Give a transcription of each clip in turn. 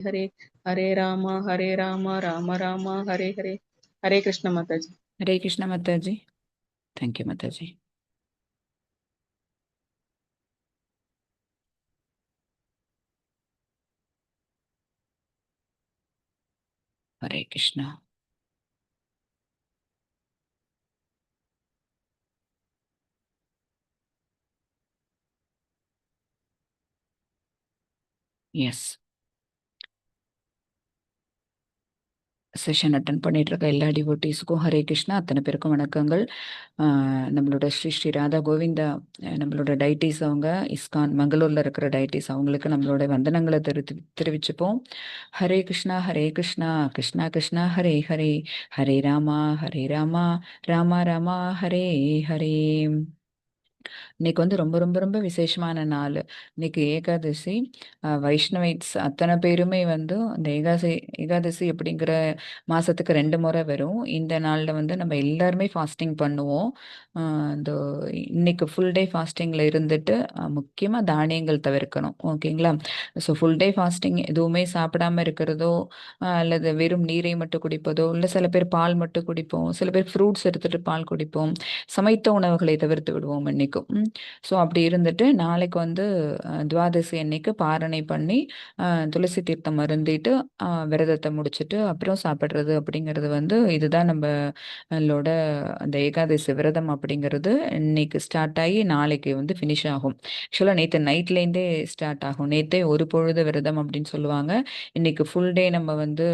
हरे हरे राम राम हरे हरे। हरे कृष्ण माता जी। हरे कृष्णा माता जी। Thank you माता जी। हरे कृष्णा। எஸ், செஷன் அட்டன் பண்ணிட்டு இருக்க எல்லா டிவோட்டீஸுக்கும் ஹரே கிருஷ்ணா. அத்தனை பேருக்கும் வணக்கங்கள். நம்மளோட ஸ்ரீ ஸ்ரீ ராதா கோவிந்தா, நம்மளோட டைட்டிஸ் அவங்க இஸ்கான் மங்களூர்ல இருக்கிற டைட்டிஸ் அவங்களுக்கு நம்மளோட வந்தனங்களை தெரிவிச்சுப்போம். ஹரே கிருஷ்ணா ஹரே கிருஷ்ணா கிருஷ்ணா கிருஷ்ணா ஹரே ஹரே, ஹரே ராமா ராமா ராமா ஹரே ஹரே. இன்னைக்கு வந்து ரொம்ப ரொம்ப ரொம்ப விசேஷமான நாள். இன்னைக்கு ஏகாதசி. வைஷ்ணவைட்ஸ் அத்தனை பேருமே வந்து அந்த ஏகாதசி அப்படிங்கிற மாசத்துக்கு 2 முறை வரும். இந்த நாளில் வந்து நம்ம எல்லாருமே ஃபாஸ்டிங் பண்ணுவோம். இந்த இன்னைக்கு ஃபுல் டே ஃபாஸ்டிங்கில் இருந்துட்டு முக்கியமாக தானியங்கள் தவிர்க்கணும். ஓகேங்களா? ஸோ ஃபுல் டே ஃபாஸ்டிங் எதுவுமே சாப்பிடாம இருக்கிறதோ, அல்லது வெறும் நீரை மட்டும் குடிப்பதோ, இல்லை சில பேர் பால் மட்டும் குடிப்போம், சில பேர் ஃப்ரூட்ஸ் எடுத்துட்டு பால் குடிப்போம். சமைத்த உணவுகளை தவிர்த்து விடுவோம் இன்னைக்கும். ஸோ அப்படி இருந்துட்டு நாளைக்கு வந்து துவாதசி அன்னைக்கு பாரணை பண்ணி துளசி தீர்த்தம் அருந்திட்டு விரதத்தை முடிச்சுட்டு அப்புறம் சாப்பிட்றது அப்படிங்கிறது வந்து இதுதான் நம்மளோட அந்த ஏகாதசி விரதம் அப்படிங்கிறது. இன்னைக்கு ஸ்டார்ட் ஆகி நாளைக்கு வந்து ஃபினிஷ் ஆகும். ஆக்சுவலாக நேற்று நைட்லேருந்தே ஸ்டார்ட் ஆகும். நேற்றே ஒரு பொழுது விரதம் அப்படின்னு சொல்லுவாங்க. இன்னைக்கு ஃபுல் டே நம்ம வந்து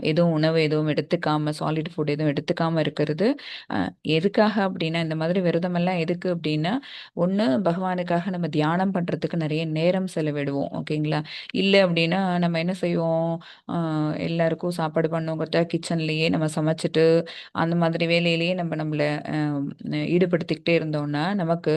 எதுவும் உணவு எதுவும் எடுத்துக்காம, சாலிட் ஃபுட் எதுவும் எடுத்துக்காம இருக்கிறது. எதுக்காக அப்படின்னா, இந்த மாதிரி விரதமெல்லாம் எதுக்கு அப்படின்னா, ஒன்று பகவானுக்காக நம்ம தியானம் பண்ணுறதுக்கு நிறைய நேரம் செலவிடுவோம். ஓகேங்களா? இல்லை அப்படின்னா நம்ம என்ன செய்வோம், எல்லாருக்கும் சாப்பாடு பண்ணுங்கிறத கிச்சன்லேயே நம்ம சமைச்சிட்டு அந்த மாதிரி வேலையிலேயே நம்மளை ஈடுபடுத்திக்கிட்டே இருந்தோம்னா நமக்கு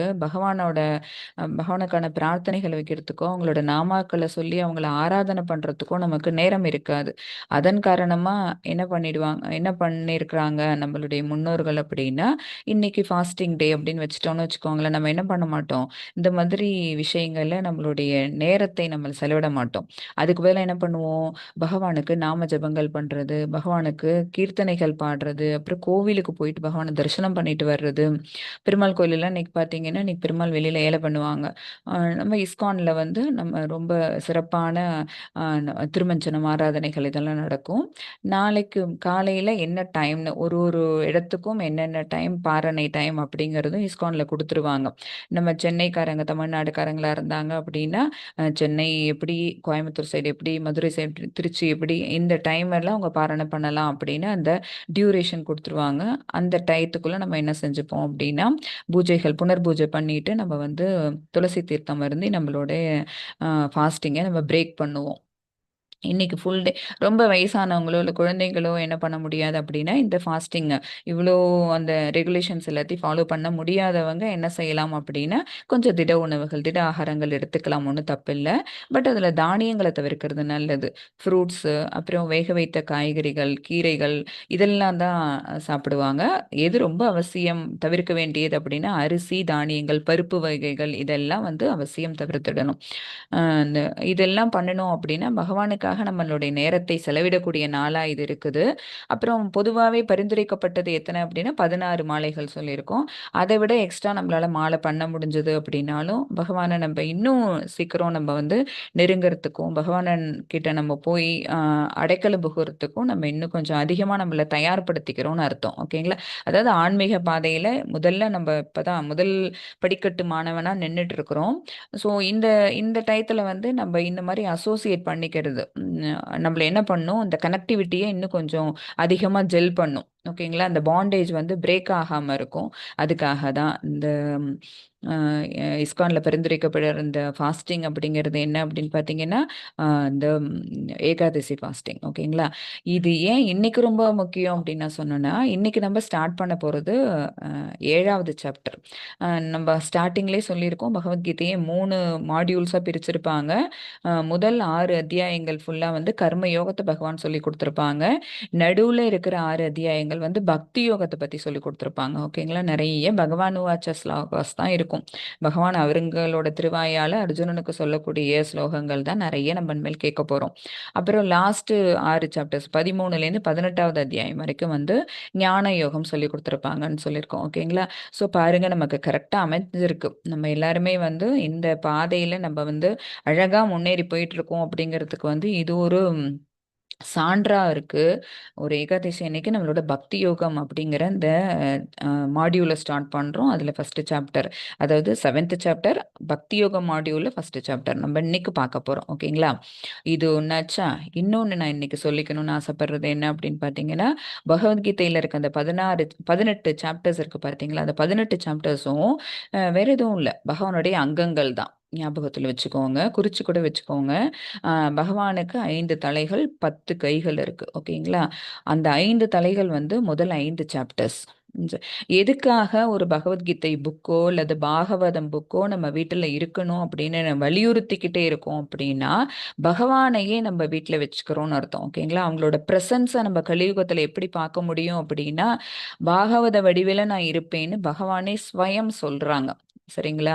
பகவானுக்கான பிரார்த்தனைகள் வைக்கிறதுக்கோ, அவங்களோட நாமாக்களை சொல்லி அவங்கள ஆராதனை பண்ணுறதுக்கோ நமக்கு நேரம் இருக்காது. அதன் காரணமா என்ன பண்ணியிருக்கிறாங்க நம்மளுடைய முன்னோர்கள் அப்படின்னா, இன்னைக்கு ஃபாஸ்டிங் டே அப்படின்னு வச்சுட்டோம்னு வச்சுக்கோங்களேன், நம்ம என்ன பண்ண மாட்டோம், இந்த மாதிரி விஷயங்கள்ல நம்மளுடைய நேரத்தை நம்ம செலவிட மாட்டோம். அதுக்கு பதிலா என்ன பண்ணுவோம், பகவானுக்கு நாம ஜெபங்கள் பண்றது, பகவானுக்கு கீர்த்தனைகள் பாடுறது, அப்புறம் கோவிலுக்கு போயிட்டு பகவானை தரிசனம் பண்ணிட்டு வர்றது. பெருமாள் கோயிலெல்லாம் இன்னைக்கு பார்த்தீங்கன்னா, இன்னைக்கு பெருமாள் வெளியில ஏல பண்ணுவாங்க. நம்ம இஸ்கான்ல வந்து நம்ம ரொம்ப சிறப்பான திருமஞ்சனம் ஆராதனைகள் இதெல்லாம் நடக்கும். நாளைக்கு காலையில் என்ன டைம்னு ஒரு ஒரு இடத்துக்கும் என்னென்ன டைம் பாரணை டைம் அப்படிங்கிறதும் இஸ்கான்ல கொடுத்துருவாங்க. நம்ம சென்னைக்காரங்க தமிழ்நாடுக்காரங்களா இருந்தாங்க அப்படின்னா, சென்னை எப்படி, கோயம்புத்தூர் சைடு எப்படி, மதுரை சைடு, திருச்சி எப்படி, இந்த டைம் எல்லாம் அவங்க பாரணை பண்ணலாம் அப்படின்னு அந்த டியூரேஷன் கொடுத்துருவாங்க. அந்த டயத்துக்குள்ள நம்ம என்ன செஞ்சுப்போம் அப்படின்னா, புனர் பூஜை பண்ணிட்டு நம்ம வந்து துளசி தீர்த்தம் அருந்தி நம்மளோட ஃபாஸ்டிங்கை நம்ம பிரேக் பண்ணுவோம். இன்னைக்கு ஃபுல் டே ரொம்ப வயசானவங்களோ இல்லை குழந்தைங்களோ என்ன பண்ண முடியாது அப்படின்னா, இந்த ஃபாஸ்டிங் இவ்வளோ அந்த ரெகுலேஷன்ஸ் எல்லாத்தையும் ஃபாலோ பண்ண முடியாதவங்க என்ன செய்யலாம் அப்படின்னா, கொஞ்சம் திட உணவுகள், திட ஆகாரங்கள் எடுத்துக்கலாம், ஒன்றும் தப்பில்லை. பட் அதில் தானியங்களை தவிர்க்கிறது நல்லது. ஃப்ரூட்ஸு, அப்புறம் வேக வைத்த காய்கறிகள், கீரைகள் இதெல்லாம் தான் சாப்பிடுவாங்க. எது ரொம்ப அவசியம் தவிர்க்க வேண்டியது அப்படின்னா, அரிசி, தானியங்கள், பருப்பு வகைகள் இதெல்லாம் வந்து அவசியம் தவிர்த்திடணும். இந்த இதெல்லாம் பண்ணணும் அப்படின்னா பகவானுக்காக நம்மளுடைய நேரத்தை செலவிடக்கூடிய நாளா இது இருக்குது. அப்புறம் பொதுவாகவே பரிந்துரைக்கப்பட்டது எத்தனை அப்படின்னா 16 மாலைகள் சொல்லியிருக்கோம். அதை விட எக்ஸ்ட்ரா நம்மளால மாலை பண்ண முடிஞ்சது அப்படின்னாலும் பகவானை நம்ம இன்னும் சீக்கிரம் நம்ம வந்து நெருங்கிறதுக்கும், பகவானன் கிட்ட நம்ம போய் அடைக்கலம் புகுறதுக்கும் நம்ம இன்னும் கொஞ்சம் அதிகமாக நம்மளை தயார்படுத்திக்கிறோம்னு அர்த்தம். ஓகேங்களா? அதாவது ஆன்மீக பாதையில முதல்ல நம்ம இப்பதான் முதல் படிக்கட்டு மாணவனா நின்றுட்டு இருக்கிறோம். ஸோ இந்த இந்த டயத்துல வந்து நம்ம இந்த மாதிரி அசோசியேட் பண்ணிக்கிறது நம்மள என்ன பண்ணும், இந்த கனெக்டிவிட்டியை இன்னும் கொஞ்சம் அதிகமா ஜெல் பண்ணும். ஓகேங்களா? அந்த பாண்டேஜ் வந்து பிரேக் ஆகாம இருக்கும். அதுக்காக தான் இந்த இஸ்கான்ல பரிந்துரைக்கப்படுற இந்த ஃபாஸ்டிங் அப்படிங்கிறது என்ன அப்படின்னு பார்த்தீங்கன்னா, இந்த ஏகாதசி ஃபாஸ்டிங். ஓகேங்களா? இது ஏன் இன்னைக்கு ரொம்ப முக்கியம் அப்படின்னு நான் சொன்னேன்னா, இன்னைக்கு நம்ம ஸ்டார்ட் பண்ண போகிறது 7வது சாப்டர். நம்ம ஸ்டார்டிங்லேயே சொல்லியிருக்கோம், பகவத்கீதையை 3 மாடியூல்ஸாக பிரிச்சிருப்பாங்க. முதல் 6 அத்தியாயங்கள் ஃபுல்லாக அத்தியாயங்கள்லாம் வந்து கர்ம யோகத்தை பகவான் சொல்லி கொடுத்துருப்பாங்க. நடுவுல இருக்கிற 6 அத்தியாயங்கள் வந்து பக்தி யோகத்தை பத்தி சொல்லி கொடுத்துருப்பாங்க. ஓகேங்களா? நிறைய பகவானுவாச்ச ஸ்லோகாஸ் தான் இருக்கும். பகவான் அவங்களோட திருவாயால அர்ஜுனனுக்கு சொல்லக்கூடிய ஸ்லோகங்கள் தான் நிறைய நம்ம இனிமேல் கேட்க போறோம். அப்புறம் லாஸ்ட் 6 சாப்டர்ஸ் 13லேருந்து 18வது அத்தியாயம் வரைக்கும் வந்து ஞான யோகம் சொல்லி கொடுத்துருப்பாங்கன்னு சொல்லியிருக்கோம். ஓகேங்களா? ஸோ பாருங்க, நமக்கு கரெக்டாக அமைஞ்சிருக்கு. நம்ம எல்லாருமே வந்து இந்த பாதையில நம்ம வந்து அழகா முன்னேறி போயிட்டு இருக்கோம் அப்படிங்கிறதுக்கு வந்து இது ஒரு சான்றா இருக்கு. ஒரு ஏகாதசி அன்னைக்கு நம்மளோட பக்தி யோகம் அப்படிங்கிற இந்த மாடியூலை ஸ்டார்ட் பண்றோம். அதுல ஃபர்ஸ்ட் சாப்டர், அதாவது 7th சாப்டர் பக்தி யோக மாடியூல்ல ஃபர்ஸ்ட் சாப்டர் நம்ம இன்னைக்கு பார்க்க போறோம். ஓகேங்களா? இது ஒன்னாச்சா. இன்னொன்னு நான் இன்னைக்கு சொல்லிக்கணும்னு ஆசைப்படுறது என்ன அப்படின்னு பார்த்தீங்கன்னா, பகவத்கீதையில இருக்க அந்த 18 சாப்டர்ஸ் இருக்கு பார்த்தீங்களா? அந்த 18 சாப்டர்ஸும் வேற எதுவும் இல்லை, பகவானுடைய அங்கங்கள் தான். ஞாபகத்தில் வச்சுக்கோங்க, குறிச்சு கூட வச்சுக்கோங்க. பகவானுக்கு 5 தலைகள் 10 கைகள் இருக்கு. ஓகேங்களா? அந்த 5 தலைகள் வந்து முதல் 5 சாப்டர்ஸ். எதுக்காக ஒரு பகவத்கீதை புக்கோ அல்லது பாகவதம் புக்கோ நம்ம வீட்டில் இருக்கணும் அப்படின்னு வலியுறுத்திக்கிட்டே இருக்கோம் அப்படின்னா, பகவானையே நம்ம வீட்டில் வச்சுக்கிறோம்னு அர்த்தம். ஓகேங்களா? அவங்களோட பிரசன்ஸை நம்ம கலியுகத்தில் எப்படி பார்க்க முடியும் அப்படின்னா, பாகவத வடிவில நான் இருப்பேன்னு பகவானே ஸ்வயம் சொல்றாங்க. சரிங்களா?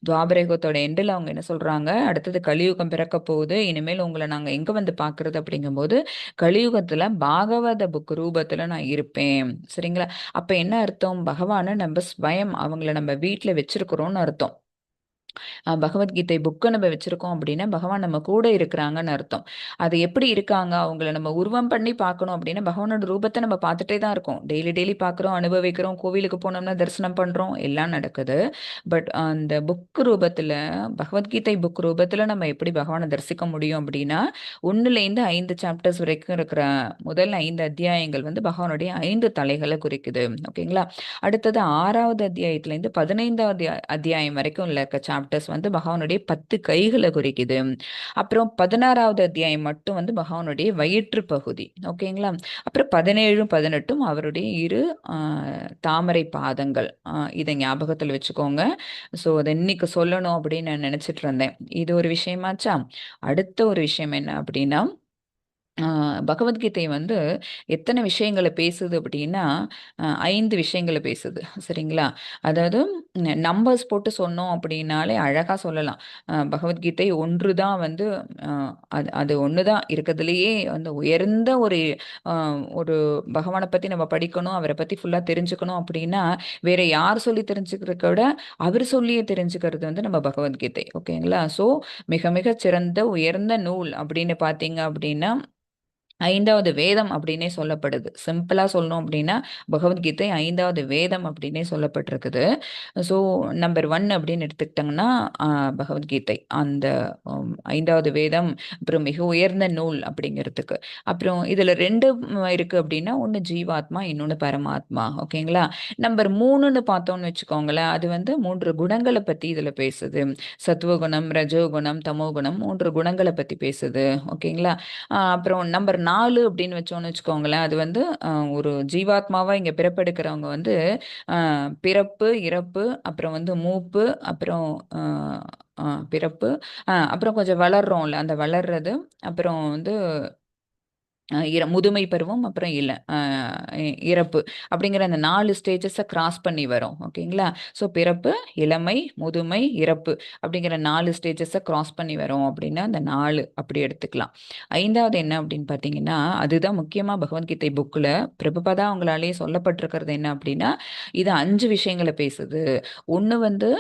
துவாபரயுகத்தோட எண்டில் அவங்க என்ன சொல்றாங்க, அடுத்தது கலியுகம் பிறக்க போகுது, இனிமேல் உங்களை நாங்க எங்க வந்து பார்க்கறது அப்படிங்கும்போது, கலியுகத்துல பாகவத புக் ரூபத்துல நான் இருப்பேன். சரிங்களா? அப்ப என்ன அர்த்தம், பகவானை நம்ம ஸ்வயம் அவங்கள நம்ம வீட்டுல வச்சிருக்கிறோம்னு அர்த்தம். பகவத்கீதை புக்கை நம்ம வச்சிருக்கோம் அப்படின்னா பகவான் நம்ம கூட இருக்கிறாங்கன்னு அர்த்தம். அது எப்படி இருக்காங்க, அவங்கள நம்ம உருவம் பண்ணி பார்க்கணும் அப்படின்னா பகவானோட ரூபத்தை நம்ம பார்த்துட்டே தான் இருக்கோம். டெய்லி டெய்லி பார்க்குறோம், அனுபவிக்கிறோம், கோவிலுக்கு போனோம்னா தரிசனம் பண்றோம், எல்லாம் நடக்குது. பட் அந்த புக் ரூபத்துல, பகவத்கீதை புக் ரூபத்துல நம்ம எப்படி பகவானை தரிசிக்க முடியும் அப்படின்னா, 1லேருந்து 5 சாப்டர்ஸ் வரைக்கும் இருக்கிற முதல் 5 அத்தியாயங்கள் வந்து பகவானுடைய 5 தலைகளை குறிக்குது. ஓகேங்களா? அடுத்தது 6வது அத்தியாயத்திலேருந்து 15வது அத்தியாயம் வரைக்கும் இருக்க சாப்டர்ஸ் வந்து பகவானுடைய 10 கைகளை குறிக்குது. அப்புறம் 16வது அத்தியாயம் மட்டும் வந்து பகவானுடைய வயிற்று பகுதி. ஓகேங்களா? அப்புறம் 17 18 அவருடைய இரு தாமரை பாதங்கள். இதை ஞாபகத்தில் வச்சுக்கோங்க. ஸோ அதை இன்னைக்கு சொல்லணும் அப்படின்னு நான் நினைச்சிட்டு இருந்தேன். இது ஒரு விஷயமாச்சா. அடுத்த ஒரு விஷயம் என்ன அப்படின்னா, பகவத்கீதை வந்து எத்தனை விஷயங்களை பேசுது அப்படின்னா, 5 விஷயங்களை பேசுது. சரிங்களா? அதாவது நம்பர்ஸ் போட்டு சொன்னோம் அப்படின்னாலே அழகா சொல்லலாம். பகவத்கீதை ஒன்று தான் வந்து அது அது ஒன்று தான் இருக்கிறதுலையே வந்து உயர்ந்த ஒரு பகவானை பற்றி நம்ம படிக்கணும், அவரை பற்றி ஃபுல்லாக தெரிஞ்சுக்கணும் அப்படின்னா வேற யார் சொல்லி தெரிஞ்சுக்கிறத விட அவர் சொல்லியே தெரிஞ்சுக்கிறது வந்து நம்ம பகவத்கீதை. ஓகேங்களா? ஸோ மிக மிக சிறந்த உயர்ந்த நூல் அப்படின்னு பார்த்தீங்க அப்படின்னா 5வது வேதம் அப்படின்னே சொல்லப்படுது. சிம்பிளா சொல்லணும் அப்படின்னா பகவத்கீதை 5வது வேதம் அப்படின்னே சொல்லப்பட்டிருக்குது. ஸோ நம்பர் 1 அப்படின்னு எடுத்துக்கிட்டாங்கன்னா பகவத்கீதை அந்த 5வது வேதம், அப்புறம் மிக உயர்ந்த நூல் அப்படிங்கிறதுக்கு. அப்புறம் இதுல 2 இருக்கு அப்படின்னா, ஒன்று ஜீவாத்மா, இன்னொன்று பரமாத்மா. ஓகேங்களா? நம்பர் 3ன்னு பார்த்தோம்னு வச்சுக்கோங்களேன், அது வந்து 3 குணங்களை பத்தி இதுல பேசுது. சத்துவகுணம், ரஜோகுணம், தமோகுணம் 3 குணங்களை பத்தி பேசுது. ஓகேங்களா? அப்புறம் நம்பர் 4 அப்படின்னு வச்சோம்னு வச்சுக்கோங்களேன், அது வந்து ஒரு ஜீவாத்மாவா இங்க பிறப்பெடுக்கிறவங்க வந்து பிறப்பு, இறப்பு, அப்புறம் வந்து மூப்பு, அப்புறம் பிறப்பு, அப்புறம் கொஞ்சம் வளர்றோம்ல, அந்த வளர்றது, அப்புறம் வந்து முதுமை பருவம், அப்புறம் இறப்பு அப்படிங்கிற அந்த 4 ஸ்டேஜஸை கிராஸ் பண்ணி வரும். ஓகேங்களா? ஸோ பிறப்பு, இளமை, முதுமை, இறப்பு அப்படிங்கிற 4 ஸ்டேஜஸை கிராஸ் பண்ணி வரும் அப்படின்னா அந்த 4 அப்படி எடுத்துக்கலாம். 5வது என்ன அப்படின்னு பார்த்தீங்கன்னா, அதுதான் முக்கியமாக பகவத்கீதை புக்கில் பிரபுபதா அவங்களாலேயே சொல்லப்பட்டிருக்கிறது என்ன அப்படின்னா, இது 5 விஷயங்களை பேசுது. ஒன்று வந்து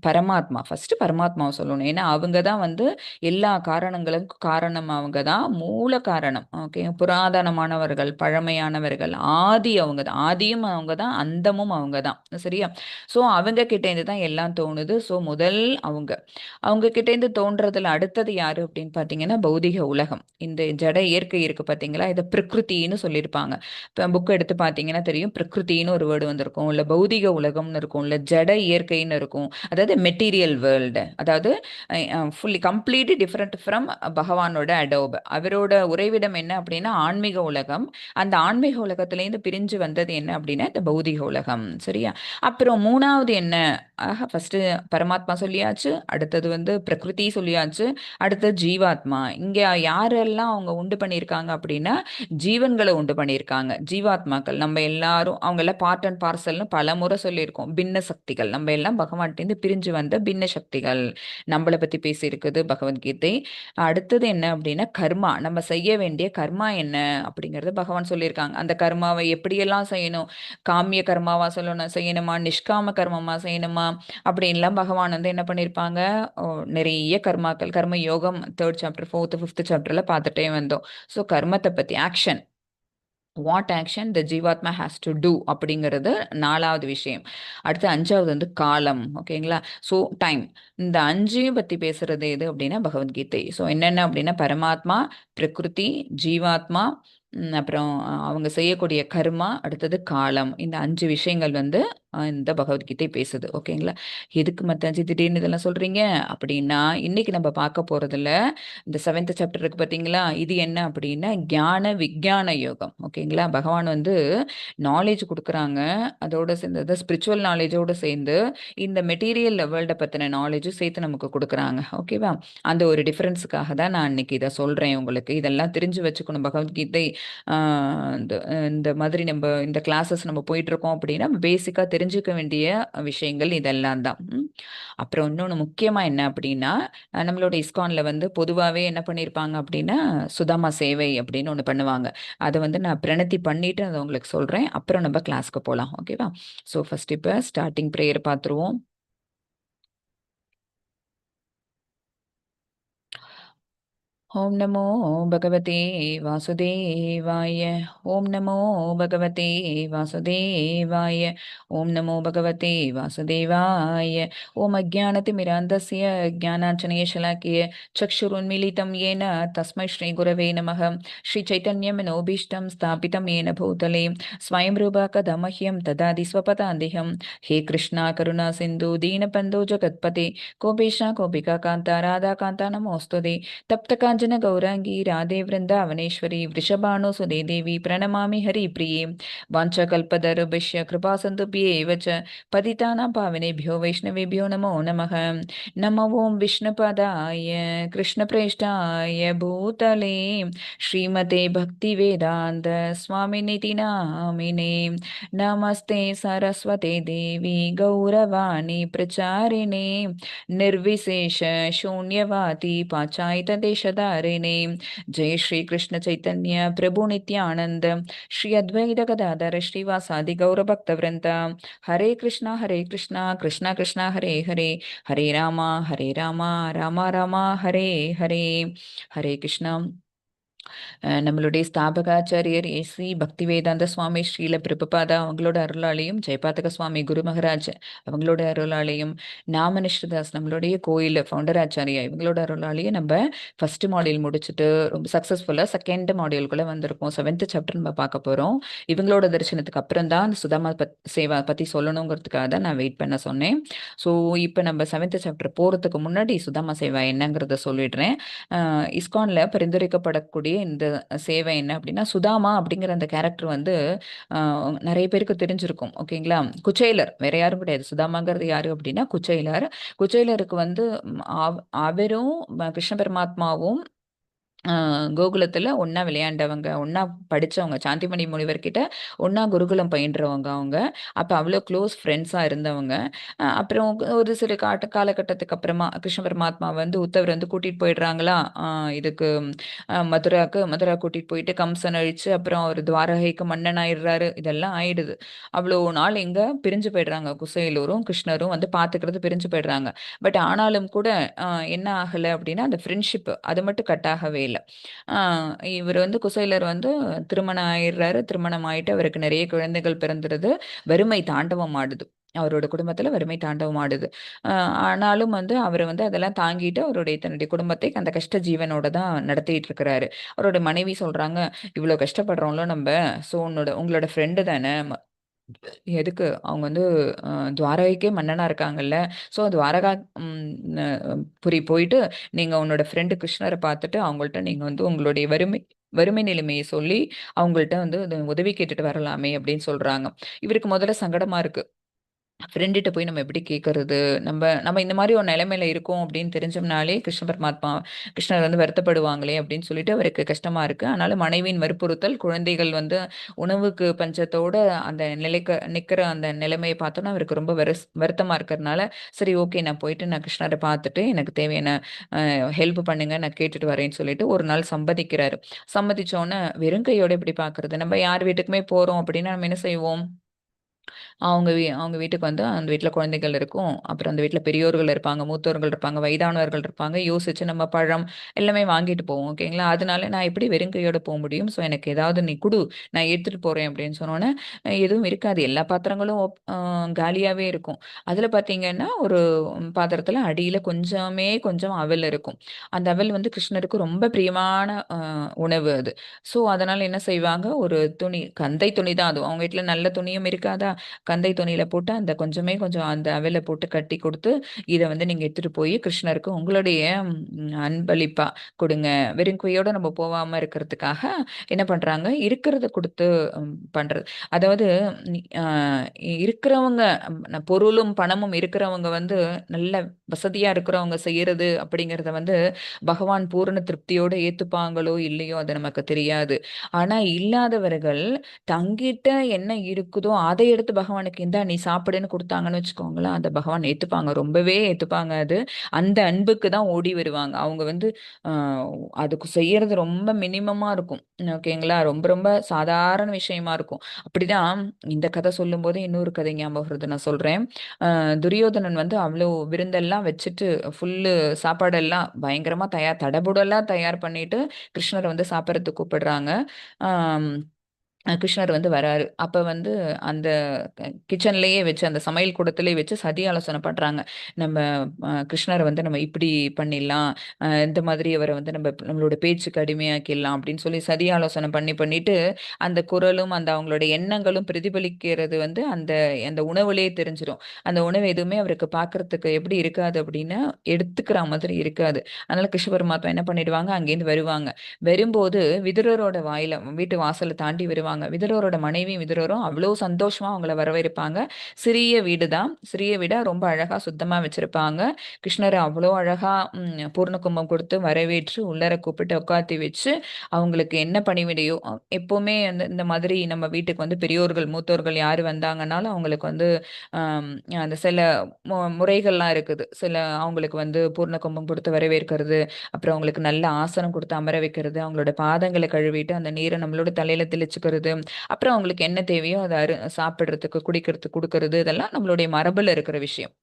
பரமாத்மா, ஃபர்ஸ்ட் பரமாத்மாவை சொல்லணும். ஏன்னா அவங்க தான் வந்து எல்லா காரணங்களுக்கும் காரணம், அவங்க தான் மூல காரணம். ஓகே, புராதனமானவர்கள், பழமையானவர்கள், அவங்க தான், ஆதியும் அவங்க தான், அந்தமும் அவங்க தான். சரியா? ஸோ அவங்க கிட்ட இருந்து தான் எல்லாம் தோணுது. ஸோ முதல் அவங்க கிட்ட இருந்து தோன்றதுல அடுத்தது யாரு அப்படின்னு பார்த்தீங்கன்னா பௌதிக உலகம். இந்த ஜட இயற்கை இருக்கு பார்த்தீங்களா, இதை பிரகிருத்தின்னு சொல்லியிருப்பாங்க. இப்போ புக் எடுத்து பார்த்தீங்கன்னா தெரியும், பிரகிருத்தின்னு ஒரு வேர்டு வந்திருக்கும், இல்லை பௌதிக உலகம்னு இருக்கும், இல்லை ஜட இயற்கைன்னு இருக்கும். அதாவது மெட்டீரியல் வேர்ல்டு, அதாவது ஃபுல்லி கம்ப்ளீட்லி டிஃப்ரெண்ட் ஃப்ரம் பகவானோட அடோப். அவரோட உறைவிடம் என்ன அப்படின்னா ஆன்மீக உலகம். அந்த ஆன்மீக உலகத்திலேருந்து பிரிஞ்சு வந்தது என்ன அப்படின்னா இந்த பௌதிக உலகம். சரியா? அப்புறம் 3வது என்ன ஆக ஃபர்ஸ்ட் பரமாத்மா சொல்லியாச்சு, அடுத்தது வந்து பிரகிருதி சொல்லியாச்சு, அடுத்தது ஜீவாத்மா. இங்க யாரெல்லாம் அவங்க உண்டு பண்ணியிருக்காங்க அப்படின்னா ஜீவன்களை உண்டு பண்ணியிருக்காங்க. ஜீவாத்மாக்கள் நம்ம எல்லாரும் அவங்க எல்லாம் பார்ட் அண்ட் பார்சல்னு பல முறை சொல்லியிருக்கோம். பின்ன சக்திகள் நம்ம எல்லாம் பகவான்கிட்டேருந்து பிரிஞ்சு வந்த பின்ன சக்திகள். நம்மளை பத்தி பேசியிருக்குது பகவத்கீதை. அடுத்தது என்ன அப்படின்னா கர்மா, நம்ம செய்ய வேண்டிய கர்மா என்ன அப்படிங்கறது பகவான் சொல்லியிருக்காங்க. அந்த கர்மாவை எப்படியெல்லாம் செய்யணும், காமிய கர்மாவா சொல்லணும் செய்யணுமா, நிஷ்காம கர்மமா செய்யணுமா, அப்படின்லாம் பகவான் வந்து என்ன பண்ணியிருப்பாங்க. ஓ, நிறைய கர்மாக்கள், கர்ம யோகம் 3rd சாப்டர் 4th 5th சாப்டர்ல பார்த்துட்டே வந்தோம். ஸோ கர்மத்தை பத்தி ஆக்ஷன், வாட் ஆக்ஷன் த ஜீவாத்மா ஹேஸ் டு டூ அப்படிங்கிறது 4வது விஷயம். அடுத்து 5வது வந்து காலம். ஓகேங்களா? So time. இந்த 5ஐயும் பற்றி பேசுறது எது அப்படின்னா பகவத்கீதை. ஸோ என்னென்ன அப்படின்னா பரமாத்மா, பிரகிருதி, ஜீவாத்மா, அப்புறம் அவங்க செய்யக்கூடிய கர்மா, அடுத்தது காலம். இந்த 5 விஷயங்கள் வந்து இந்த பகவத்கீதை பேசுது. ஓகேங்களா? எதுக்கு மத்தாஞ்சி திடீர்னு இதெல்லாம் சொல்றீங்க அப்படின்னா, இன்னைக்கு நம்ம பார்க்க போறதுல இந்த 7th சாப்டர் இருக்கு பார்த்தீங்களா, இது என்ன அப்படின்னா ஞான விஞ்ஞான யோகம். ஓகேங்களா? பகவான் வந்து நாலேஜ் கொடுக்குறாங்க. அதோட சேர்ந்து ஸ்பிரிச்சுவல் நாலேஜோட சேர்ந்து இந்த மெட்டீரியல் வேர்ல்டை பற்றின நாலேஜும் சேர்த்து நமக்கு கொடுக்குறாங்க. ஓகேவா? அந்த ஒரு டிஃபரன்ஸுக்காக தான் நான் இன்னைக்கு இதை சொல்கிறேன் உங்களுக்கு. இதெல்லாம் தெரிஞ்சு வச்சுக்கணும். பகவத்கீதை இந்த இந்த மாதிரி நம்ம இந்த கிளாஸஸ் நம்ம போயிட்டு இருக்கோம் அப்படின்னா பேசிக்காக தெரிஞ்சுக்க வேண்டிய விஷயங்கள் இதெல்லாம் தான். அப்புறம் இன்னொன்று முக்கியமாக என்ன அப்படின்னா நம்மளோட இஸ்கான்ல வந்து பொதுவாகவே என்ன பண்ணியிருப்பாங்க அப்படின்னா சுதாமா சேவை அப்படின்னு ஒன்று பண்ணுவாங்க. அதை வந்து நான் பிரணத்தி பண்ணிட்டு அதை உங்களுக்கு சொல்கிறேன். அப்புறம் நம்ம கிளாஸ்க்கு போகலாம். ஓகேவா? ஸோ ஃபர்ஸ்ட் இப்போ ஸ்டார்டிங் ப்ரேயர் பார்த்துருவோம். ஓம் நமோ பகவதே வாசுதேவாய. ஓம் நமோ பகவதே வாசுதேவாய. ஓம் நமோ பகவதே வாசுதேவாய. ஓம் அஜானதிமிராந்தஸ்ய ஜானாஞ்சனேஷலாக்கிய சக்ஷுருன்மிலிதம் येन तस्मै श्रीगुरवे नमः. श्रीचैतन्यमनोभीष्टं स्थापितं येन भूतले स्वयं रूपा कदा मह्यं ददाति स्वपदान्तिकं. हे कृष्णा करुणा सिन्धु दीनबन्धो जगत्पते गोपेशा गोपिका कान्ता राधा कान्ता नमोऽस्तुते. तप्त काञ्चन गौरांगी राधे वृंदावनेश्वरी वृषभानुसुते देवी प्रणमामि हरिप्रिये. वाञ्छकल्पतरुभ्यश्च कृपासिन्धुभ्येव च पतितानां पावनेभ्यो वैष्णवेभ्यो नमो नमः. नमो ओं विष्णुपदाय कृष्णप्रेष्ठाय भूतले श्रीमते भक्तिवेदान्त स्वामिनिति नामिने. नमस्ते सरस्वते देवी गौरवाणी प्रचारिणे निर्विशेष शून्यवादी पाचायत देशधारिणे. जय श्री कृष्ण चैतन्य प्रभु नित्यानंद श्री अद्वैत गदाधर श्रीवासादि गौर भक्त वृंद. हरे कृष्णा कृष्णा कृष्णा हरे हरे, हरे रामा रामा रामा हरे हरे. हरे कृष्णा. நம்மளுடைய ஸ்தாபகாச்சாரியர் ஏசி பக்தி வேதாந்த சுவாமி ஸ்ரீல பிரபுபாதா அவங்களோட அருளாலையும், ஜெயபாதக சுவாமி குரு மகராஜ் அவங்களோட அருளாலையும், நாமனிஷ்டதாஸ் நம்மளுடைய கோயில் ஃபவுண்டர் ஆச்சாரியா இவங்களோட அருளாலையும் நம்ம ஃபர்ஸ்ட் மாடியூல் முடிச்சுட்டு ரொம்ப சக்ஸஸ்ஃபுல்லாக செகண்ட் மாடியூல்குள்ளே வந்திருக்கோம். 7th சாப்டர் நம்ம பார்க்க போகிறோம். இவங்களோட தரிசனத்துக்கு அப்புறம் தான் அந்த சுதாமா சேவா பற்றி சொல்லணுங்கிறதுக்காக தான் நான் வெயிட் பண்ண சொன்னேன். ஸோ இப்போ நம்ம 7th சாப்டர் போகிறதுக்கு முன்னாடி சுதாமா சேவா என்னங்கிறத சொல்லிடுறேன். இஸ்கான்ல பரிந்துரைக்கப்படக்கூடிய இந்த சேவை என்ன அப்படின்னா சுதாமா அப்படிங்கிற அந்த கேரக்டர் வந்து நிறைய பேருக்கு தெரிஞ்சிருக்கும். ஓகேங்களா? குச்சேலர் வேற யாரும் கிடையாது. சுதாமாங்கிறது யாரு அப்படின்னா குச்சேலர். குச்சேலருக்கு வந்து அவரும் கிருஷ்ண பரமாத்மாவும் கோகுலத்தில் ஒன்றா விளையாண்டவங்க, ஒன்றா படித்தவங்க. சாந்திமணி முனிவர்கிட்ட ஒன்றா குருகுலம் பயின்றவங்க அவங்க. அப்போ அவ்வளோ க்ளோஸ் ஃப்ரெண்ட்ஸாக இருந்தவங்க. அப்புறம் ஒரு சில காலகட்டத்துக்கு அப்புறமா கிருஷ்ண பரமாத்மா வந்து உத்தவர் வந்து கூட்டிகிட்டு போயிடுறாங்களா இதுக்கு மதுரா கூட்டிகிட்டு போயிட்டு கம்சன் அழிச்சு அப்புறம் அவர் துவாரகைக்கு மன்னன் ஆயிடுறாரு. இதெல்லாம் ஆயிடுது. அவ்வளோ நாள் எங்கே பிரிஞ்சு போயிடுறாங்க. குசேலூரும் கிருஷ்ணரும் வந்து பார்த்துக்கிறது பிரிஞ்சு போயிடுறாங்க. பட் ஆனாலும் கூட என்ன ஆகலை அப்படின்னா அந்த ஃப்ரெண்ட்ஷிப் அது மட்டும் கட் ஆகவே இல்லை. இவர் வந்து குசேலர் வந்து திருமணம் ஆயிடுறாரு. திருமணம் ஆயிட்டு அவருக்கு நிறைய குழந்தைகள் பிறந்துடுது. வறுமை தாண்டவம் ஆடுது. அவரோட குடும்பத்துல வறுமை தாண்டவம் ஆடுது. ஆனாலும் வந்து அவர் வந்து அதெல்லாம் தாங்கிட்டு அவருடைய தன்னுடைய குடும்பத்தை அந்த கஷ்ட ஜீவனோட தான் நடத்திட்டு இருக்கிறாரு. அவரோட மனைவி சொல்றாங்க, இவ்வளவு கஷ்டப்படுறோம்ல நம்ம, ஸோ உங்களோட ஃப்ரெண்டு தானே, எதுக்கு அவங்க வந்து துவாரகைக்கே மன்னனா இருக்காங்கல்ல, ஸோ துவாரகா புரி போயிட்டு நீங்க உன்னோட ஃப்ரெண்டு கிருஷ்ணரை பார்த்துட்டு அவங்கள்ட்ட நீங்க வந்து உங்களுடைய வறுமை நிலைமையை சொல்லி அவங்கள்ட்ட வந்து உதவி கேட்டுட்டு வரலாமே அப்படின்னு சொல்றாங்க. இவருக்கு முதல்ல சங்கடமா இருக்கு. ஃப்ரெண்டுட்ட போய் நம்ம எப்படி கேட்கறது? நம்ம நம்ம இந்த மாரி ஒரு நிலைமையில இருக்கோம் அப்படின்னு தெரிஞ்சோம்னாலே, கிருஷ்ண பரமாத்மா கிருஷ்ணர் வந்து வருத்தப்படுவாங்களே அப்படின்னு சொல்லிட்டு அவருக்கு கஷ்டமா இருக்கு. அதனால மனைவியின் வற்புறுத்தல், குழந்தைகள் வந்து உணவுக்கு பஞ்சத்தோட அந்த நிக்கிற அந்த நிலைமைய பார்த்தோன்னா, அவருக்கு ரொம்ப வருத்தமா இருக்கிறதுனால, சரி ஓகே நான் போயிட்டு நான் கிருஷ்ணர பார்த்துட்டு, எனக்கு தேவையான ஹெல்ப் பண்ணுங்க, நான் கேட்டுட்டு வரேன்னு சொல்லிட்டு ஒரு நாள் சம்மதிக்கிறாரு. சம்மதிச்சோனே, வெறும் கையோட எப்படி பார்க்கறது? நம்ம யார் வீட்டுக்குமே போறோம் அப்படின்னா, நம்ம என்ன செய்வோம்? அவங்க வீட்டுக்கு வந்து அந்த வீட்ல குழந்தைகள் இருக்கும். அப்புறம் அந்த வீட்ல பெரியோர்கள் இருப்பாங்க, மூத்தோர்கள் இருப்பாங்க, வயதானவர்கள் இருப்பாங்க. யோசிச்சு நம்ம பழம் எல்லாமே வாங்கிட்டு போவோம். ஓகேங்களா? அதனால நான் எப்படி வெறும் கையோட போ முடியும்? ஸோ எனக்கு ஏதாவது நீ குடு, நான் எடுத்துட்டு போறேன் அப்படின்னு சொன்னோனே, எதுவும் இருக்காது. எல்லா பாத்திரங்களும் காலியாவே இருக்கும். அதுல பார்த்தீங்கன்னா, ஒரு பாத்திரத்துல அடியில கொஞ்சம் அவல் இருக்கும். அந்த அவல் வந்து கிருஷ்ணருக்கு ரொம்ப பிரியமான உணவு அது. ஸோ அதனால என்ன செய்வாங்க, ஒரு துணி, கந்தை துணி தான் அதுவும். அவங்க வீட்ல நல்ல துணியும் இருக்காதா? கந்தை துணியில போட்டு அந்த கொஞ்சம் அந்த அவையில போட்டு கட்டி கொடுத்து, இத வந்து நீங்க எடுத்துட்டு போய் கிருஷ்ணருக்கு உங்களுடைய அன்பளிப்பா கொடுங்க. வெறும் கையோட நம்ம போவாம இருக்கிறதுக்காக என்ன பண்றாங்க, இருக்கிறத குடுத்து பண்றது. அதாவது அ இருக்கிறவங்க, பொருளும், பணமும் இருக்கிறவங்க வந்து நல்ல வசதியா இருக்கிறவங்க செய்யறது அப்படிங்கிறத வந்து பகவான் பூரண திருப்தியோட ஏத்துப்பாங்களோ இல்லையோ அது நமக்கு தெரியாது. ஆனா இல்லாதவர்கள் தங்கிட்ட என்ன இருக்குதோ அதை எடுத்து பகவானுக்கு இந்தா நீ சாப்பிடுன்னு கொடுத்தாங்கன்னு வச்சுக்கோங்களேன், அந்த பகவான் ஏத்துப்பாங்க. ரொம்பவே ஏத்துப்பாங்க அது. அந்த அன்புக்கு தான் ஓடி வருவாங்க. அவங்க வந்து அதுக்கு செய்யறது ரொம்ப மினிமமா இருக்கும். ஓகேங்களா? ரொம்ப ரொம்ப சாதாரண விஷயமா இருக்கும். அப்படிதான் இந்த கதை சொல்லும்போது இன்னொரு கதை ஞாபகம் வருது, நான் சொல்றேன். துரியோதனன் வந்து அவ்வளோ விருந்தெல்லாம் வச்சுட்டு ஃபுல்லு சாப்பாடெல்லாம் பயங்கரமா தடபுடலா தயார் பண்ணிட்டு கிருஷ்ணரை வந்து சாப்பிடறதுக்கு கூப்பிடுறாங்க. ஆம், கிருஷ்ணர் வந்து வராரு. அப்ப வந்து அந்த கிச்சன்லயே வச்சு, அந்த சமையல் கூடத்திலேயே வச்சு சதி ஆலோசனை பண்றாங்க. நம்ம கிருஷ்ணர வந்து நம்ம இப்படி பண்ணிடலாம். இந்த மாதிரி அவரை வந்து நம்மளோட பேச்சுக்கு அடிமையாக்கிடலாம் அப்படின்னு சொல்லி சதி ஆலோசனை பண்ணிட்டு, அந்த குரலும், அந்த அவங்களோட எண்ணங்களும் பிரதிபலிக்கிறது வந்து அந்த அந்த உணவுலயே தெரிஞ்சிரும். அந்த உணவு எதுவுமே அவருக்கு பார்க்கறதுக்கு எப்படி இருக்காது அப்படின்னா, எடுத்துக்கிற மாதிரி இருக்காது. அதனால கிருஷ்ண பரமாத்மா என்ன பண்ணிடுவாங்க, அங்கேருந்து வருவாங்க. வரும்போது விதுரரோட வீட்டு வாசல தாண்டி வருவாங்க. விதுரரோட மனைவி விதுரரும் அவ்வளோ சந்தோஷமா அவங்கள வரவேற்பாங்க. சிறிய வீடு தான். சிறிய வீடா ரொம்ப அழகா சுத்தமா வச்சிருப்பாங்க. கிருஷ்ணர அவ்வளோ அழகா பூர்ண கும்பம் கொடுத்து வரவேற்று உள்ளார கூப்பிட்டு உட்காத்தி வச்சு, அவங்களுக்கு என்ன பணிவிடையோ எப்பவுமே அந்த இந்த மாதிரி நம்ம வீட்டுக்கு வந்து பெரியோர்கள், மூத்தோர்கள் யாரு வந்தாங்கன்னாலும் அவங்களுக்கு வந்து அம் அந்த சில முறைகள்லாம் இருக்குது. சில அவங்களுக்கு வந்து பூர்ண கும்பம் கொடுத்து வரவேற்கிறது. அப்புறம் அவங்களுக்கு நல்ல ஆசனம் குடுத்து அமர வைக்கிறது, அவங்களோட பாதங்கள கழுவிட்டு அந்த நீர நம்மளோட தலையில தெளிச்சுக்கிறது. அப்புறம் அவங்களுக்கு என்ன தேவையோ அத சாப்பிடுறதுக்கு, குடிக்கிறதுக்கு குடுக்கறது, இதெல்லாம் நம்மளுடைய மரபுல இருக்கிற விஷயம்.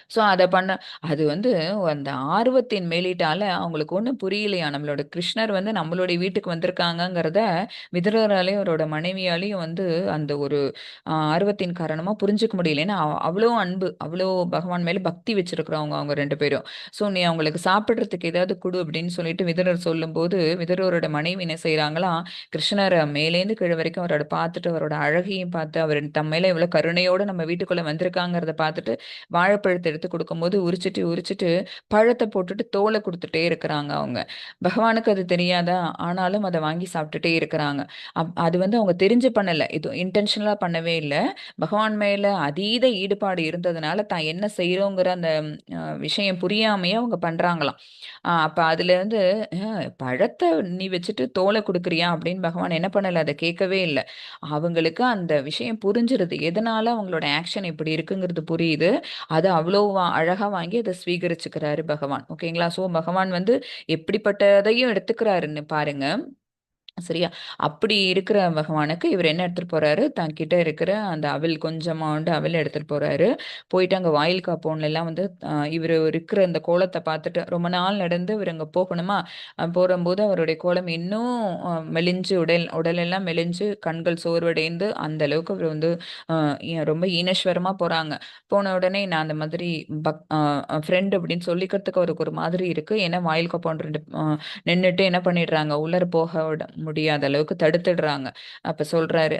ஸோ அத பண்ண அது வந்து அந்த ஆர்வத்தின் மேலீட்டால அவங்களுக்கு ஒண்ணும் புரியலையாம். நம்மளோட கிருஷ்ணர் வந்து நம்மளுடைய வீட்டுக்கு வந்திருக்காங்கங்கிறத விதுரராலயும், அவரோட மனைவியாலயும் வந்து அந்த ஒரு ஆர்வத்தின் காரணமா புரிஞ்சுக்க முடியல. ஏன்னா அவ்ளோ அன்பு, அவ்ளோ பகவான் மேல பக்தி வச்சிருக்கிறவங்க அவங்க 2 பேரும். ஸோ "நீ அவங்களுக்கு சாப்பிடுறதுக்கு ஏதாவது குடு" அப்படின்னு சொல்லிட்டு விதுரர் சொல்லும்போது, விதுரரோட மனைவி என்ன செய்றாங்களாம், கிருஷ்ணர மேலேருந்து கீழ வரைக்கும் அவரோட பார்த்துட்டு, அவரோட அழகையும் பார்த்து, அவர் தம் மேல எவ்வளோ கருணையோட நம்ம வீட்டுக்குள்ள வந்திருக்காங்கிறத பார்த்துட்டு வாழைப்பழத்த எடுத்து குடுக்கும்போது உரிச்சுட்டு, பழத்த போட்டுட்டு தோல குடுத்துட்டே இருக்கிறாங்க அவங்க. பகவானுக்கு அது தெரியாதா? ஆனாலும் அத வாங்கி சாப்பிட்டுட்டே இருக்கிறாங்க. அது வந்து அவங்க தெரிஞ்சு பண்ணல. இது இன்டென்ஷனலா பண்ணவே இல்ல. பகவான் மேல அதீத ஈடுபாடு இருந்ததுனால, தான் என்ன செய்றோங்கிற அந்த விஷயம் புரியாமயே அவங்க பண்றாங்களாம். அப்ப அதுலேருந்து பழத்த நீ வச்சுட்டு தோல குடுக்குறியா? அப்படின்னு பகவான் என்ன பண்ணல, அத கேட்கவே இல்ல. அவங்களுக்கு அந்த விஷயம் புரிஞ்சிருது. எதனால அவங்களோட ஆக்ஷன் இப்படி இருக்குங்கிறது புரியுது. அத அவ்வளோ அழகா வாங்கி அத ஸ்வீகரிச்சுக்கிறாரு பகவான். ஓகேங்களா? ஸோ பகவான் வந்து எப்படிப்பட்டதையும் எடுத்துக்கிறாருன்னு பாருங்க. சரியா? அப்படி இருக்கிற பகவானுக்கு இவரு என்ன எடுத்துட்டு போறாரு, தன்கிட்ட இருக்கிற அந்த அவல் கொஞ்சமாண்டு அவல் எடுத்துட்டு போறாரு. போயிட்டு அங்க வாயில் காம்பவுண்ட்லலாம் வந்து இவரு இருக்கிற அந்த கோலத்த பார்த்துட்டு ரொம்ப நாள் நடந்து இவரு அங்க போகணுமா, போறம்போது அவருடைய கோலம் இன்னும் மெலிஞ்சு உடலெல்லாம் மெலிஞ்சு, கண்கள் சோர்வடைந்து அந்த அளவுக்கு அவரு வந்து அ ரொம்ப ஈனஸ்வரமா போறாங்க. போன உடனே நான் அந்த மாதிரி பக் அ ஃப்ரெண்ட் அப்படின்னு சொல்லிக்கிறதுக்கு அவருக்கு ஒரு மாதிரி இருக்கு. ஏன்னா வாயில் காம்பவுண்ட் 2 நின்னுட்டு என்ன பண்ணிடுறாங்க, உள்ளார போக விட முடியாத அளவுக்கு தடுத்துடுறாங்க. அப்ப சொல்றாரு,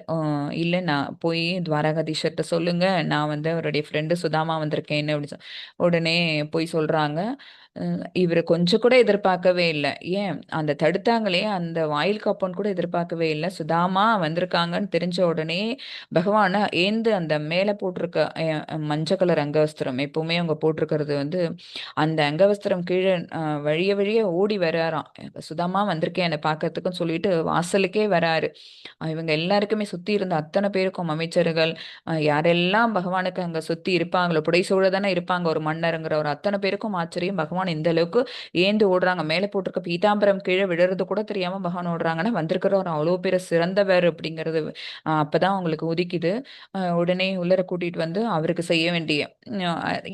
இல்ல நான் போய் துவாரகாதீஷர்ட்ட சொல்லுங்க, நான் வந்து அவருடைய ஃப்ரெண்டு சுதாமா வந்திருக்கேன்னு" அப்படி உடனே போய் சொல்றாங்க. இவரு கொஞ்சம் கூட எதிர்பார்க்கவே இல்ல. ஏன் அந்த தடுத்தாங்களே, அந்த வாயில் காப்பான் கூட எதிர்பார்க்கவே இல்ல. சுதாமா வந்திருக்காங்கன்னு தெரிஞ்ச உடனே பகவான ஏந்து அந்த மேல போட்டிருக்க மஞ்ச கலர் அங்கவஸ்திரம், எப்பவுமே அவங்க போட்டிருக்கிறது வந்து அந்த அங்கவஸ்திரம் கீழே வழிய வழிய ஓடி வராராம். சுதாமா வந்திருக்கேன் என்னை பார்க்கறதுக்குன்னு சொல்லிட்டு வாசலுக்கே வராரு. இவங்க எல்லாருக்குமே சுத்தி இருந்த அத்தனை பேருக்கும் அமைச்சர்கள், யாரெல்லாம் பகவானுக்கு அங்க சுத்தி இருப்பாங்களோ, புடைசூழ தானே இருப்பாங்க ஒரு மன்னருங்கிற ஒரு அத்தனை பேருக்கும் ஆச்சரியம். பகவான் இந்த அளவுக்கு ஏந்து ஓடுறாங்க, மேல போட்டிருக்க பீதாம்பரம் கீழே விழுறது கூட தெரியாம பகவான் ஓடுறாங்கன்னா வந்திருக்கிறவர் அவ்வளோ பேர் சிறந்தவர் அப்படிங்கிறது அப்பதான் அவங்களுக்கு உதிக்குது. உடனே உள்ளர கூட்டிட்டு வந்து அவருக்கு செய்ய வேண்டிய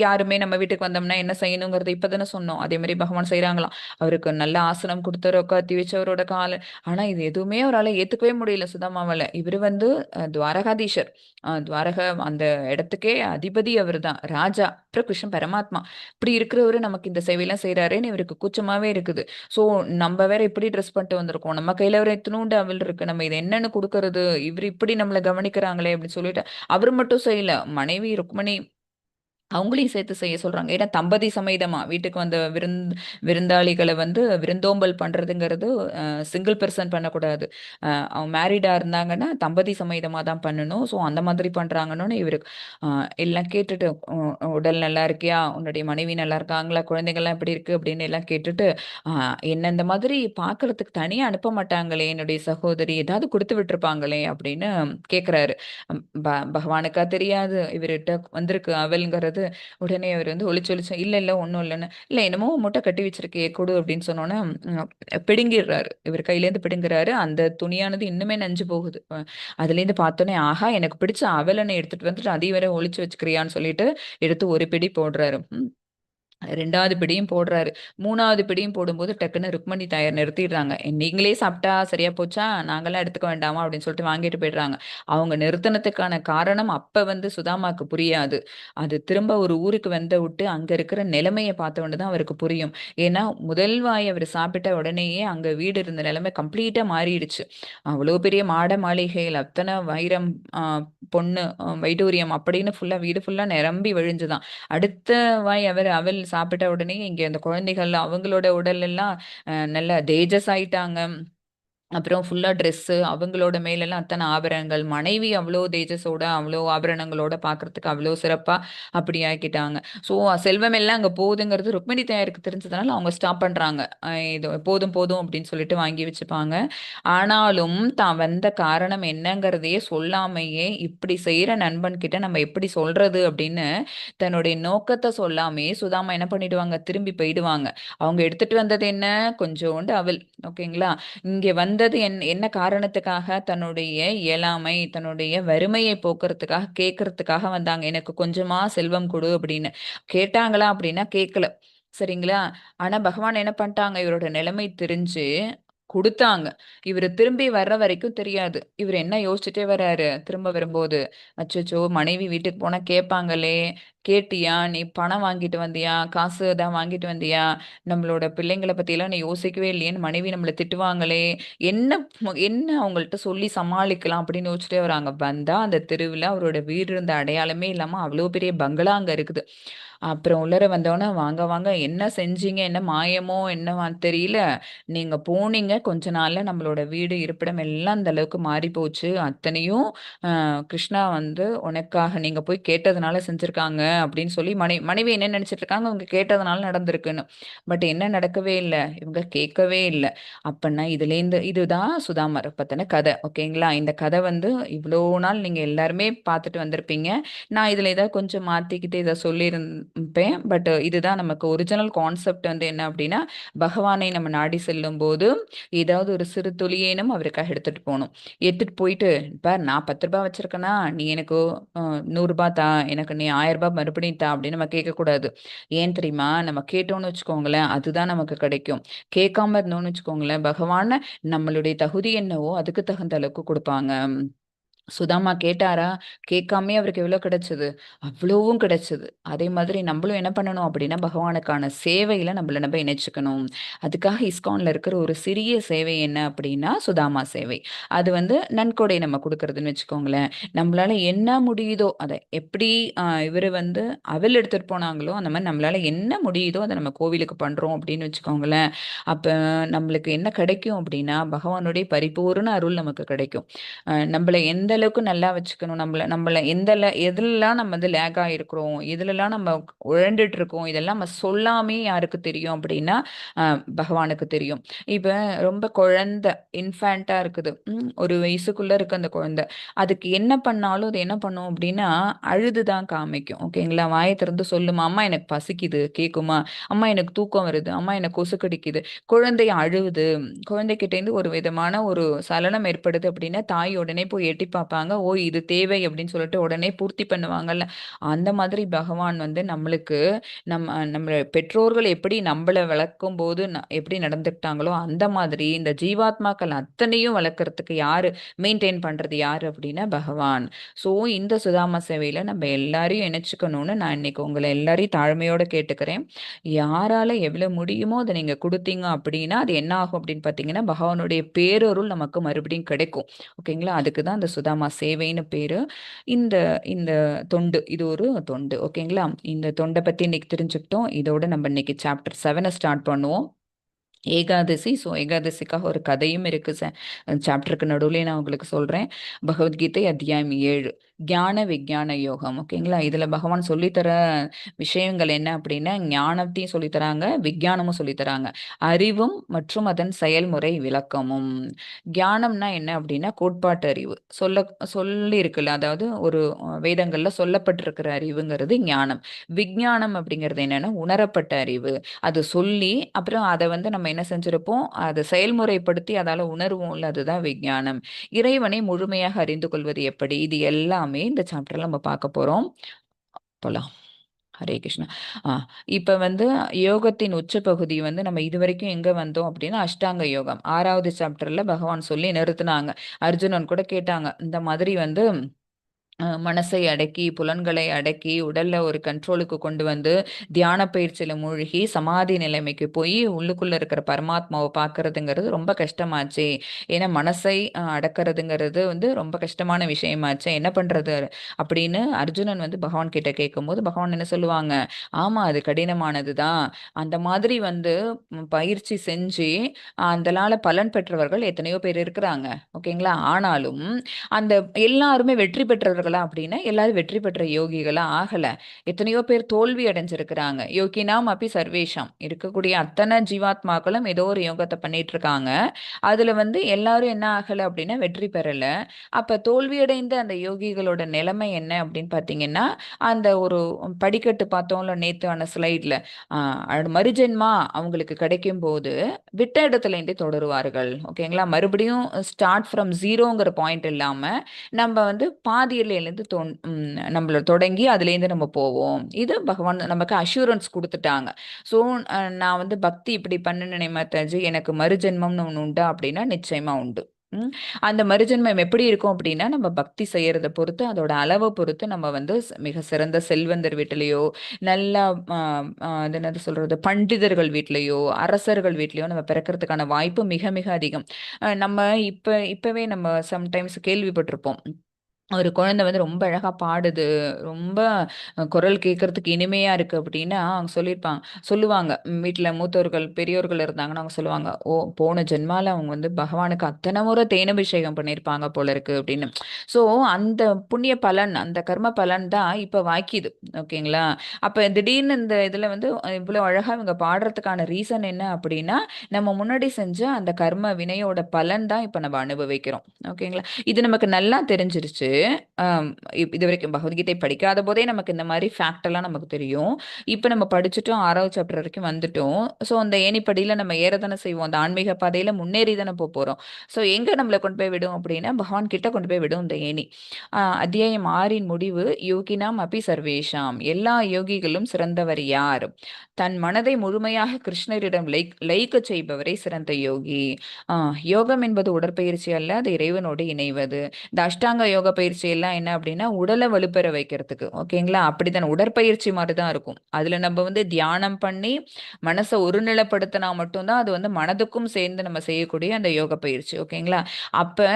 யாருமே நம்ம வீட்டுக்கு வந்தோம்னா என்ன செய்யணுங்கிறத இப்பதானே சொன்னோம், அதே மாதிரி பகவான் செய்யறாங்களாம். அவருக்கு நல்ல ஆசனம் கொடுத்தாரு, உட்காத்தி வச்சவரோட கால. ஆனா இது எதுவுமே அவரால் ஏத்துக்கவே முடியல சுதாமாவால. இவரு வந்து துவாரகாதீஷர், துவாரக அந்த இடத்துக்கே அதிபதி அவர் தான், ராஜா, அப்புறம் கிருஷ்ண பரமாத்மா. இப்படி இருக்கிறவரு நமக்கு இந்த சேவையெல்லாம் செய்யறாருன்னு இவருக்கு கூச்சமாவே இருக்குது. சோ நம்ம வேற இப்படி ட்ரெஸ் பண்ணிட்டு வந்திருக்கோம், நம்ம கையில ஒரு இத்தினூண்டு அவள் இருக்கு, நம்ம இது என்னன்னு கொடுக்கறது, இவர் இப்படி நம்மளை கவனிக்கிறாங்களே அப்படின்னு சொல்லிட்டு அவர் மட்டும் செய்யல, மனைவி ருக்மணி அவங்களையும் சேர்த்து செய்ய சொல்றாங்க. ஏன்னா தம்பதி சமேதமா வீட்டுக்கு வந்த விருந்தாளிகளை வந்து விருந்தோம்பல் பண்றதுங்கிறது சிங்கிள் பெர்சன் பண்ணக்கூடாது. அவங்க மேரிடா இருந்தாங்கன்னா தம்பதி சமேதமா தான் பண்ணணும். ஸோ அந்த மாதிரி பண்றாங்கன்னு இவருக்கு எல்லாம் கேட்டுட்டு, உடல் நல்லா இருக்கியா, உன்னுடைய மனைவி நல்லா இருக்காங்களா, குழந்தைங்கள்லாம் எப்படி இருக்கு அப்படின்னு எல்லாம் கேட்டுட்டு, என்ன இந்த மாதிரி பார்க்கறதுக்கு தனியா அனுப்ப மாட்டாங்களே என்னுடைய சகோதரி, ஏதாவது கொடுத்து விட்டுருப்பாங்களே அப்படின்னு கேட்குறாரு. பகவானுக்கா தெரியாது இவர்கிட்ட வந்திருக்கு அவள்ங்கிறது. உடனே அவர் வந்து ஒளிச்சு ஒளிச்சு இல்ல இல்ல ஒன்றும் இல்லைன்னு, இல்லை என்னமோ மூட்டை கட்டி வச்சிருக்கே கொடு அப்படின்னு சொன்னோன்னே பிடுங்கிடுறாரு, இவர் கையிலேருந்து பிடுங்குறாரு. அந்த துணியானது இன்னுமே நஞ்சு போகுது. அதுலேருந்து பார்த்தோன்னே ஆஹா எனக்கு பிடிச்ச அவலனை எடுத்துட்டு வந்துட்டு அதையும் வேற ஒளிச்சு வச்சுக்கிறியான்னு சொல்லிட்டு எடுத்து ஒரு பிடி போடுறாரு. 2வது பிடியும் போடுறாரு. 3வது பிடியும் போடும்போது டக்குன்னு ருக்மணி தாயார் நிறுத்திடுறாங்க. நீங்களே சாப்பிட்டா சரியா போச்சா? நாங்கலாம் எடுத்துக்க வேண்டாமா? அப்படின்னு சொல்லிட்டு வாங்கிட்டு போயிடுறாங்க. அவங்க நிறுத்தினதுக்கான காரணம் அப்ப வந்து சுதாமாக்கு புரியாது. அது திரும்ப ஒரு ஊருக்கு வந்த விட்டு அங்க இருக்கிற நிலைமைய பார்த்த உடனே தான் அவருக்கு புரியும். ஏன்னா முதல் வாய் அவர் சாப்பிட்ட உடனேயே அங்க வீடு இருந்த நிலைமை கம்ப்ளீட்டா மாறிடுச்சு. அவ்வளோ பெரிய மாட மாளிகைகள், அத்தனை வைரம், பொண்ணு, வைடூரியம் அப்படின்னு ஃபுல்லா வீடு ஃபுல்லா நிரம்பி வழிஞ்சுதான். அடுத்த வாய் அவள் சாப்பிட்ட உடனே இங்க அந்த குழந்தைகள் அவங்களோட உடல் எல்லாம் நல்ல தேஜஸ் ஆயிட்டாங்க. அப்புறம் ஃபுல்லா ட்ரெஸ்ஸு அவங்களோட மேலெல்லாம் அத்தனை ஆபரணங்கள், மனைவி அவ்வளோ தேஜஸோட அவ்வளோ ஆபரணங்களோட பார்க்கறதுக்கு அவ்வளோ சிறப்பா அப்படி ஆக்கிட்டாங்க. ஸோ செல்வம் எல்லாம் அங்கே போகுதுங்கிறது ருக்மிணி தாயாருக்கு தெரிஞ்சதுனால அவங்க ஸ்டாப் பண்றாங்க. இது போதும் போதும் அப்படின்னு சொல்லிட்டு வாங்கி வச்சுப்பாங்க. ஆனாலும் தான் வந்த காரணம் என்னங்கிறதையே சொல்லாமையே இப்படி செய்யற நண்பன் கிட்ட நம்ம எப்படி சொல்றது அப்படின்னு தன்னுடைய நோக்கத்தை சொல்லாமே சுதாமா என்ன பண்ணிடுவாங்க, திரும்பி போயிடுவாங்க. அவங்க எடுத்துட்டு வந்தது என்ன, கொஞ்சோண்டு அவள். ஓகேங்களா? இங்க வந்தது என்ன காரணத்துக்காக, தன்னுடைய இயலாமை தன்னுடைய வறுமையை போக்குறதுக்காக கேட்கறதுக்காக வந்தாங்க, எனக்கு கொஞ்சமா செல்வம் கொடு அப்படின்னு. கேட்டாங்களா அப்படின்னா கேட்கல. சரிங்களா? ஆனா பகவான் என்ன பண்ணிட்டாங்க, இவரோட நிலைமை தெரிஞ்சு குடுத்தாங்க. இவரு திரும்பி வர்ற வரைக்கும் தெரியாது. இவரு என்ன யோசிச்சுட்டே வர்றாரு திரும்ப வரும்போது, அச்சச்சோ மனைவி வீட்டுக்கு போனா கேட்பாங்களே, கேட்டியா, நீ பணம் வாங்கிட்டு வந்தியா, காசு தான் வாங்கிட்டு வந்தியா, நம்மளோட பிள்ளைங்கள பத்தியெல்லாம் நீ யோசிக்கவே இல்லையேன்னு மனைவி நம்மள திட்டுவாங்களே, என்ன என்ன அவங்கள்ட்ட சொல்லி சமாளிக்கலாம் அப்படின்னு யோசிச்சுட்டே வராங்க. வந்தா அந்த தெருவுல அவரோட வீடு இருந்த அடையாளமே இல்லாம அவ்வளோ பெரிய பங்களா அங்க இருக்குது. அப்புறம் உள்ளார வந்தோனே, "வாங்க, வாங்க. என்ன செஞ்சீங்க? என்ன மாயமோ என்னவான்னு தெரியல. நீங்க போனீங்க. கொஞ்ச நாள்ல நம்மளோட வீடு, இருப்பிடம் எல்லாம் அந்த அளவுக்கு மாறிப்போச்சு. அத்தனையும் கிருஷ்ணா வந்து உனக்காக நீங்க போய் கேட்டதுனால செஞ்சிருக்காங்க." அப்படின்னு சொல்லி மனைவி என்ன நெனச்சுட்டு இருக்காங்க, அவங்க கேட்டதுனால நடந்திருக்குன்னு. பட் என்ன நடக்கவே இல்ல. இவங்க கேட்கவே இல்ல. அப்பன்னா இதுலேருந்து இதுதான் சுதாமர் பத்தின கதை. ஓகேங்களா? இந்த கதை வந்து இவ்வளோ நாள் நீங்க எல்லாருமே பார்த்துட்டு வந்திருப்பீங்க. நான் இதுல ஏதாவது கொஞ்சம் மாத்திக்கிட்டு இத சொல்லியிருப்பேன். பட் இதுதான் நமக்கு ஒரிஜினல் கான்செப்ட் வந்து என்ன அப்படின்னா, பகவானை நம்ம நாடி செல்லும்போது, ஏதாவது ஒரு சிறு துளியேனும் அவருக்காக எடுத்துட்டு போணும். எடுத்துட்டு போயிட்டு, "பார் நான் ரூ. 10 வச்சிருக்கேனா, நீ எனக்கு ரூ. 100 தா, எனக்கு நீ ரூ. 1000 மறுபடியும் தா" அப்படின்னு நம்ம கேட்கக்கூடாது. ஏன் தெரியுமா? நம்ம கேட்டோம்னு வச்சுக்கோங்களேன், அதுதான் நமக்கு கிடைக்கும். கேட்காம இருந்தோம்னு வச்சுக்கோங்களேன், பகவான் நம்மளுடைய தகுதி என்னவோ அதுக்கு தகுந்த அளவுக்கு குடுப்பாங்க. சுதாமா கேட்டாரா? கேட்காமயே அவருக்கு எவ்வளோ கிடைச்சது? அவ்வளவும் கிடைச்சது. அதே மாதிரி நம்மளும் என்ன பண்ணணும் அப்படின்னா, பகவானுக்கான சேவையில நம்மள நம்ம இணைச்சுக்கணும். அதுக்காக இஸ்கான்ல இருக்கிற ஒரு சிறிய சேவை என்ன அப்படின்னா, சுதாமா சேவை. அது வந்து நன்கொடை நம்ம குடுக்குறதுன்னு வச்சுக்கோங்களேன். நம்மளால என்ன முடியுதோ அத எப்படி இவரு வந்து அவல் எடுத்துட்டு போனாங்களோ, அந்த மாரி நம்மளால என்ன முடியுதோ அத நம்ம கோவிலுக்கு பண்றோம் அப்படின்னு வச்சுக்கோங்களேன். அப்ப நம்மளுக்கு என்ன கிடைக்கும் அப்படின்னா, பகவானுடைய பரிபூரண அருள் நமக்கு கிடைக்கும். நம்மள எந்த அளவுக்கு நல்லா வச்சுக்கணும், நம்மள நம்மள எதுலலாம் நம்ம வந்து லேக் ஆகிருக்கிறோம், எதுலலாம் நம்ம உழண்டுட்டு இருக்கோம், இதெல்லாம் நம்ம சொல்லாமே யாருக்கு தெரியும் அப்படின்னா, பகவானுக்கு தெரியும். இப்போ ரொம்ப குழந்தை இன்ஃபேண்ட்டாக இருக்குது, ஒரு வயசுக்குள்ளே இருக்கு அந்த குழந்தை. அதுக்கு என்ன பண்ணாலும் அது என்ன பண்ணும் அப்படின்னா, அழுது தான் காமிக்கும். ஓகேங்களா? வாயை திறந்து சொல்லுமா, அம்மா எனக்கு பசிக்குது கேட்குமா, அம்மா எனக்கு தூக்கம் வருது, அம்மா எனக்கு கொசு கடிக்குது. குழந்தை அழுவுது, குழந்தைகிட்டேருந்து ஒரு விதமான ஒரு சலனம் ஏற்படுது அப்படின்னா தாய் உடனே போய் எட்டி பார்ப்பாங்க. ஓ இது தேவை அப்படின்னு சொல்லிட்டு உடனே பூர்த்தி பண்ணுவாங்கல்ல. அந்த மாதிரி பகவான் வந்து நம்மளுக்கு நம்ம பெற்றோர்கள் எப்படி நம்மள வளர்க்கும் போது எப்படி நடந்துக்கிட்டாங்களோ அந்த மாதிரி இந்த ஜீவாத்மாக்கள் அத்தனையும் வளர்க்கறதுக்கு யாரு மெயின்டைன் பண்றது யாரு அப்படின்னா பகவான். ஸோ இந்த சுதாம சேவையில நம்ம எல்லாரையும் இணைச்சுக்கணும்னு நான் இன்னைக்கு உங்களை எல்லாரையும் தாழ்மையோட கேட்டுக்கிறேன். யாரால எவ்வளவு முடியுமோ அதை நீங்க கொடுத்தீங்க அப்படின்னா அது என்ன ஆகும் அப்படின்னு பார்த்தீங்கன்னா, பகவானுடைய பேரருள் நமக்கு மறுபடியும் கிடைக்கும். ஓகேங்களா? அதுக்கு தான் இந்த சுதாமா சேவைன்னு பேரு. இந்த இந்த தொண்டு இது ஒரு தொண்டு. ஓகேங்களா? இந்த தொண்டை பத்தி இன்னைக்கு தெரிஞ்சுக்கிட்டோம். இதோட நம்ம இன்னைக்கு சாப்டர் 7 ஸ்டார்ட் பண்ணுவோம். ஏகாதசி. ஸோ ஏகாதசிக்காக ஒரு கதையும் இருக்கு. சாப்டருக்கு நடுவுலயே நான் உங்களுக்கு சொல்றேன். பகவத்கீதை அத்தியாயம் 7 ஞான விஞ்ஞான யோகம். ஓகேங்களா? இதுல பகவான் சொல்லித்தர விஷயங்கள் என்ன அப்படின்னா, ஞானத்தையும் சொல்லித்தராங்க, விஞ்ஞானமும் சொல்லித்தராங்க. அறிவும் மற்றும் அதன் செயல்முறை விளக்கமும். ஞானம்னா என்ன அப்படின்னா, கோட்பாட்டு அறிவு. சொல்லி இருக்குல்ல, அதாவது ஒரு வேதங்கள்ல சொல்லப்பட்டிருக்கிற அறிவுங்கிறது ஞானம். விஞ்ஞானம் அப்படிங்கிறது என்னன்னா, உணரப்பட்ட அறிவு. அது சொல்லி அப்புறம் அதை வந்து நம்ம என்ன செஞ்சிருப்போம், அதை செயல்முறைப்படுத்தி அதால உணர்வோம்ல, அதுதான் விஞ்ஞானம். இறைவனை முழுமையாக அறிந்து கொள்வது எப்படி, இது எல்லாமே இந்த சாப்டர்ல நம்ம பார்க்க போறோம். போலாம். ஹரே கிருஷ்ணா. ஆ இப்ப வந்து யோகத்தின் உச்சப்பகுதி வந்து நம்ம இதுவரைக்கும் எங்க வந்தோம் அப்படின்னா, அஷ்டாங்க யோகம் 6வது சாப்டர்ல பகவான் சொல்லி நிறுத்துனாங்க. அர்ஜுனன் கூட கேட்டாங்க, இந்த மாதிரி வந்து மனசை அடக்கி புலன்களை அடக்கி உடல்ல ஒரு கண்ட்ரோலுக்கு கொண்டு வந்து தியான பயிற்சியில மூழ்கி சமாதி நிலைமைக்கு போய் உள்ளுக்குள்ள இருக்கிற பரமாத்மாவை பார்க்கறதுங்கிறது ரொம்ப கஷ்டமாச்சே. ஏன்னா மனசை அடக்கிறதுங்கிறது வந்து ரொம்ப கஷ்டமான விஷயமாச்சே, என்ன பண்றது அப்படின்னு அர்ஜுனன் வந்து பகவான் கிட்ட கேட்கும்போது பகவான் என்ன சொல்லுவாங்க, ஆமா அது கடினமானது தான். அந்த மாதிரி வந்து பயிற்சி செஞ்சு அதனால பலன் பெற்றவர்கள் எத்தனையோ பேர் இருக்கிறாங்க. ஓகேங்களா? ஆனாலும் அந்த எல்லாருமே வெற்றி பெற்றவர்களா அப்படின்னா, எல்லாரும் வெற்றி பெற்ற யோகிகளா ஆகல. எத்தனையோ பேர் தோல்வி அடைஞ்சிருக்கிறாங்க. யோகினாம் அப்பி சர்வேஷாம். இருக்கக்கூடிய அத்தனை ஜீவாத்மாக்களும் ஏதோ ஒரு யோகத்தை பண்ணிட்டு இருக்காங்க. அதுல வந்து எல்லாரும் என்ன ஆகல அப்படின்னா வெற்றி பெறல. அப்ப தோல்வியடைந்த அந்த யோகிகளோட நிலைமை என்ன அப்படின்னு பார்த்தீங்கன்னா, அந்த ஒரு படிக்கட்டு பார்த்தோம்ல நேத்தான ஸ்லைட்ல, மறுஜென்மா அவங்களுக்கு கிடைக்கும் போது விட்ட இடத்துல இருந்தே தொடருவார்கள். ஓகேங்களா? மறுபடியும் ஸ்டார்ட் ஃப்ரம் ஜீரோங்கிற பாயிண்ட் இல்லாம நம்ம வந்து பாதியிலேருந்து நம்மள தொடங்கி அதுலேருந்து நம்ம போவோம். இது பகவான் நமக்கு அஷூரன்ஸ் கொடுத்துட்டாங்க. ஸோ நான் வந்து பக்தி இப்படி பண்ணினேனே மாதாஜி, எனக்கு மறுஜென்மம்னு ஒன்று உண்டா அப்படின்னா நிச்சயமா உண்டு. அந்த மறுஜென்மம் எப்படி இருக்கும் அப்படின்னா, நம்ம பக்தி செய்யறத பொறுத்து அதோட அளவை பொறுத்து நம்ம வந்து மிக சிறந்த செல்வந்தர் வீட்டிலேயோ, நல்லா அது என்னது சொல்றது, பண்டிதர்கள் வீட்லயோ அரசர்கள் வீட்லயோ நம்ம பிறக்கிறதுக்கான வாய்ப்பு மிக மிக அதிகம். நம்ம இப்பவே நம்ம சம்டைம்ஸ் கேள்விப்பட்டிருப்போம். ஒரு குழந்தை வந்து ரொம்ப அழகா பாடுது, ரொம்ப குரல் கேட்கறதுக்கு இனிமையா இருக்கு அப்படின்னா அவங்க சொல்லுவாங்க. வீட்ல மூத்தோர்கள் பெரியோர்கள் இருந்தாங்கன்னா அவங்க சொல்லுவாங்க, ஓ போன ஜென்மால அவங்க வந்து பகவானுக்கு அத்தனை முறை தேனபிஷேகம் பண்ணியிருப்பாங்க போல இருக்கு அப்படின்னு. ஸோ அந்த புண்ணிய பலன், அந்த கர்ம பலன் தான் இப்ப வாக்கிது. ஓகேங்களா? அப்ப திடீர்னு இந்த இதுல வந்து இவ்வளவு அழகா இவங்க பாடுறதுக்கான ரீசன் என்ன அப்படின்னா, நம்ம முன்னாடி செஞ்ச அந்த கர்ம வினையோட பலன் தான் இப்ப நம்ம அனுபவிக்கிறோம். ஓகேங்களா? இது நமக்கு நல்லா தெரிஞ்சிருச்சு. ஆம், இது வரைக்கும் பகவத்கீதை படிக்காத போதே நமக்கு இந்த மாதிரி ஃபேக்ட் எல்லாம் நமக்கு தெரியும். இப்போ நம்ம படிச்சுட்டோம், 6வது சாப்டர் வரைக்கும் வந்துட்டோம். ஸோ அந்த ஏணிப்படியில் நம்ம ஏறதானே செய்வோம், அந்த ஆன்மீக பாதையில முன்னேறி தானே போறோம். ஸோ எங்க நம்மளை கொண்டு போய் விடும் அப்படின்னா பகவான் கிட்ட கொண்டு போய் விடும் இந்த ஏணி. அத்தியாயம் 6ன் முடிவு, யோகினாம் அபி சர்வேஷாம், எல்லா யோகிகளும் சிறந்தவர் யார், தன் மனதை முழுமையாக கிருஷ்ணரிடம் லயிக்க செய்பவரை சிறந்த யோகி. யோகம் என்பது உடற்பயிற்சி அல்ல, அது இறைவனோடு இணைவது. இந்த அஷ்டாங்க யோக பயிற்சி எல்லாம் என்ன அப்படின்னா உடலை வலுப்பெற வைக்கிறதுக்கு, ஓகேங்களா? அப்படித்தான் உடற்பயிற்சி மாதிரி தான் இருக்கும். அதுல நம்ம தியானம் பண்ணி மனசை ஒருநிலைப்படுத்தினா மட்டும்தான் அது மனதுக்கும் சேர்ந்து நம்ம செய்யக்கூடிய அந்த யோக பயிற்சி, ஓகேங்களா? அப்ப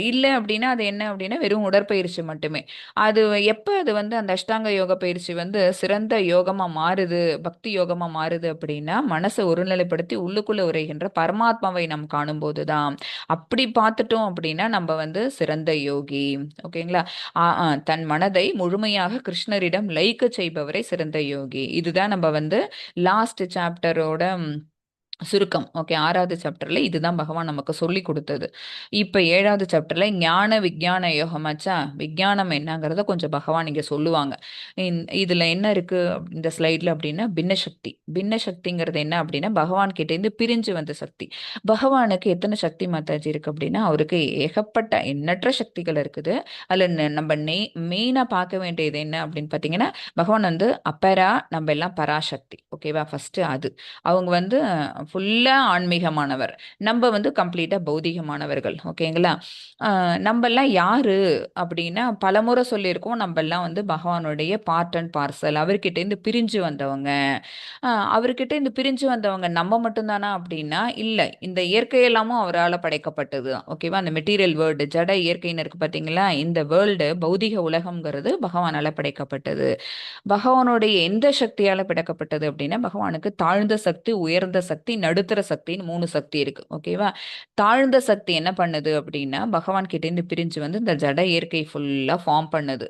இல்லை அப்படின்னா அது என்ன அப்படின்னா வெறும் உடற்பயிற்சி மட்டுமே. அது எப்ப அது அந்த அஷ்டாங்க யோக பயிற்சி சிறந்த யோகமா மாறுது, பக்தி யோகமா மாறுது அப்படின்னா மனசை ஒருநிலைப்படுத்தி உள்ளுக்குள்ள உரைகின்ற பரமாத்மாவை நாம் காணும் போதுதான். அப்படி பார்த்துட்டோம் அப்படின்னா நம்ம சிறந்த யோகி, ஓகேங்களா? தன் மனதை முழுமையாக கிருஷ்ணரிடம் லயிக்க செய்பவரை சிறந்த யோகி. இதுதான் நம்ம லாஸ்ட் சாப்டரோட சுருக்கம். ஓகே, 6வது சாப்டர்ல இதுதான் பகவான் நமக்கு சொல்லி கொடுத்தது. இப்ப 7வது சாப்டர்ல ஞான விஞ்ஞான யோகமாச்சா, விஞ்ஞானம் என்னங்கிறத கொஞ்சம் பகவான் இங்க சொல்லுவாங்க. இதுல என்ன இருக்கு இந்த ஸ்லைட்ல அப்படின்னா பின்ன சக்தி. பின்ன சக்திங்கிறது என்ன அப்படின்னா பகவான் கிட்ட இருந்து பிரிஞ்சு வந்த சக்தி. பகவானுக்கு எத்தனை சக்தி மாதாஜி இருக்கு அப்படின்னா அவருக்கு ஏகப்பட்ட எண்ணற்ற சக்திகள் இருக்குது. அதுல நம்ம மெயினா பார்க்க வேண்டியது என்ன அப்படின்னு பாத்தீங்கன்னா பகவான் அப்பரா, நம்ம எல்லாம் பராசக்தி, ஓகேவா? ஃபர்ஸ்ட் அது அவங்க ஃபுல்லா ஆன்மீகமானவர், நம்ம கம்ப்ளீட்டா பௌதிகமானவர்கள், ஓகேங்களா? நம்ம எல்லாம் யாரு அப்படின்னா பலமுறை சொல்லியிருக்கோம், நம்ம எல்லாம் பகவானுடைய பார்ட் அண்ட் பார்சல், அவர்கிட்ட இருந்து பிரிஞ்சு வந்தவங்க. அவர்கிட்ட இருந்து பிரிஞ்சு வந்தவங்க நம்ம மட்டும்தானா அப்படின்னா இல்லை, இந்த இயற்கை எல்லாமும் அவரால் படைக்கப்பட்டது, ஓகேவா? அந்த மெட்டீரியல் வேர்ல்டு, ஜட இயற்கைன்னு இருக்கு பார்த்தீங்களா, இந்த வேர்ல்டு பௌதிக உலகம்ங்கிறது பகவானால படைக்கப்பட்டது. பகவானுடைய எந்த சக்தியால படைக்கப்பட்டது அப்படின்னா பகவானுக்கு தாழ்ந்த சக்தி, உயர்ந்த சக்தி, நடுத்தர சக்தின்னு 3 சக்தி இருக்கு, ஓகேவா? தாழ்ந்த சக்தி என்ன பண்ணுது அப்படின்னா பகவான் கிட்ட இருந்து பிரிஞ்சு இந்த ஜட இயற்கை ஃபுல்லா ஃபார்ம் பண்ணுது.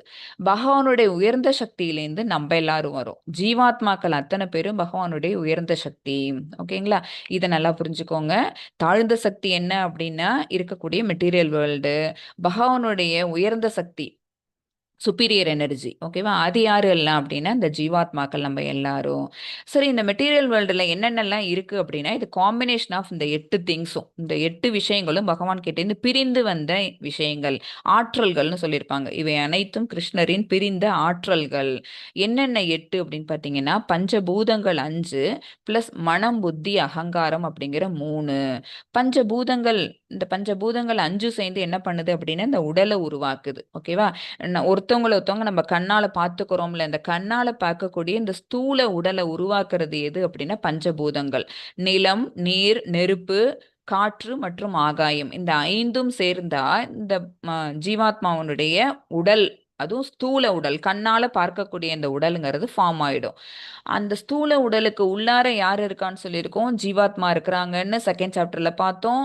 பகவானுடைய உயர்ந்த சக்தியிலேருந்து நம்ம எல்லாரும் வரும், ஜீவாத்மாக்கள் அத்தனை பேரும் பகவானுடைய உயர்ந்த சக்தி, ஓகேங்களா? இதை நல்லா புரிஞ்சுக்கோங்க. தாழ்ந்த சக்தி என்ன அப்படின்னா இருக்கக்கூடிய மெட்டீரியல் வேர்ல்டு, பகவானுடைய உயர்ந்த சக்தி சுப்பீரியர் எனர்ஜி, ஓகேவா? அது யாரு எல்லாம் அப்படின்னா இந்த ஜீவாத்மாக்கள் நம்ம எல்லாரும். சரி, இந்த மெட்டீரியல் வேர்ல்டுல என்னென்னலாம் இருக்கு அப்படின்னா இது காம்பினேஷன் ஆஃப் இந்த 8 திங்ஸும், இந்த 8 விஷயங்களும் பகவான் கிட்ட இருந்து பிரிந்து வந்த விஷயங்கள், ஆற்றல்கள்னு சொல்லியிருப்பாங்க. இவை அனைத்தும் கிருஷ்ணரின் பிரிந்த ஆற்றல்கள். என்னென்ன 8 அப்படின்னு பார்த்தீங்கன்னா பஞ்சபூதங்கள் 5 பிளஸ் மனம், புத்தி, அகங்காரம் அப்படிங்கிற 3 பஞ்சபூதங்கள். இந்த பஞ்சபூதங்கள் 5 சேர்ந்து என்ன பண்ணுது அப்படின்னா இந்த உடலை உருவாக்குது, ஓகேவா? ஒருத்தவங்க நம்ம கண்ணால பார்த்துக்கிறோம்ல, இந்த கண்ணால பார்க்கக்கூடிய இந்த ஸ்தூல உடலை உருவாக்குறது எது அப்படின்னா பஞ்சபூதங்கள். நிலம், நீர், நெருப்பு, காற்று மற்றும் ஆகாயம், இந்த 5ம் சேர்ந்தா இந்த ஜீவாத்மாவனுடைய உடல், அதுவும் ஸ்தூல உடல், கண்ணால பார்க்கக்கூடிய இந்த உடலுங்கிறது ஃபார்ம் ஆயிடும். அந்த ஸ்தூல உடலுக்கு உள்ளார யார் இருக்கான்னு சொல்லியிருக்கோம், ஜீவாத்மா இருக்கிறாங்கன்னு செகண்ட் சாப்டர்ல பார்த்தோம்.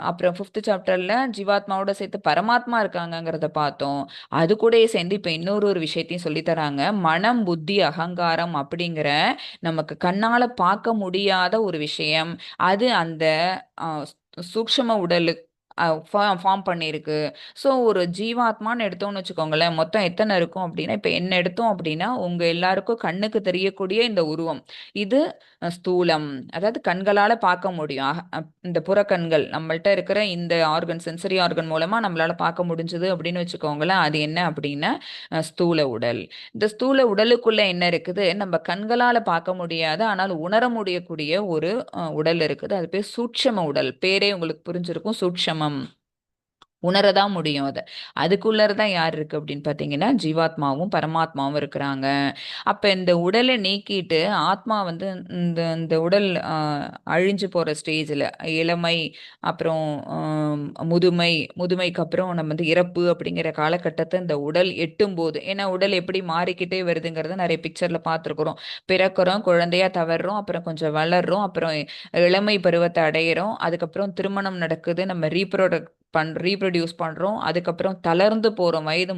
அப்புறம் 5th சாப்டர்ல ஜீவாத்மாவோட சேர்த்து பரமாத்மா இருக்காங்கங்கிறத பார்த்தோம். அது கூட சேர்ந்து இப்ப இன்னொரு விஷயத்தையும் சொல்லி தராங்க. மனம், புத்தி, அகங்காரம் அப்படிங்கிற நமக்கு கண்ணால பார்க்க முடியாத ஒரு விஷயம், அது அந்த சூக்ஷ்ம உடலுக்கு ஃபார்ம் பண்ணியிருக்கு. ஸோ ஒரு ஜீவாத்மான்னு எடுத்தோம்னு வச்சுக்கோங்களேன், மொத்தம் எத்தனை இருக்கும் அப்படின்னா இப்போ என்ன எடுத்தோம் அப்படின்னா உங்க எல்லாருக்கும் கண்ணுக்கு தெரியக்கூடிய இந்த உருவம் இது ஸ்தூலம், அதாவது கண்களால பார்க்க முடியும். இந்த புறக்கண்கள் நம்மள்ட்ட இருக்கிற இந்த ஆர்கன், சென்சரி ஆர்கன் மூலமா நம்மளால பார்க்க முடிஞ்சது அப்படின்னு வச்சுக்கோங்களேன், அது என்ன அப்படின்னா ஸ்தூல உடல். இந்த ஸ்தூல உடலுக்குள்ள என்ன இருக்குது, நம்ம கண்களால பார்க்க முடியாத ஆனால் உணர முடியக்கூடிய ஒரு உடல் இருக்குது, அது பேர் சூட்சம உடல். பேரே உங்களுக்கு புரிஞ்சிருக்கும், சூட்சமம், உணரதான் முடியும். அதுக்குள்ளதான் யார் இருக்கு அப்படின்னு பாத்தீங்கன்னா ஜீவாத்மாவும் பரமாத்மாவும் இருக்கிறாங்க. அப்ப இந்த உடலை நீக்கிட்டு ஆத்மா இந்த இந்த உடல் அழிஞ்சு போற ஸ்டேஜ்ல இளமை, அப்புறம் முதுமை, முதுமைக்கு அப்புறம் நம்ம இறப்பு அப்படிங்கிற காலகட்டத்தை இந்த உடல் எட்டும் போது, ஏன்னா உடல் எப்படி மாறிக்கிட்டே வருதுங்கிறத நிறைய பிக்சர்ல பார்த்துருக்குறோம். பிறக்கிறோம், குழந்தையா தவறுறோம், அப்புறம் கொஞ்சம் வளர்றோம், அப்புறம் இளமை பருவத்தை அடையிறோம், அதுக்கப்புறம் திருமணம் நடக்குது, நம்ம ரீப்ரொடக்ட் ரீப்ரொடியூஸ் பண்றோம். அதுக்கப்புறம் தளர்ந்து போறோம். வயது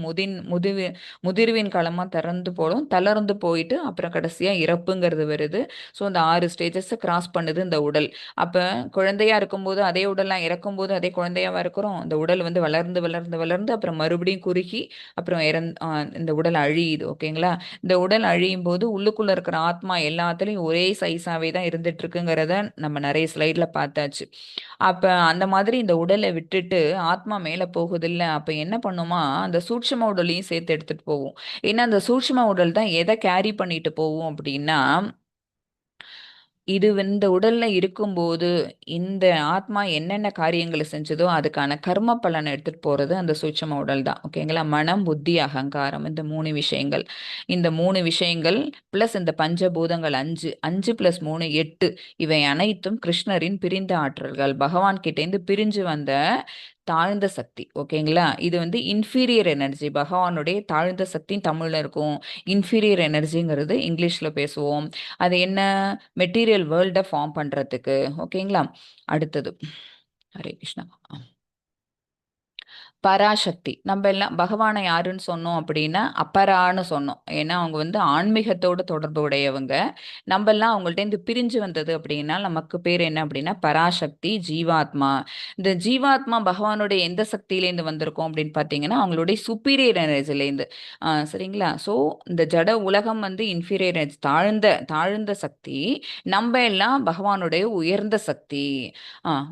முதிர்வின் காலமா தளர்ந்து போறோம். தளர்ந்து போயிட்டு அப்புறம் கடைசியா இறப்புங்கிறது வருது. ஸோ இந்த 6 ஸ்டேஜஸ் கிராஸ் பண்ணுது இந்த உடல். அப்ப குழந்தையா இருக்கும்போது அதே உடல்லாம் இறக்கும்போது அதே குழந்தையாவா இருக்கிறோம். இந்த உடல் வந்து வளர்ந்து வளர்ந்து வளர்ந்து அப்புறம் மறுபடியும் குறுகி அப்புறம் இந்த உடல் அழியுது. ஓகேங்களா? இந்த உடல் அழியும் போது உள்ளுக்குள்ள இருக்கிற ஆத்மா எல்லாத்துலயும் ஒரே சைஸாவே தான் இருந்துட்டு இருக்குங்கிறத நம்ம நிறைய ஸ்லைட்ல பார்த்தாச்சு. அப்ப அந்த மாதிரி இந்த உடலை விட்டுட்டு ஆத்மா மேல போகுதில்ல, அப்ப என்ன பண்ணுமா, அந்த சூட்சும உடலையும் சேர்த்து எடுத்துட்டு போகும். ஏன்னா அந்த சூட்சும உடல் தான் எதை கேரி பண்ணிட்டு போகும் அப்படின்னா, இது இந்த உடல்ல இருக்கும்போது இந்த ஆத்மா என்னென்ன காரியங்களை செஞ்சதோ அதுக்கான கர்ம பலனை எடுத்துட்டு போறது அந்த சூட்சும உடல் தான். ஓகேங்களா? மனம், புத்தி, அகங்காரம், இந்த 3 விஷயங்கள். இந்த 3 விஷயங்கள் பிளஸ் இந்த பஞ்சபூதங்கள் 5, 5 பிளஸ் 3 8, இவை அனைத்தும் கிருஷ்ணரின் பிரிந்த ஆற்றல்கள். பகவான் கிட்டேந்து பிரிஞ்சு வந்த தாழ்ந்த சக்தி. ஓகேங்களா? இது வந்து இன்ஃபீரியர் எனர்ஜி. பகவானுடைய தாழ்ந்த சக்தி தமிழ்ல இருக்கும். இன்ஃபீரியர் எனர்ஜிங்கிறது இங்கிலீஷ்ல பேசுவோம். அது என்ன, மெட்டீரியல் வேர்ல்ட ஃபார்ம் பண்றதுக்கு. ஓகேங்களா? அடுத்தது ஹரே கிருஷ்ணா. பராசக்தி. நம்ம எல்லாம் பகவானை யாருன்னு சொன்னோம் அப்படின்னா அப்பரான்னு சொன்னோம். ஏன்னா அவங்க வந்து ஆன்மீகத்தோட தொடர்பு உடையவங்க. நம்ம எல்லாம் அவங்கள்ட்ட இருந்து பிரிஞ்சு வந்தது அப்படின்னா நமக்கு பேர் என்ன அப்படின்னா பராசக்தி, ஜீவாத்மா. இந்த ஜீவாத்மா பகவானுடைய எந்த சக்தியிலேருந்து வந்திருக்கோம் அப்படின்னு பார்த்தீங்கன்னா அவங்களுடைய சுப்பீரியர் எனர்ஜிலேருந்து. சரிங்களா? ஸோ இந்த ஜட உலகம் வந்து இன்ஃபீரியர் எனர்ஜி, தாழ்ந்த தாழ்ந்த சக்தி. நம்ம எல்லாம் பகவானுடைய உயர்ந்த சக்தி.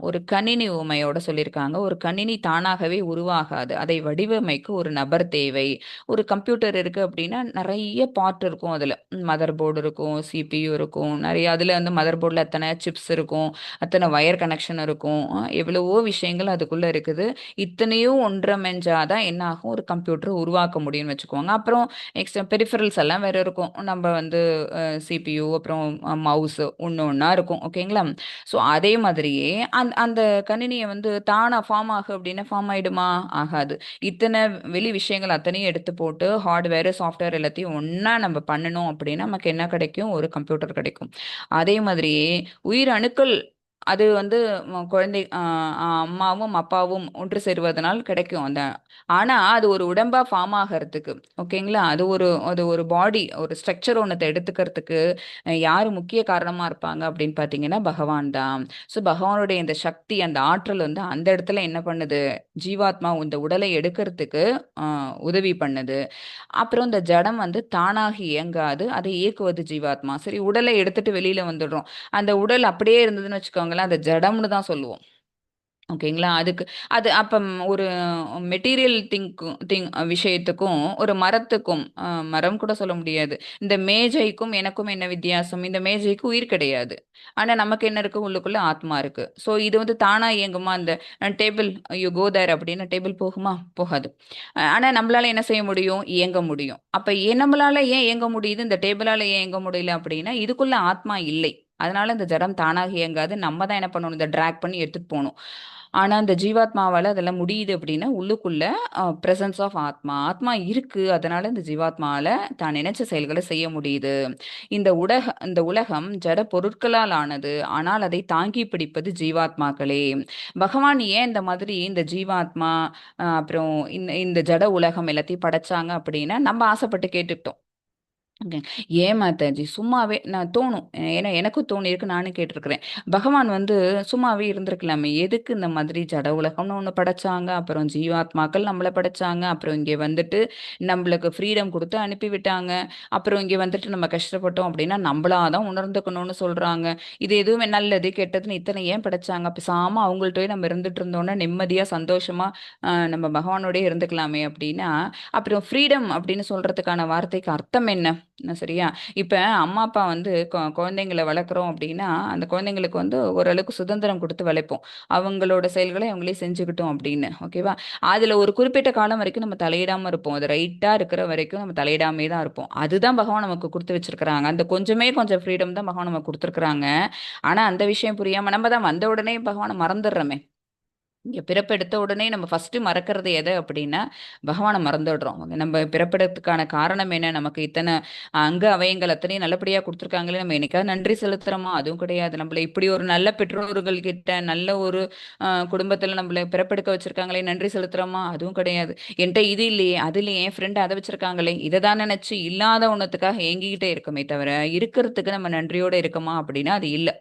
ஒரு கணினி உமையோட சொல்லியிருக்காங்க. ஒரு கணினி தானாகவே உருவாகாது. அதை வடிவமைக்க ஒரு நபர் தேவை. ஒரு கம்ப்யூட்டர் இருக்கு அப்படின்னா நிறைய பார்ட் இருக்கும் அதுல. மதர் போர்டு இருக்கும், சிபியு இருக்கும், நிறைய அதுல வந்து மதர் போர்டில் அத்தனை சிப்ஸ் இருக்கும், அத்தனை வயர் கனெக்ஷன் இருக்கும், எவ்வளவோ விஷயங்கள் அதுக்குள்ள இருக்குது. இத்தனையும் ஒன்றமைஞ்சாதான் என்ன ஆகும், ஒரு கம்ப்யூட்டர் உருவாக்க முடியும்னு வச்சுக்கோங்க. அப்புறம் எக்ஸ்ட்ரா பெரிஃபரல்ஸ் எல்லாம் வேற இருக்கும். நம்ம வந்து சிபியு, அப்புறம் மவுஸ் ஒன்று ஒன்றா இருக்கும். ஓகேங்களா? ஸோ அதே மாதிரியே அந்த கணினியை வந்து தானா ஃபார்ம் ஆகும் அப்படின்னா ஃபார்ம் ஆயிடுமா? ஆகாது. இத்தனை வெளி விஷயங்கள் அத்தனையும் எடுத்து போட்டு ஹார்ட்வேர் சாஃப்ட்வேர் எல்லாத்தையும் ஒன்றா நம்ம பண்ணணும் அப்படின்னா நமக்கு என்ன கிடைக்கும்? ஒரு கம்ப்யூட்டர் கிடைக்கும். அதே மாதிரியே உயிர் அணுக்கள் அது வந்து குழந்தை அம்மாவும் அப்பாவும் ஒன்று சேருவதனால் கிடைக்கும் அந்த. ஆனா அது ஒரு உடம்பா ஃபார்ம் ஆகிறதுக்கு, ஓகேங்களா, அது ஒரு பாடி, ஒரு ஸ்ட்ரக்சர் ஒன்றத்தை எடுத்துக்கிறதுக்கு யார் முக்கிய காரணமா இருப்பாங்க அப்படின்னு பார்த்தீங்கன்னா பகவான் தான். ஸோ பகவானுடைய இந்த சக்தி, அந்த ஆற்றல் வந்து அந்த இடத்துல என்ன பண்ணுது, ஜீவாத்மா இந்த உடலை எடுக்கிறதுக்கு உதவி பண்ணுது. அப்புறம் இந்த ஜடம் வந்து தானாக இயங்காது, அதை இயக்குவது ஜீவாத்மா. சரி, உடலை எடுத்துட்டு வெளியில வந்துடுறோம். அந்த உடல் அப்படியே இருந்ததுன்னு வச்சுக்கோங்களேன், அந்த ஜடம்னு தான் சொல்லுவோம். ஓகேங்களா? அதுக்கு அது அப்ப ஒரு மெட்டீரியல் விஷயத்துக்கும் ஒரு மரத்துக்கும், மரம் கூட சொல்ல முடியாது. இந்த மேஜைக்கும் எனக்கும் என்ன வித்தியாசம்? இந்த மேஜைக்கு உயிர் கிடையாது. ஆனா நமக்கு என்ன இருக்கு? உள்ளுக்குள்ள ஆத்மா இருக்கு. ஸோ இது வந்து தானா இயங்குமா? அந்த டேபிள், யூ கோ தேர் அப்படின்னா டேபிள் போகுமா? போகாது. ஆனா நம்மளால என்ன செய்ய முடியும்? இயங்க முடியும். அப்ப நம்மளால ஏன் இயங்க முடியுது? இந்த டேபிளால ஏன் இயங்க முடியல அப்படின்னா இதுக்குள்ள ஆத்மா இல்லை. அதனால இந்த ஜடம் தானாக இயங்காது. நம்ம தான் என்ன பண்ணணும்? இந்த டிராக் பண்ணி எடுத்துட்டு போகணும். ஆனா இந்த ஜீவாத்மாவால அதெல்லாம் முடியுது அப்படின்னா உள்ளுக்குள்ள பிரசன்ஸ் ஆஃப் ஆத்மா, ஆத்மா இருக்கு. அதனால இந்த ஜீவாத்மாவால தான் நினைச்ச செயல்களை செய்ய முடியுது. இந்த உலகம் ஜட பொருட்களால் ஆனது. ஆனால் அதை தாங்கி பிடிப்பது ஜீவாத்மாக்களே. பகவான் ஏன் இந்த மாதிரி இந்த ஜீவாத்மா அப்புறம் இந்த ஜட உலகம் எல்லாத்தையும் படைச்சாங்க அப்படின்னா நம்ம ஆசைப்பட்டு கேட்டுக்கிட்டோம். ஓகே. ஏன் மாதாஜி சும்மாவே நான் தோணும். ஏன்னா எனக்கும் தோணியிருக்கு, நானும் கேட்டிருக்கிறேன். பகவான் வந்து சும்மாவே இருந்திருக்கலாமே. எதுக்கு இந்த மாதிரி ஜட உலகம்னு ஒண்ணு படைச்சாங்க. அப்புறம் ஜீவாத்மாக்கள் நம்மள படைச்சாங்க. அப்புறம் இங்கே வந்துட்டு நம்மளுக்கு ஃப்ரீடம் குடுத்து அனுப்பி விட்டாங்க. அப்புறம் இங்கே வந்துட்டு நம்ம கஷ்டப்பட்டோம் அப்படின்னா நம்மளா தான் உணர்ந்துக்கணும்னு சொல்றாங்க. இது எதுவுமே நல்லது, கெட்டதுன்னு இத்தனை ஏன் படைச்சாங்க? பேசாம அவங்கள்ட்டயே நம்ம இருந்துட்டு இருந்தோம்னா நிம்மதியா, சந்தோஷமா நம்ம பகவானோடயே இருந்துக்கலாமே அப்படின்னா, அப்புறம் ஃப்ரீடம் அப்படின்னு சொல்றதுக்கான வார்த்தைக்கு அர்த்தம் என்ன? சரியா? இப்ப அம்மா, அப்பா வந்து குழந்தைங்கள வளர்க்குறோம் அப்படின்னா, அந்த குழந்தைங்களுக்கு வந்து ஓரளவுக்கு சுதந்திரம் குடுத்து வளர்ப்போம். அவங்களோட செயல்களை அவங்களே செஞ்சுக்கிட்டும் அப்படின்னு. ஓகேவா? அதுல ஒரு குறிப்பிட்ட காலம் வரைக்கும் நம்ம தலையிடாம இருப்போம். அது ரைட்டா இருக்கிற வரைக்கும் நம்ம தலையிடாமயே தான் இருப்போம். அதுதான் பகவான் நமக்கு குடுத்து வச்சிருக்கிறாங்க. அந்த கொஞ்சம் ஃப்ரீடம் தான் பகவான் நமக்கு குடுத்துருக்காங்க. ஆனா அந்த விஷயம் புரியாம நம்ம தான் வந்த உடனே பகவான மறந்துடுறோமே. இங்க பிறப்பெடுத்த உடனே நம்ம ஃபர்ஸ்ட் மறக்கிறது எது அப்படின்னா பகவானை மறந்துடுறோம். நம்ம பிறப்பெடுத்ததுக்கான காரணம் என்ன? நமக்கு இத்தனை அங்க அவயங்கள் அத்தனையும் நல்லபடியா கொடுத்துருக்காங்களே, நம்ம என்னைக்காவது நன்றி செலுத்துறோமா? அதுவும் கிடையாது. நம்மள இப்படி ஒரு நல்ல பெற்றோர்கள் கிட்ட நல்ல ஒரு குடும்பத்துல நம்மள பிறப்பெடுக்க வச்சிருக்காங்களே, நன்றி செலுத்துறோமா? அதுவும் கிடையாது. என்கிட்ட இது இல்லையே, அது இல்லையே, என் ஃப்ரெண்டு அதை வச்சிருக்காங்களே, இதை தான் நினைச்சு இல்லாத ஒண்ணுத்துக்காக ஏங்கிக்கிட்டே இருக்கோமே தவிர இருக்கிறதுக்கு நம்ம நன்றியோட இருக்கோமா அப்படின்னா அது இல்லை.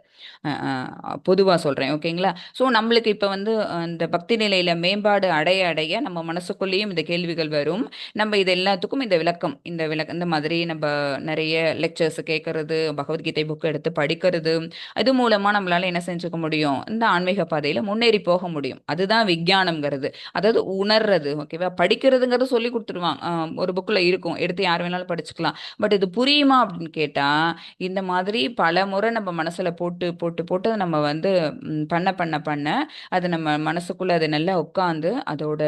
பொதுவா சொல்றேன், ஓகேங்களா? ஸோ நம்மளுக்கு இப்ப வந்து இந்த பக்தி நிலையில மேம்பாடு அடைய அடைய நம்ம மனசுக்குள்ளேயும் இந்த கேள்விகள் வரும். நம்ம இது எல்லாத்துக்கும் இந்த விளக்கம் இந்த மாதிரி நம்ம நிறைய லெக்சர்ஸ் கேட்கறது, பகவத்கீதை புக் எடுத்து படிக்கிறது, இது மூலமா நம்மளால என்ன செஞ்சுக்க முடியும்? இந்த ஆன்மீக பாதையில முன்னேறி போக முடியும். அதுதான் விஞ்ஞானம்ங்கிறது. அதாவது உணர்றது, ஓகேவா? படிக்கிறதுங்கிறது சொல்லி கொடுத்துருவாங்க, ஒரு புக்ல இருக்கும், எடுத்து யார் வேணாலும் படிச்சுக்கலாம். பட் இது புரியுமா அப்படின்னு கேட்டா, இந்த மாதிரி பல முறை நம்ம மனசுல போட்டு போட்டு போட்டு அதை நம்ம வந்து பண்ண பண்ண பண்ண அது நம்ம மனசுக்குள்ள அது நல்லா உட்காந்து அதோட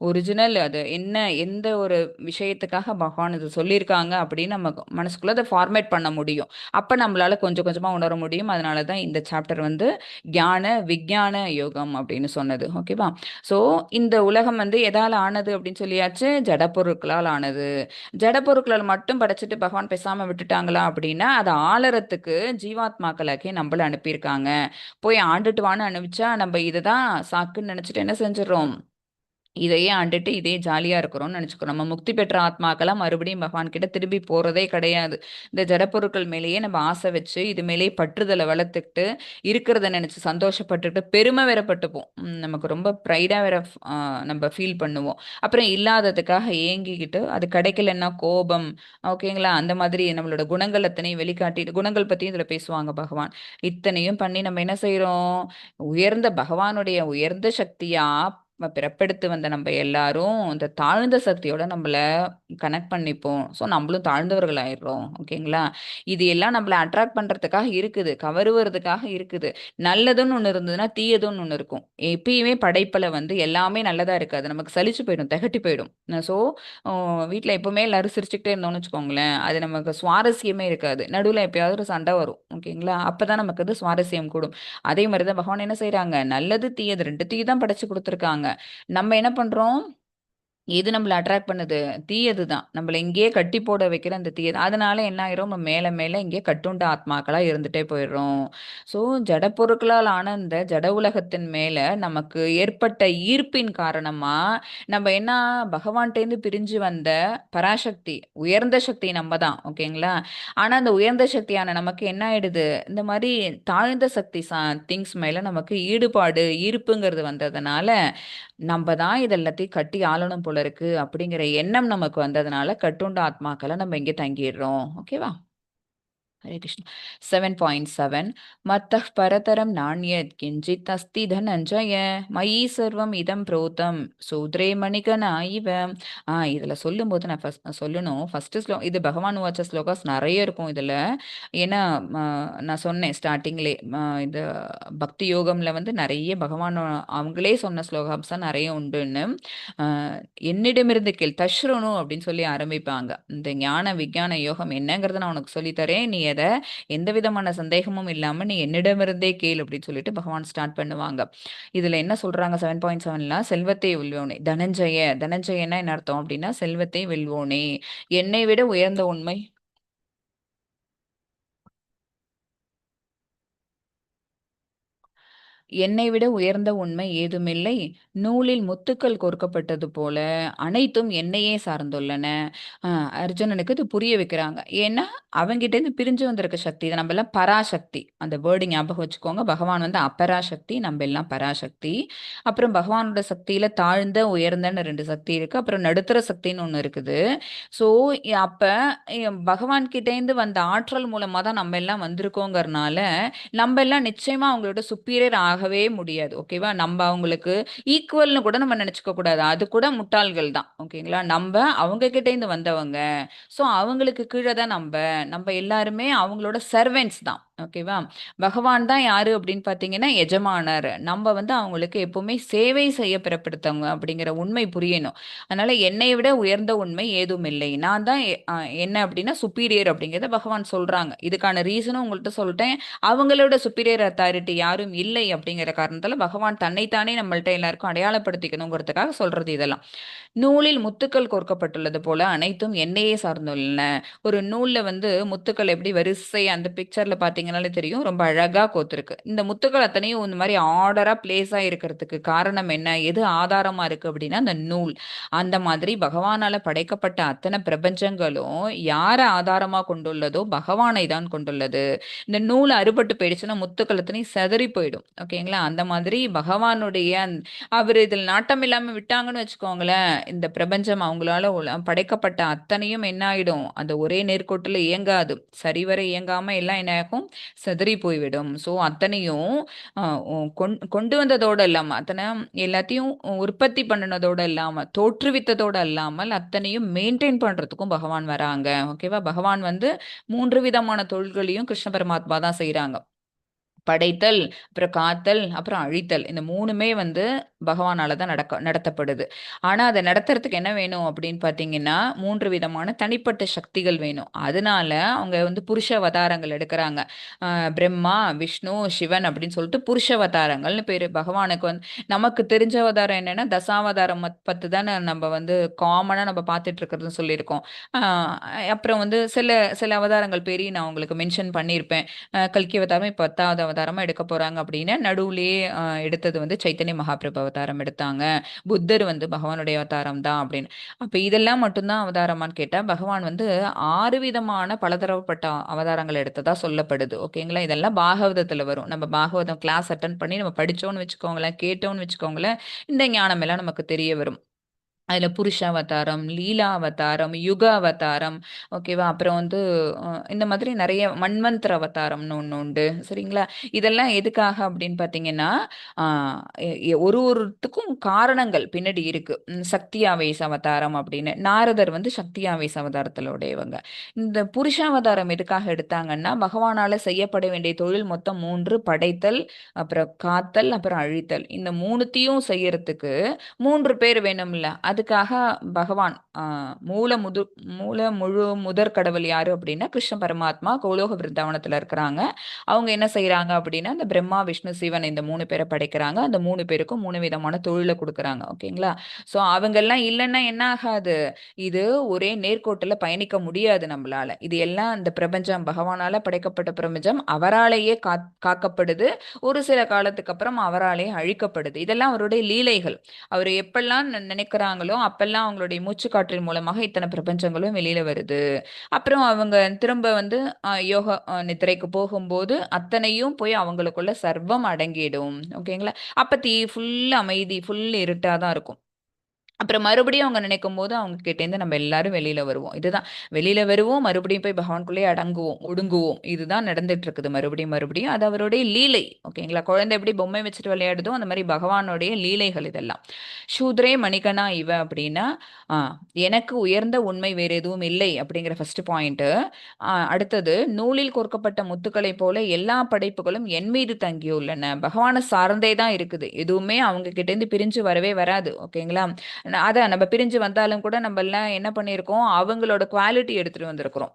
ஒரிஜினல் அது என்ன, எந்த ஒரு விஷயத்துக்காக பகவான் இது சொல்லியிருக்காங்க அப்படின்னு நம்ம மனசுக்குள்ள அதை ஃபார்மேட் பண்ண முடியும். அப்ப நம்மளால கொஞ்சம் கொஞ்சமா உணர முடியும். அதனால தான் இந்த சாப்டர் வந்து ஞான விஞ்ஞான யோகம் அப்படின்னு சொன்னது, ஓகேவா? ஸோ இந்த உலகம் வந்து எதால ஆனது அப்படின்னு சொல்லியாச்சு, ஜட பொருட்களால் ஆனது. ஜட பொருட்களை மட்டும் படைச்சிட்டு பகவான் பேசாம விட்டுட்டாங்களா அப்படின்னா, அதை ஆளறதுக்கு ஜீவாத்மாக்களாக்கி நம்மள அனுப்பியிருக்காங்க. போய் ஆண்டுட்டு வான்னு அனுப்பிச்சா நம்ம இதை தான் சாக்குன்னு நினைச்சிட்டு என்ன செஞ்சிடறோம்? இதையே ஆண்டுட்டு இதே ஜாலியா இருக்கிறோம்னு நினைச்சுக்கிறோம். நம்ம முக்தி பெற்ற ஆத்மாக்கெல்லாம் மறுபடியும் பகவான் கிட்ட திரும்பி போறதே கிடையாது. இந்த ஜடப்பொருட்கள் மேலேயே நம்ம ஆசை வச்சு இது மேலேயே பற்றுதலை வளர்த்துக்கிட்டு இருக்கிறத நினைச்சு சந்தோஷப்பட்டுட்டு பெருமை வேற பட்டுப்போம். நமக்கு ரொம்ப ப்ரைடா வேற நம்ம ஃபீல் பண்ணுவோம். அப்புறம் இல்லாததுக்காக ஏங்கிக்கிட்டு அது கிடைக்கலன்னா கோபம், ஓகேங்களா? அந்த மாதிரி நம்மளோட குணங்கள் அத்தனையும் வெளிக்காட்டிட்டு, குணங்கள் பத்தியும் இதுல பேசுவாங்க பகவான். இத்தனையும் பண்ணி நம்ம என்ன செய்றோம்? உயர்ந்த பகவானுடைய உயர்ந்த சக்தியா பிறப்பெடுத்து வந்த நம்ம எல்லாரும் இந்த தாழ்ந்த சக்தியோட நம்மள கனெக்ட் பண்ணிப்போம். ஸோ நம்மளும் தாழ்ந்தவர்கள் ஆயிடுறோம், ஓகேங்களா? இது எல்லாம் நம்மள அட்ராக்ட் பண்றதுக்காக இருக்குது, கவருவதற்காக இருக்குது. நல்லதுன்னு ஒன்று இருந்ததுன்னா தீயதுன்னு ஒன்று இருக்கும். எப்பயுமே படைப்புல வந்து எல்லாமே நல்லதா இருக்காது, நமக்கு சலிச்சு போயிடும், திகட்டி போயிடும். ஸோ வீட்டில் எப்பவுமே எல்லாரும் சிரிச்சுக்கிட்டே இருந்தோம்னு வச்சுக்கோங்களேன், அது நமக்கு சுவாரஸ்யமே இருக்காது. நடுவில் எப்பயாவது ஒரு சண்டை வரும், ஓகேங்களா? அப்பதான் நமக்கு அது சுவாரஸ்யம் கூடும். அதே மாதிரி தான் பகவான் என்ன செய்றாங்க? நல்லது தீயது ரெண்டுத்தையும் தான் படைச்சு கொடுத்துருக்காங்க. நம்ம என்ன பண்றோம்? எது நம்மள அட்ராக்ட் பண்ணுது? தீயது தான். நம்மள இங்கேயே கட்டி போட வைக்கிற அந்த தீயது. அதனால என்ன ஆயிரும்? நம்ம மேல மேல இங்கே கட்டுண்ட ஆத்மாக்களா இருந்துட்டே போயிடுறோம். ஸோ ஜட பொருட்களால் ஆன இந்த ஜட உலகத்தின் மேல நமக்கு ஏற்பட்ட ஈர்ப்பின் காரணமா நம்ம என்ன, பகவான்கிட்டேருந்து பிரிஞ்சு வந்த பராசக்தி, உயர்ந்த சக்தி நம்ம தான், ஓகேங்களா? ஆனா அந்த உயர்ந்த சக்தியான நமக்கு என்ன ஆயிடுது? இந்த மாதிரி தாழ்ந்த சக்தி திங்ஸ் மேல நமக்கு ஈடுபாடு, ஈர்ப்புங்கிறது வந்ததுனால நம்ம தான் இது எல்லாத்தையும் கட்டி ஆளணும் போல இருக்கு அப்படிங்கிற எண்ணம் நமக்கு வந்ததுனால கட்டுண்ட ஆத்மாக்களை நம்ம இங்கே தங்கிடுறோம், ஓகேவா? हरे कृष्ण 7.7 मत्तः परतरं नान्यत् किञ्चित् अस्ति धनञ्जय मयि सर्वम् இதம் प्रोतं சூத்ரே மணிகனா இவ. இதுல சொல்லும்போது நான் சொல்லணும், ஃபர்ஸ்ட் இது பகவான் வாச்ச ஸ்லோகாஸ் நிறைய இருக்கும் இதுல. ஏன்னா நான் சொன்னேன் ஸ்டார்டிங்லே, இந்த பக்தி யோகம்ல வந்து நிறைய பகவான் அவங்களே சொன்ன ஸ்லோகாஸ் தான் நிறைய உண்டுன்னு. என்னிடமிருந்து கேள் தஷ்ருணு அப்படின்னு சொல்லி ஆரம்பிப்பாங்க. இந்த ஞான விஞ்ஞான யோகம் என்னங்கிறத நான் உனக்கு சொல்லித்தரேன், நீ எதை எந்த விதமான சந்தேகமும் இல்லாம நீ என்னிடமிருந்தே கேள் அப்படின்னு சொல்லிட்டு பகவான் ஸ்டார்ட் பண்ணுவாங்க. இதுல என்ன சொல்றாங்க 7.7ல, செல்வத்தை வெல்வோனே தனஞ்சய. தனஞ்சயன்னா என்ன அர்த்தம் அப்படின்னா செல்வத்தை வெல்வோனே, என்னை விட உயர்ந்த உண்மை என்னை விட உயர்ந்த உண்மை ஏதுமில்லை. நூலில் முத்துக்கள் கோர்க்கப்பட்டது போல அனைத்தும் என்னையே சார்ந்துள்ளன. அர்ஜுனனுக்கு இது புரிய வைக்கிறாங்க. ஏன்னா அவங்கிட்ட இருந்து பிரிஞ்சு வந்திருக்க சக்தி இது. நம்ம எல்லாம் பராசக்தி, அந்த வேர்டு ஞாபகம் வச்சுக்கோங்க. பகவான் வந்து அப்பராசக்தி, நம்ம எல்லாம் பராசக்தி. அப்புறம் பகவானோட சக்தியில தாழ்ந்த உயர்ந்தன்னு ரெண்டு சக்தி இருக்கு, அப்புறம் நடுத்தர சக்தின்னு ஒன்று இருக்குது. ஸோ அப்ப பகவான் கிட்ட இருந்து வந்த ஆற்றல் மூலமா தான் நம்ம எல்லாம் வந்திருக்கோங்கிறனால நம்ம எல்லாம் நிச்சயமா அவங்களோட சுப்பீரியர் ஆகவே முடியாது, ஓகேவா? நம்ம அவங்களுக்கு ஈக்குவல்னு கூட நம்ம நினைச்சுக்க கூடாது, அது கூட முட்டாள்கள் தான், ஓகேங்களா? நம்ம அவங்க கிட்ட இருந்து வந்தவங்க. ஸோ அவங்களுக்கு கீழே தான் நம்ம நம்ம எல்லாருமே அவங்களோட சர்வெண்ட்ஸ் தான், ஓகேவா? பகவான் தான் யாரு அப்படின்னு பார்த்தீங்கன்னா, எஜமானர். நம்ம வந்து அவங்களுக்கு எப்பவுமே சேவை செய்ய பிறப்பெடுத்தவங்க அப்படிங்கிற உண்மை புரியணும். அதனால என்னை விட உயர்ந்த உண்மை ஏதும் இல்லை. நான் தான் என்ன அப்படின்னா சுப்பீரியர் அப்படிங்கிறத பகவான் சொல்றாங்க. இதுக்கான ரீசனும் உங்கள்ட்ட சொல்லிட்டேன். அவங்களோட சுப்பீரியர் அத்தாரிட்டி யாரும் இல்லை அப்படிங்கிற காரணத்தால பகவான் தன்னைத்தானே நம்மள்ட்ட எல்லாருக்கும் அடையாளப்படுத்திக்கணுங்கிறதுக்காக சொல்றது இதெல்லாம். நூலில் முத்துக்கள் கோர்க்கப்பட்டுள்ளது போல அனைத்தும் என்னையே சார்ந்துள்ளன. ஒரு நூல்ல வந்து முத்துக்கள் எப்படி வரிசை அந்த பிக்சர்ல பாத்தீங்கன்னாலே தெரியும், ரொம்ப அழகா கோத்திருக்கு. இந்த முத்துக்கள் அத்தனையும் இந்த மாதிரி ஆர்டரா பிளேஸா இருக்கிறதுக்கு காரணம் என்ன, எது ஆதாரமா இருக்கு அப்படின்னா அந்த நூல். அந்த மாதிரி பகவானால படைக்கப்பட்ட அத்தனை பிரபஞ்சங்களும் யாரை ஆதாரமா கொண்டுள்ளதோ பகவானை தான் கொண்டுள்ளது. இந்த நூல் அறுபட்டு போயிடுச்சுன்னா முத்துக்கள் அத்தனையும் சிதறி போயிடும். ஓகேங்களா? அந்த மாதிரி பகவானுடைய அவர் இதில் நாட்டம் இல்லாம விட்டாங்கன்னு வச்சுக்கோங்களேன், இந்த பிரபஞ்சம் அவங்களால படைக்கப்பட்ட அத்தனையும் என்ன ஆயிடும், அந்த ஒரே நேர்கோட்டுல இயங்காது. சரிவர இயங்காம எல்லாம் என்ன ஆகும், சிதறி போய்விடும். ஸோ அத்தனையும் கொண்டு வந்ததோட இல்லாம அத்தனை எல்லாத்தையும் உற்பத்தி பண்ணினதோட இல்லாம தோற்றுவித்ததோட இல்லாமல் அத்தனையும் மெயின்டைன் பண்றதுக்கும் பகவான் வராங்க. ஓகேவா? பகவான் வந்து 3 விதமான தொழில்களையும் கிருஷ்ண பரமாத்மா தான் செய்றாங்க. படைத்தல், அப்புறம் காத்தல், அப்புறம் அழித்தல். இந்த 3மே வந்து பகவானால தான் நடத்தப்படுது. ஆனா, அத நடத்துறதுக்கு என்ன வேணும் அப்படின்னு பார்த்தீங்கன்னா, 3 விதமான தனிப்பட்ட சக்திகள் வேணும். அதனால அவங்க வந்து புருஷ அவதாரங்கள் எடுக்குறாங்க. பிரம்மா, விஷ்ணு, சிவன் அப்படின்னு சொல்லிட்டு புருஷ அவதாரங்கள்னு பேரு. பகவானுக்கு வந்து நமக்கு தெரிஞ்ச அவதாரம் என்னன்னா, தசாவதாரம் 10 தானே நம்ம வந்து காமனா நம்ம பார்த்துட்டு இருக்கிறதுன்னு சொல்லியிருக்கோம். அ அப்புறம் வந்து சில சில அவதாரங்கள் பேரையும் நான் உங்களுக்கு மென்ஷன் பண்ணியிருப்பேன். கல்கி அவதாரம் இப்ப 10வது அவதாரமா எடுக்க போறாங்க அப்படின்னா, நடுவுலயே எடுத்தது வந்து சைத்தன்ய மகாபிரபு அவதாரம் எடுத்தாங்க. புத்தர் வந்து பகவானுடைய அவதாரம் தான் அப்படின்னு. அப்ப இதெல்லாம் மட்டும் தான் அவதாரமான்னு கேட்டா, பகவான் வந்து 6 விதமான பலதரப்பட்ட அவதாரங்கள் எடுத்ததா சொல்லப்படுது. ஓகேங்களா? இதெல்லாம் பாகவதத்துல வரும். நம்ம பாகவதம் கிளாஸ் அட்டெண்ட் பண்ணி நம்ம படிச்சோம்னு வச்சுக்கோங்களேன், கேட்டோம்னு வச்சுக்கோங்களேன், இந்த ஞானம் எல்லாம் நமக்கு தெரிய வரும். அதுல புருஷ அவதாரம், லீலா அவதாரம், யுக அவதாரம், ஓகேவா? அப்புறம் வந்து இந்த மாதிரி நெறைய மன்வந்தர அவதாரம்னு ஒண்ணு உண்டு. சரிங்களா? இதெல்லாம் எதுக்காக அப்படின்னு பார்த்தீங்கன்னா, ஆ ஒருத்துக்கும் காரணங்கள் பின்னாடி இருக்கு. சக்தி ஆவேச அவதாரம் அப்படின்னு. நாரதர் வந்து சக்தி ஆவேச அவதாரத்துல உடையவங்க. இந்த புருஷாவதாரம் எதுக்காக எடுத்தாங்கன்னா, பகவானால செய்யப்பட வேண்டிய தொழில் மொத்தம் 3: படைத்தல், அப்புறம் காத்தல், அப்புறம் அழித்தல். இந்த 3த்தையும் செய்யறதுக்கு 3 பேர் வேணும்ல. அதுக்காக பகவான் மூல முழு முதற் கடவுள் யாரு அப்படின்னா, கிருஷ்ண பரமாத்மா கோலோக விருந்தாவனத்துல இருக்கிறாங்க. அவங்க என்ன செய்றாங்க அப்படின்னா, இந்த பிரம்மா, விஷ்ணு, சிவன் இந்த 3 பேர படைக்கிறாங்க. அந்த 3 பேருக்கும் 3 விதமான தொழில குடுக்குறாங்க. ஓகேங்களா? ஸோ அவங்கெல்லாம் இல்லன்னா என்ன ஆகாது? இது ஒரே நேர்கோட்டுல பயணிக்க முடியாது நம்மளால. இது எல்லாம் இந்த பிரபஞ்சம் பகவானால படைக்கப்பட்ட பிரபஞ்சம் அவராலேயே காக்கப்படுது. ஒரு சில காலத்துக்கு அப்புறம் அவராலேயே அழிக்கப்படுது. இதெல்லாம் அவருடைய லீலைகள். அவர் எப்பெல்லாம் நினைக்கிறாங்களோ அப்பெல்லாம் அவங்களுடைய மூச்சுக்காற்றின் மூலமாக இத்தனை பிரபஞ்சங்களும் வெளியில வருது. அப்புறம் அவங்க திரும்ப வந்து யோக நித்திரைக்கு போகும்போது அத்தனையும் போய் அவங்களுக்குள்ள சர்வம் அடங்கிடும். ஓகேங்களா? அப்ப ஃபுல் அமைதி, ஃபுல் இருட்டா தான் இருக்கும். அப்புறம் மறுபடியும் அவங்க நினைக்கும்போது அவங்க கிட்டேருந்து நம்ம எல்லாரும் வெளியில வருவோம். இதுதான் வெளியில வருவோம், மறுபடியும் போய் பகவானுக்குள்ளேயே அடங்குவோம், ஒடுங்குவோம். இதுதான் நடந்துட்டு இருக்குது மறுபடியும், மறுபடியும். அது அவருடைய லீலை. ஓகேங்களா? குழந்தை எப்படி பொம்மை வச்சுட்டு விளையாடுதோ, அந்த மாரி பகவானுடைய லீலைகள் இதெல்லாம். "சூத்ரே மணிகனா இவ" அப்படின்னா, ஆ எனக்கு உயர்ந்த உண்மை வேறு எதுவும் இல்லை அப்படிங்கிற ஃபர்ஸ்ட் பாயிண்ட்டு. அடுத்தது, "நூலில் கோர்க்கப்பட்ட முத்துக்களைப் போல எல்லா படைப்புகளும் என் மீது தங்கியுள்ளன." பகவான சார்ந்தே தான் இருக்குது. எதுவுமே அவங்க கிட்டேருந்து பிரிஞ்சு வரவே வராது. ஓகேங்களா? அதான் நம்ம பிரிஞ்சு வந்தாலும் கூட நம்பல்லாம் என்ன பண்ணியிருக்கோம், அவங்களோட குவாலிட்டி எடுத்துட்டு வந்திருக்கிறோம்.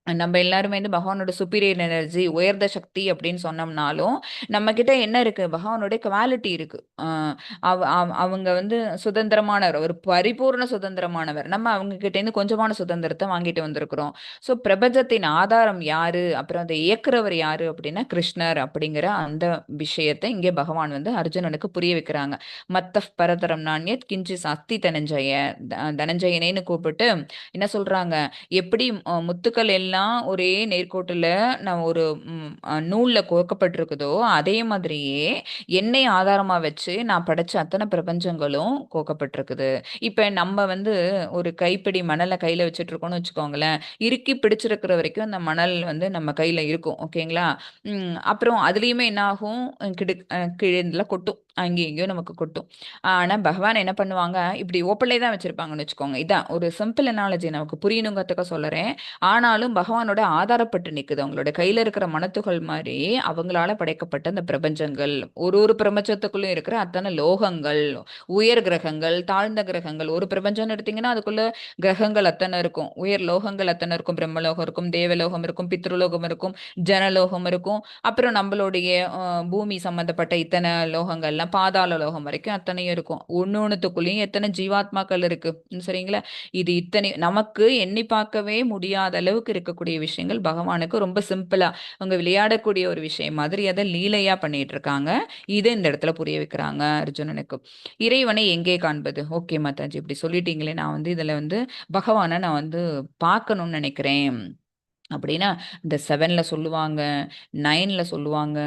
நம்ம எல்லாருமே வந்து பகவானோட சுப்பீரியர் எனர்ஜி, உயர்ந்த சக்தி அப்படின்னு சொன்னோம்னாலும், நம்மகிட்ட என்ன இருக்கு? பகவானுடைய குவாலிட்டி இருக்கு. அ அவங்க வந்து சுதந்திரமானவர். ஒரு பரிபூர்ண சுதந்திரமானவர். நம்ம அவங்க கிட்டேருந்து கொஞ்சமான சுதந்திரத்த வாங்கிட்டு வந்திருக்கிறோம். ஸோ பிரபஞ்சத்தின் ஆதாரம் யாரு? அப்புறம் அத இயக்குறவர் யாரு? அப்படின்னா கிருஷ்ணர் அப்படிங்கிற அந்த விஷயத்த இங்கே பகவான் வந்து அர்ஜுனனுக்கு புரிய வைக்கிறாங்க. "மத்தஃ பரதரம் நான்யத் கிஞ்சித் அஸ்தி தனஞ்சய" தனஞ்சயனேன்னு கூப்பிட்டு என்ன சொல்றாங்க? எப்படி முத்துக்கள் எல்லாம் ஒரே நேர்கோட்டுல நான் ஒரு நூல்ல கோர்க்கப்பட்டிருக்குதோ, அதே மாதிரியே என்னை ஆதாரமா வச்சு நான் படைச்ச அத்தன பிரபஞ்சங்களும் கோர்க்கப்பட்டிருக்குது. இப்ப நம்ம வந்து ஒரு கைப்பிடி மணல கையில வச்சுட்டு இருக்கோம்னு வச்சுக்கோங்களேன், இறுக்கி பிடிச்சிருக்கிற வரைக்கும் அந்த மணல் வந்து நம்ம கையில இருக்கும். ஓகேங்களா? அப்புறம் அதுலயுமே என்ன ஆகும்? கீழ கொட்டும். அங்கேயும் இங்கேயும் நமக்கு கொட்டும். ஆனா பகவான் என்ன பண்ணுவாங்க, இப்படி ஓப்பன்லே தான் வச்சிருப்பாங்கன்னு வச்சுக்கோங்க. இதான் ஒரு சிம்பிள் அனாலஜி நமக்கு புரியணுங்கிறதுக்காக சொல்லுறேன். ஆனாலும் பகவானோட ஆதாரப்பட்டு நிக்குது. அவங்களோட கையில இருக்கிற மனத்துகள் மாதிரி அவங்களால படைக்கப்பட்ட அந்த பிரபஞ்சங்கள், ஒரு ஒரு பிரபஞ்சத்துக்குள்ளயும் இருக்கிற அத்தனை லோகங்கள், உயர் கிரகங்கள், தாழ்ந்த கிரகங்கள். ஒரு பிரபஞ்சம்னு எடுத்தீங்கன்னா அதுக்குள்ள கிரகங்கள் அத்தனை இருக்கும், உயர் லோகங்கள் அத்தனை இருக்கும், பிரம்மலோகம் இருக்கும், தேவலோகம் இருக்கும், பித்ருலோகம் இருக்கும், ஜனலோகம் இருக்கும். அப்புறம் நம்மளுடைய பூமி சம்பந்தப்பட்ட இத்தனை லோகங்கள்லாம் பாதாள லோகம் வரைக்கும் அத்தனையும் இருக்கும். ஒன்னொன்னுத்துக்குள்ளேயும் எத்தனை ஜீவாத்மாக்கள் இருக்கு. சரிங்களா? இது இத்தனை நமக்கு எண்ணி பார்க்கவே முடியாத அளவுக்கு இருக்கக்கூடிய விஷயங்கள் பகவானுக்கு ரொம்ப சிம்பிளா அவங்க விளையாடக்கூடிய ஒரு விஷயம் மாதிரி அதை லீலையா பண்ணிட்டு இருக்காங்க. இதை இந்த இடத்துல புரிய வைக்கிறாங்க அர்ஜுனனுக்கு. இறைவனை எங்கே காண்பது? ஓகே மாதாஜி, இப்படி சொல்லிட்டீங்களே, நான் வந்து இதுல வந்து பகவானை நான் வந்து பார்க்கணும்னு நினைக்கிறேன் அப்படின்னா, இந்த 7ல சொல்லுவாங்க, 9ல சொல்லுவாங்க,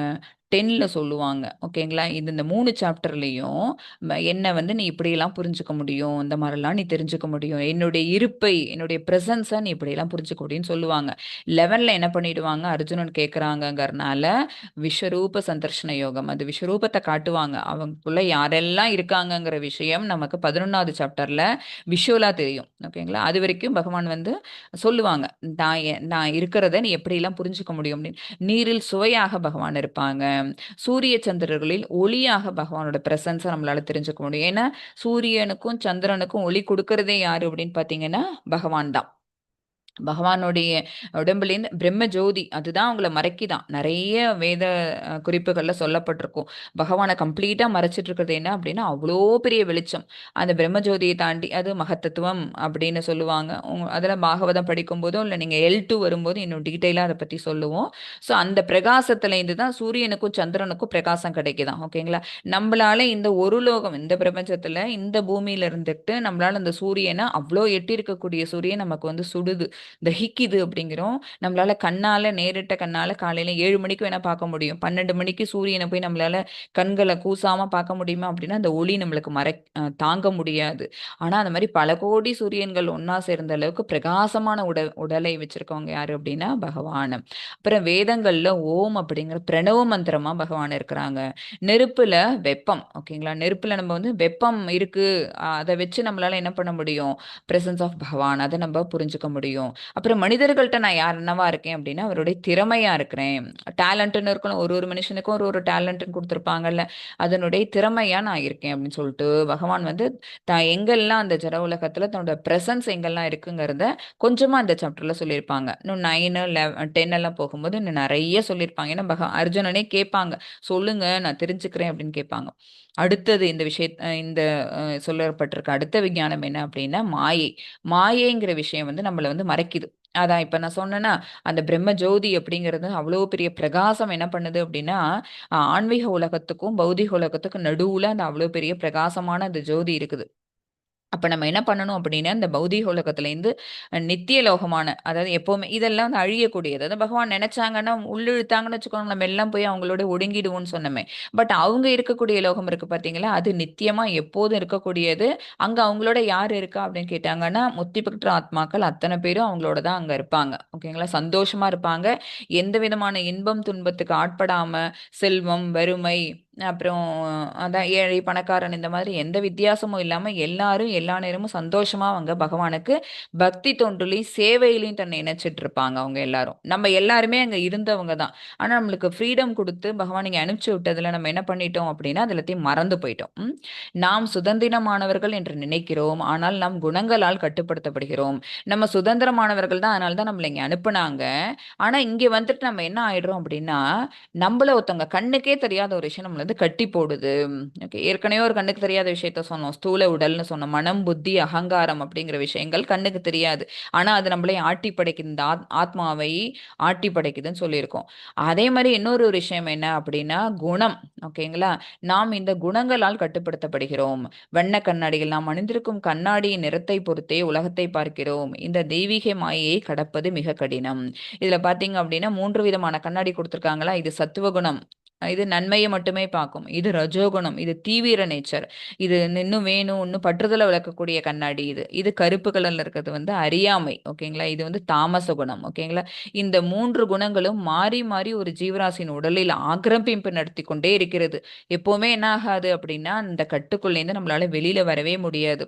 10ல சொல்லுவாங்க. ஓகேங்களா? இது இந்த 3 சாப்டர்லயும் என்ன வந்து நீ இப்படியெல்லாம் புரிஞ்சுக்க முடியும், இந்த மாதிரிலாம் நீ தெரிஞ்சுக்க முடியும், என்னுடைய இருப்பை, என்னுடைய பிரசன்ஸை நீ இப்படியெல்லாம் புரிஞ்சுக்க முடியும்னு சொல்லுவாங்க. 11ல என்ன பண்ணிடுவாங்க, அர்ஜுனன் கேட்குறாங்கங்கிறனால விஸ்வரூப சந்தர்ஷன யோகம், அது விஸ்வரூபத்தை காட்டுவாங்க. அவங்களுக்குள்ள யாரெல்லாம் இருக்காங்கங்கிற விஷயம் நமக்கு 11வது சாப்டர்ல விஷுவலா தெரியும். ஓகேங்களா? அது வரைக்கும் பகவான் வந்து சொல்லுவாங்க, நான் இருக்கிறத நீ எப்படியெல்லாம் புரிஞ்சுக்க முடியும் அப்படின்னு. நீரில் சுவையாக பகவான் இருப்பாங்க, சூரிய சந்திரர்களில் ஒளியாக பகவானோட பிரசன்ஸை நம்மளால தெரிஞ்சுக்க முடியும். ஏன்னா சூரியனுக்கும் சந்திரனுக்கும் ஒளி கொடுக்கறதே யாரு அப்படின்னு பார்த்தீங்கன்னா பகவான் தான். பகவானுடைய உடம்புலேருந்து பிரம்ம ஜோதி அதுதான் அவங்கள மறைக்குதான். நிறைய வேத குறிப்புகள்ல சொல்லப்பட்டிருக்கும். பகவானை கம்ப்ளீட்டா மறைச்சிட்டு இருக்கிறது என்ன அப்படின்னா அவ்வளோ பெரிய வெளிச்சம். அந்த பிரம்ம ஜோதியை தாண்டி அது மகத்தத்துவம் அப்படின்னு சொல்லுவாங்க. அதில் பாகவதம் படிக்கும் போதும் இல்லை நீங்கள் L2 வரும்போது இன்னும் டீட்டெயிலாக அதை பற்றி சொல்லுவோம். ஸோ அந்த பிரகாசத்துலேருந்து தான் சூரியனுக்கும் சந்திரனுக்கும் பிரகாசம் கிடைக்குதான். ஓகேங்களா? நம்மளால இந்த ஒரு லோகம், இந்த பிரபஞ்சத்துல இந்த பூமியில இருந்துட்டு நம்மளால இந்த சூரியனை அவ்வளோ எட்டி இருக்கக்கூடிய சூரியன் நமக்கு வந்து சுடுது, தகிக்குது அப்படிங்கிறோம். நம்மளால கண்ணால, நேரிட்ட கண்ணால காலையில 7 மணிக்கு வேணா பார்க்க முடியும். 12 மணிக்கு சூரியனை போய் நம்மளால கண்களை கூசாம பார்க்க முடியுமா அப்படின்னா அந்த ஒளி நம்மளுக்கு தாங்க முடியாது. ஆனா அந்த மாதிரி பல கோடி சூரியன்கள் ஒன்னா சேர்ந்த அளவுக்கு பிரகாசமான உடலை வச்சிருக்கவங்க யாரு அப்படின்னா பகவான். அப்புறம் வேதங்கள்ல ஓம் அப்படிங்கிற பிரணவ மந்திரமா பகவான் இருக்கிறாங்க. நெருப்புல வெப்பம். ஓகேங்களா? நெருப்புல நம்ம வந்து வெப்பம் இருக்கு, அதை வச்சு நம்மளால என்ன பண்ண முடியும், பிரசன்ஸ் ஆஃப் பகவான், அதை நம்ம புரிஞ்சுக்க முடியும். அப்புறம் மனிதர்கள்ட்ட நான் யார் என்னவா இருக்கேன் அப்படின்னா அவருடைய திறமையா இருக்கிறேன். டேலண்ட்னு இருக்கணும், ஒரு ஒரு மனுஷனுக்கும் ஒரு ஒரு டேலண்ட்னு கொடுத்துருப்பாங்கல்ல, அதனுடைய திறமையா நான் இருக்கேன் அப்படின்னு சொல்லிட்டு பகவான் வந்து தான் எங்கெல்லாம் அந்த ஜட உலகத்துல தன்னோட பிரசன்ஸ் எங்கெல்லாம் இருக்குங்கிறத கொஞ்சமா அந்த சாப்டர்ல சொல்லியிருப்பாங்க. இன்னும் 9, 11, 10 எல்லாம் போகும்போது இன்னும் நிறைய சொல்லியிருப்பாங்க. ஏன்னா அர்ஜுனனே கேட்பாங்க, சொல்லுங்க நான் தெரிஞ்சுக்கிறேன் அப்படின்னு கேட்பாங்க. அடுத்தது இந்த இந்த சொல்லப்பட்டிருக்க அடுத்த விஞ்ஞானம் என்ன அப்படின்னா மாயை. மாயைங்கிற விஷயம் வந்து நம்மளை வந்து மறைக்குது. அதான் இப்ப நான் சொன்னேன்னா அந்த பிரம்ம ஜோதி அப்படிங்கிறது அவ்வளோ பெரிய பிரகாசம் என்ன பண்ணுது அப்படின்னா ஆன்மீக உலகத்துக்கும் பௌதிக உலகத்துக்கும் நடுவுல அந்த அவ்வளோ பெரிய பிரகாசமான அந்த ஜோதி இருக்குது. அப்ப நம்ம என்ன பண்ணணும் அப்படின்னா இந்த பௌதீக உலகத்திலேருந்து நித்திய லோகமான, அதாவது எப்பவுமே இதெல்லாம் வந்து அழியக்கூடியது, அதாவது பகவான் நினைச்சாங்கன்னா உள்ளிழுத்தாங்கன்னு வச்சுக்கோங்க, நம்ம எல்லாம் போய் அவங்களோட ஒடுங்கிடுவோம்னு சொன்னோமே. பட் அவங்க இருக்கக்கூடிய லோகம் இருக்கு பாத்தீங்களா, அது நித்தியமா எப்போதும் இருக்கக்கூடியது. அங்க அவங்களோட யார் இருக்கா அப்படின்னு கேட்டாங்கன்னா முத்தி பெற்ற ஆத்மாக்கள் அத்தனை பேரும் அவங்களோட தான் அங்க இருப்பாங்க. ஓகேங்களா? சந்தோஷமா இருப்பாங்க. எந்த விதமான இன்பம் துன்பத்துக்கு ஆட்படாம, செல்வம் வறுமை அப்புறம் அதான் ஏழை பணக்காரன் இந்த மாதிரி எந்த வித்தியாசமும் இல்லாம எல்லாரும் எல்லா நேரமும் சந்தோஷமா அவங்க பகவானுக்கு பக்தி தொண்டுலையும் சேவையிலையும் தன்னை இணைச்சிட்டு இருப்பாங்க. அவங்க எல்லாரும் நம்ம எல்லாருமே அங்க இருந்தவங்க தான். ஆனா நம்மளுக்கு ஃப்ரீடம் கொடுத்து பகவான் இங்க அனுப்பிச்சு விட்டதுல நம்ம என்ன பண்ணிட்டோம் அப்படின்னா அது எல்லாத்தையும் மறந்து போயிட்டோம். நாம் சுதந்திரமானவர்கள் என்று நினைக்கிறோம், ஆனால் நாம் குணங்களால் கட்டுப்படுத்தப்படுகிறோம். நம்ம சுதந்திரமானவர்கள் தான், அதனால தான் நம்மளை இங்க அனுப்புனாங்க. ஆனா இங்க வந்துட்டு நம்ம என்ன ஆயிடுறோம் அப்படின்னா நம்மள ஒருத்தவங்க கண்ணுக்கே தெரியாத ஒரு விஷயம் நம்மள வந்து கட்டி போடுது. ஓகே, ஏற்கனவே ஒரு கண்ணுக்கு தெரியாத விஷயத்த சொன்னோம், ஸ்தூல உடல்னு சொன்னோம். மனம் புத்தி அகங்காரம் அப்படிங்கிற விஷயங்கள் கண்ணுக்கு தெரியாது, ஆனா அது நம்மளை ஆட்டி படைக்குது, இந்த ஆத்மாவை ஆட்டி படைக்குதுன்னு சொல்லியிருக்கோம். அதே மாதிரி இன்னொரு ஒரு விஷயம் என்ன அப்படின்னா குணம். ஓகேங்களா? நாம் இந்த குணங்களால் கட்டுப்படுத்தப்படுகிறோம். வண்ண கண்ணாடிகள், நாம் அணிந்திருக்கும் கண்ணாடியின் நிறத்தை பொறுத்தே உலகத்தை பார்க்கிறோம். இந்த தெய்வீக மாயையை கடப்பது மிக கடினம். இதுல பாத்தீங்க அப்படின்னா 3 விதமான கண்ணாடி கொடுத்திருக்காங்களா, இது சத்துவகுணம் இது நன்மையை மட்டுமே பார்க்கும். இது ரஜோகுணம், இது தீவிர நேச்சர். இது இன்னும் வேணும், இன்னும் பற்றுதலை விளக்கக்கூடிய கண்ணாடி. இது கருப்பு கலர்ல இருக்கிறது வந்து அறியாமை. ஓகேங்களா? இது வந்து தாமச குணம். ஓகேங்களா? இந்த 3 குணங்களும் மாறி மாறி ஒரு ஜீவராசியின் உடலில் ஆக்கிரமிப்பு நடத்தி கொண்டே இருக்கிறது. எப்பவுமே என்ன ஆகாது அப்படின்னா, இந்த கட்டுக்குள்ளேருந்து நம்மளால வெளியில வரவே முடியாது.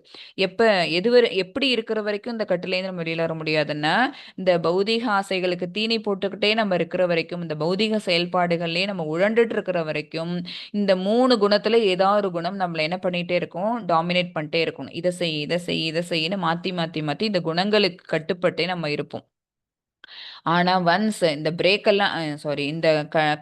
எப்ப எதுவரை எப்படி இருக்கிற வரைக்கும் இந்த கட்டுலேருந்து நம்ம வெளியில வர முடியாதுன்னா, இந்த பௌதீக ஆசைகளுக்கு தீனி போட்டுக்கிட்டே நம்ம இருக்கிற வரைக்கும், இந்த பௌதீக செயல்பாடுகள்லயே நம்ம உழண்டுட்டு இருக்கிற வரைக்கும், இந்த 3 குணத்துல ஏதாவது ஒரு குணம் நம்மள என்ன பண்ணிட்டே இருக்கும், டாமினேட் பண்ணிட்டே இருக்கும். இதை செய், இதை செய், இதை செய்யன்னு மாத்தி மாத்தி மாத்தி இந்த குணங்களுக்கு கட்டுப்பட்டே நம்ம இருப்போம். ஆனா ஒன்ஸ் இந்த பிரேக் எல்லாம் சாரி இந்த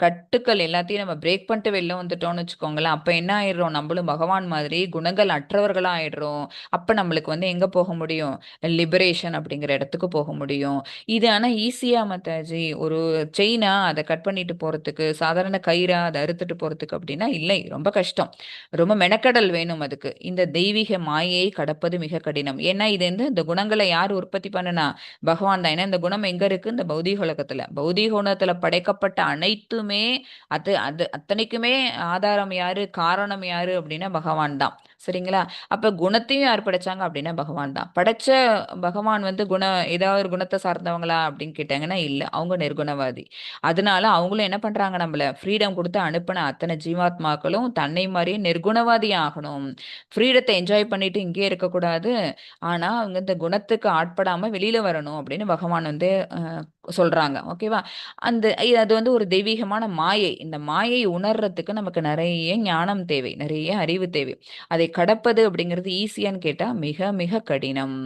கட்டுக்கள் எல்லாத்தையும் நம்ம பிரேக் பண்ணிட்டு வெளில வந்துட்டோம்னு வச்சுக்கோங்களேன், அப்ப என்ன ஆயிடுறோம், நம்மளும் பகவான் மாதிரி குணங்கள் அற்றவர்களா ஆயிடுறோம். அப்ப நம்மளுக்கு வந்து எங்க போக முடியும், லிபரேஷன் அப்படிங்கிற இடத்துக்கு போக முடியும். இது ஆனா ஈஸியா மாதாஜி, ஒரு செயினா அதை கட் பண்ணிட்டு போறதுக்கு, சாதாரண கயிறா அதை அறுத்துட்டு போறதுக்கு அப்படின்னா இல்லை, ரொம்ப கஷ்டம், ரொம்ப மெனக்கடல் வேணும் அதுக்கு. இந்த தெய்வீக மாயையை கடப்பது மிக கடினம். ஏன்னா இது வந்து இந்த குணங்களை யார் உற்பத்தி பண்ணனா, பகவான் தான். ஏன்னா இந்த குணம் எங்க இருக்கு, இந்த பௌதீக உலகத்துல. பௌதீக உலகத்துல படைக்கப்பட்ட அனைத்துமே, அது அது அத்தனைக்குமே ஆதாரம் யாரு, காரணம் யாரு அப்படின்னா பகவான் தான். சரிங்களா? அப்ப குணத்தையும் யார் படைச்சாங்க அப்படின்னா பகவான் தான். படைச்ச பகவான் வந்து ஏதாவது ஒரு குணத்தை சார்ந்தவங்களா அப்படின்னு கேட்டாங்கன்னா இல்ல, அவங்க நிர்குணவாதி. அதனால அவங்களும் என்ன பண்றாங்க, நம்மள ஃப்ரீடம் கொடுத்து அனுப்பின அத்தனை ஜீவாத்மாக்களும் தன்னை மாதிரியே நிர்குணவாதி ஆகணும், ஃப்ரீடத்தை என்ஜாய் பண்ணிட்டு இங்கே இருக்கக்கூடாது, ஆனா அவங்க இந்த குணத்துக்கு ஆட்படாம வெளியில வரணும் அப்படின்னு பகவான் வந்து சொல்றாங்க. ஓகேவா? அது வந்து ஒரு தெய்வீகமான மாயை. இந்த மாயை உணர்றதுக்கு நமக்கு நிறைய ஞானம் தேவை, நிறைய அறிவு தேவை. அதை கடப்பது அப்படிங்கிறது ஈஸியான்னு கேட்டா மிக மிக கடினம்.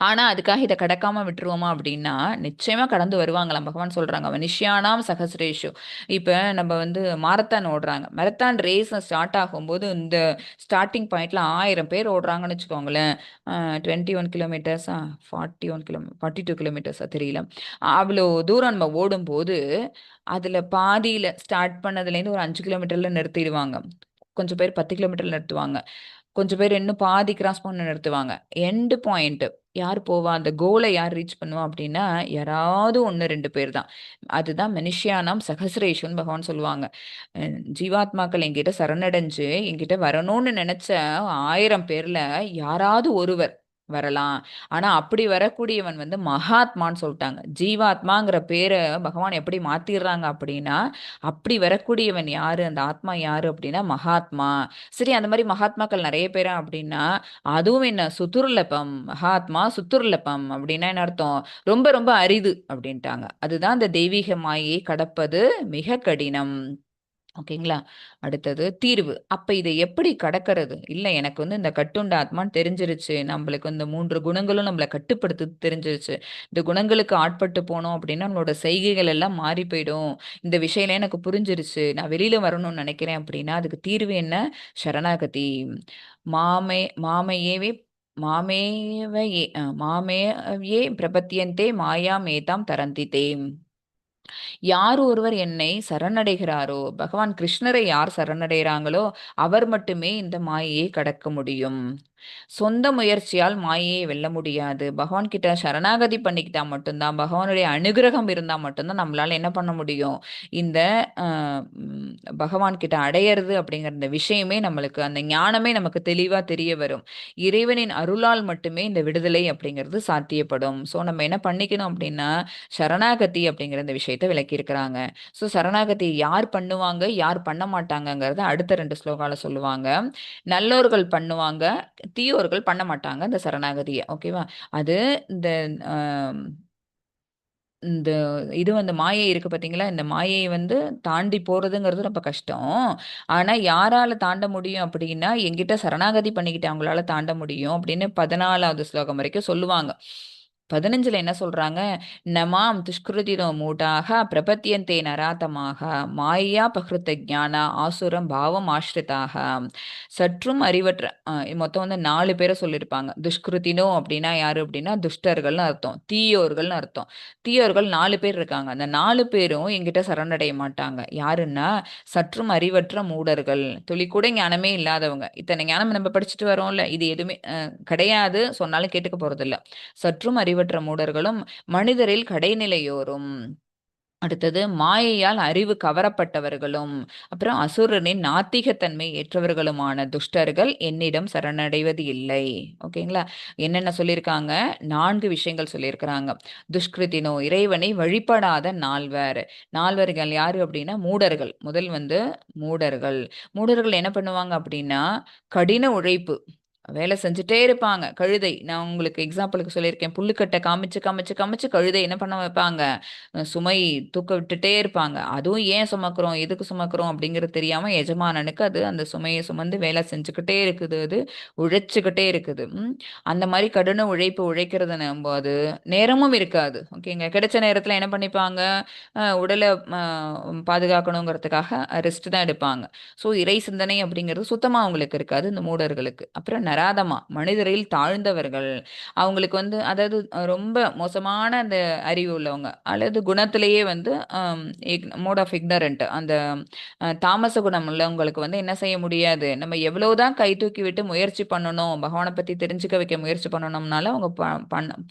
ஆனா அதுக்காக இதை கடக்காம விட்டுருவோமா அப்படின்னா, நிச்சயமா கடந்து வருவாங்களாம். பகவான் சொல்றாங்க, மனுஷியானாம் சகசிரேஷு. இப்ப நம்ம வந்து மாரத்தான் ஓடுறாங்க, மாரத்தான் ரேஸ் ஸ்டார்ட் ஆகும்போது இந்த ஸ்டார்டிங் பாயிண்ட்ல 1000 பேர் ஓடுறாங்கன்னு வச்சுக்கோங்களேன். 21 கிலோமீட்டர்ஸா, 42 கிலோமீட்டர்ஸா தெரியல. அவ்வளோ தூரம் நம்ம ஓடும்போது அதுல பாதியில ஸ்டார்ட் பண்ணதுலேருந்து ஒரு 5 கிலோமீட்டர்ல நிறுத்திடுவாங்க. கொஞ்சம் பேர் 10 கிலோமீட்டர்ல நிறுத்துவாங்க. கொஞ்சம் பேர் இன்னும் பாதி கிராஸ் பண்ண நிறுத்துவாங்க. எண்ட் பாயிண்ட் யார் போவா, அந்த கோலை யார் ரீச் பண்ணுவா அப்படின்னா யாராவது ஒன்று ரெண்டு பேர் தான். அதுதான் மனுஷியானாம் சகசிரேஷன் பகவான் சொல்லுவாங்க. ஜீவாத்மாக்கள் என்கிட்ட சரணடைஞ்சு என்கிட்ட வரணும்னு நினைச்ச 1000 பேர்ல யாராவது ஒருவர் வரலாம். ஆனா அப்படி வரக்கூடியவன் வந்து மகாத்மான்னு சொல்லிட்டாங்க. ஜீவாத்மாங்கிற பேரை பகவான் எப்படி மாத்திடுறாங்க அப்படின்னா, அப்படி வரக்கூடியவன் யாரு, அந்த ஆத்மா யாரு அப்படின்னா மகாத்மா. சரி, அந்த மாதிரி மகாத்மாக்கள் நிறைய பேரா அப்படின்னா, அதுவும் என்ன சுத்துர்லபம், மகாத்மா சுத்துர்லபம் அப்படின்னா என்ன அர்த்தம், ரொம்ப ரொம்ப அரிது அப்படின்ட்டாங்க. அதுதான் அந்த தெய்வீக மாயை கடப்பது மிக கடினம். ஓகேங்களா? அடுத்தது தீர்வு. அப்ப இதை எப்படி கடக்கிறது? இல்ல எனக்கு வந்து இந்த கட்டுண்ட ஆத்மான்னு தெரிஞ்சிருச்சு, நம்மளுக்கு இந்த 3 குணங்களும் நம்மளை கட்டுப்படுத்து தெரிஞ்சிருச்சு, இந்த குணங்களுக்கு ஆட்பட்டு போனோம் அப்படின்னா நம்மளோட செய்கைகள் எல்லாம் மாறி போயிடும், இந்த விஷயம் எனக்கு புரிஞ்சிருச்சு, நான் வெளியில வரணும்னு நினைக்கிறேன் அப்படின்னா அதுக்கு தீர்வு என்ன, சரணாகதி. மாமையேவே மாமேவயே மாமேயே பிரபத்தியந்தே மாயாமேதாம் தரந்திதே. யார் ஒருவர் என்னை சரணடைகிறாரோ, பகவான் கிருஷ்ணரை யார் சரணடைகிறாங்களோ அவர் மட்டுமே இந்த மாயையை கடக்க முடியும். சொந்த முயற்சியால் மாயையை வெல்ல முடியாது. பகவான் கிட்ட சரணாகதி பண்ணிக்கிட்டா மட்டும்தான், பகவானுடைய அனுகிரகம் இருந்தா மட்டும்தான் நம்மளால என்ன பண்ண முடியும், இந்த அஹ், உம், பகவான் கிட்ட அடையிறது அப்படிங்கிற இந்த விஷயமே நம்மளுக்கு, அந்த ஞானமே நமக்கு தெளிவா தெரிய வரும். இறைவனின் அருளால் மட்டுமே இந்த விடுதலை அப்படிங்கிறது சாத்தியப்படும். ஸோ நம்ம என்ன பண்ணிக்கணும் அப்படின்னா, சரணாகதி அப்படிங்கிற இந்த விஷயத்தை விளக்கியிருக்கிறாங்க. ஸோ சரணாகதி யார் பண்ணுவாங்க, யார் பண்ண மாட்டாங்கங்கிறத அடுத்த 2 ஸ்லோகால சொல்லுவாங்க. நல்லோர்கள் பண்ணுவாங்க, தீயோர்கள் பண்ண மாட்டாங்க இந்த சரணாகதியை. ஓகேவா? அது இந்த ஆம், இந்த இது வந்து மாயை இருக்கு பார்த்தீங்களா, இந்த மாயை வந்து தாண்டி போறதுங்கிறது ரொம்ப கஷ்டம். ஆனா யாரால தாண்ட முடியும் அப்படின்னா, என்கிட்ட சரணாகதி பண்ணிக்கிட்டு அவங்களால தாண்ட முடியும் அப்படின்னு 14வது ஸ்லோகம் வரைக்கும் சொல்லுவாங்க. 15ல என்ன சொல்றாங்க, நமாம் துஷ்கிருதினோ மூடாக பிரபத்தியந்தே நராதமாக மாயா பகிருத்த ஞான ஆசுரம் பாவம் ஆஷ்ரிதாக. சற்றும் அறிவற்ற மொத்தம் வந்து 4 பேரை சொல்லியிருப்பாங்க. துஷ்கிருத்தினோ அப்படின்னா யாரு அப்படின்னா துஷ்டர்கள்னு அர்த்தம், தீயோர்கள்னு அர்த்தம். தீயோர்கள் 4 பேர் இருக்காங்க. அந்த 4 பேரும் என்கிட்ட சரணடைய மாட்டாங்க. யாருன்னா, சற்றும் அறிவற்ற மூடர்கள், துளி கூட ஞானமே இல்லாதவங்க. இத்தனை ஞானம் நம்ம படிச்சுட்டு வரோம்ல, இது எதுவுமே கிடையாது, சொன்னாலும் கேட்டுக்க போறதில்ல. சற்றும் அறிவற்ற மூடர்களும் மனிதரில் கடைநிலையோரும். அடுத்தது மாயையால் அறிவு கவரப்பட்டவர்களும், அப்புறம் அசுரனின் நாத்திகத்தன்மை ஏற்றவர்களுமான துஷ்டர்கள் என்னிடம் சரணடைவது இல்லை. ஓகேங்களா? என்னென்ன சொல்லியிருக்காங்க? 4 விஷயங்கள் சொல்லியிருக்கிறாங்க. துஷ்கிருதினோ, இறைவனை வழிபடாத நால்வர். நால்வர்கள் யாரு அப்படின்னா மூடர்கள். முதல் வந்து மூடர்கள். மூடர்கள் என்ன பண்ணுவாங்க அப்படின்னா, கடின உழைப்பு வேலை செஞ்சுட்டே இருப்பாங்க. கழுதை, நான் உங்களுக்கு எக்ஸாம்பிளுக்கு சொல்லியிருக்கேன். புல்லுக்கட்டை காமிச்சு காமிச்சு காமிச்சு கழுதை என்ன பண்ண வைப்பாங்க, சுமை தூக்க விட்டுட்டே இருப்பாங்க. அதுவும் ஏன் சுமக்கிறோம், எதுக்கு சுமக்கிறோம் அப்படிங்கிறது தெரியாம எஜமானனுக்கு அது அந்த சுமையை சுமந்து வேலை செஞ்சுக்கிட்டே இருக்குது, அது உழைச்சுக்கிட்டே இருக்குது. அந்த மாதிரி கடின உழைப்பு உழைக்கிறது போது நேரமும் இருக்காது. ஓகேங்க, கிடைச்ச நேரத்தில் என்ன பண்ணிப்பாங்க, உடலை பாதுகாக்கணுங்கிறதுக்காக ரெஸ்ட் தான் எடுப்பாங்க. ஸோ இறை சிந்தனை அப்படிங்கிறது சுத்தமாக அவங்களுக்கு இருக்காது இந்த மூடர்களுக்கு. அப்புறம் நராதமா, மனிதரில் தாழ்ந்தவர்கள். அவங்களுக்கு வந்து அதாவது ரொம்ப மோசமான அந்த அறிவு உள்ளவங்க, அல்லது குணத்திலேயே வந்து மோட் ஆஃப் இக்னரண்ட், அந்த தாமச குணம் உள்ளவங்களுக்கு வந்து என்ன செய்ய முடியாது. நம்ம எவ்வளவுதான் கை தூக்கி விட்டு முயற்சி பண்ணணும், பகவானை பத்தி தெரிஞ்சுக்க வைக்க முயற்சி பண்ணணும்னாலும் அவங்க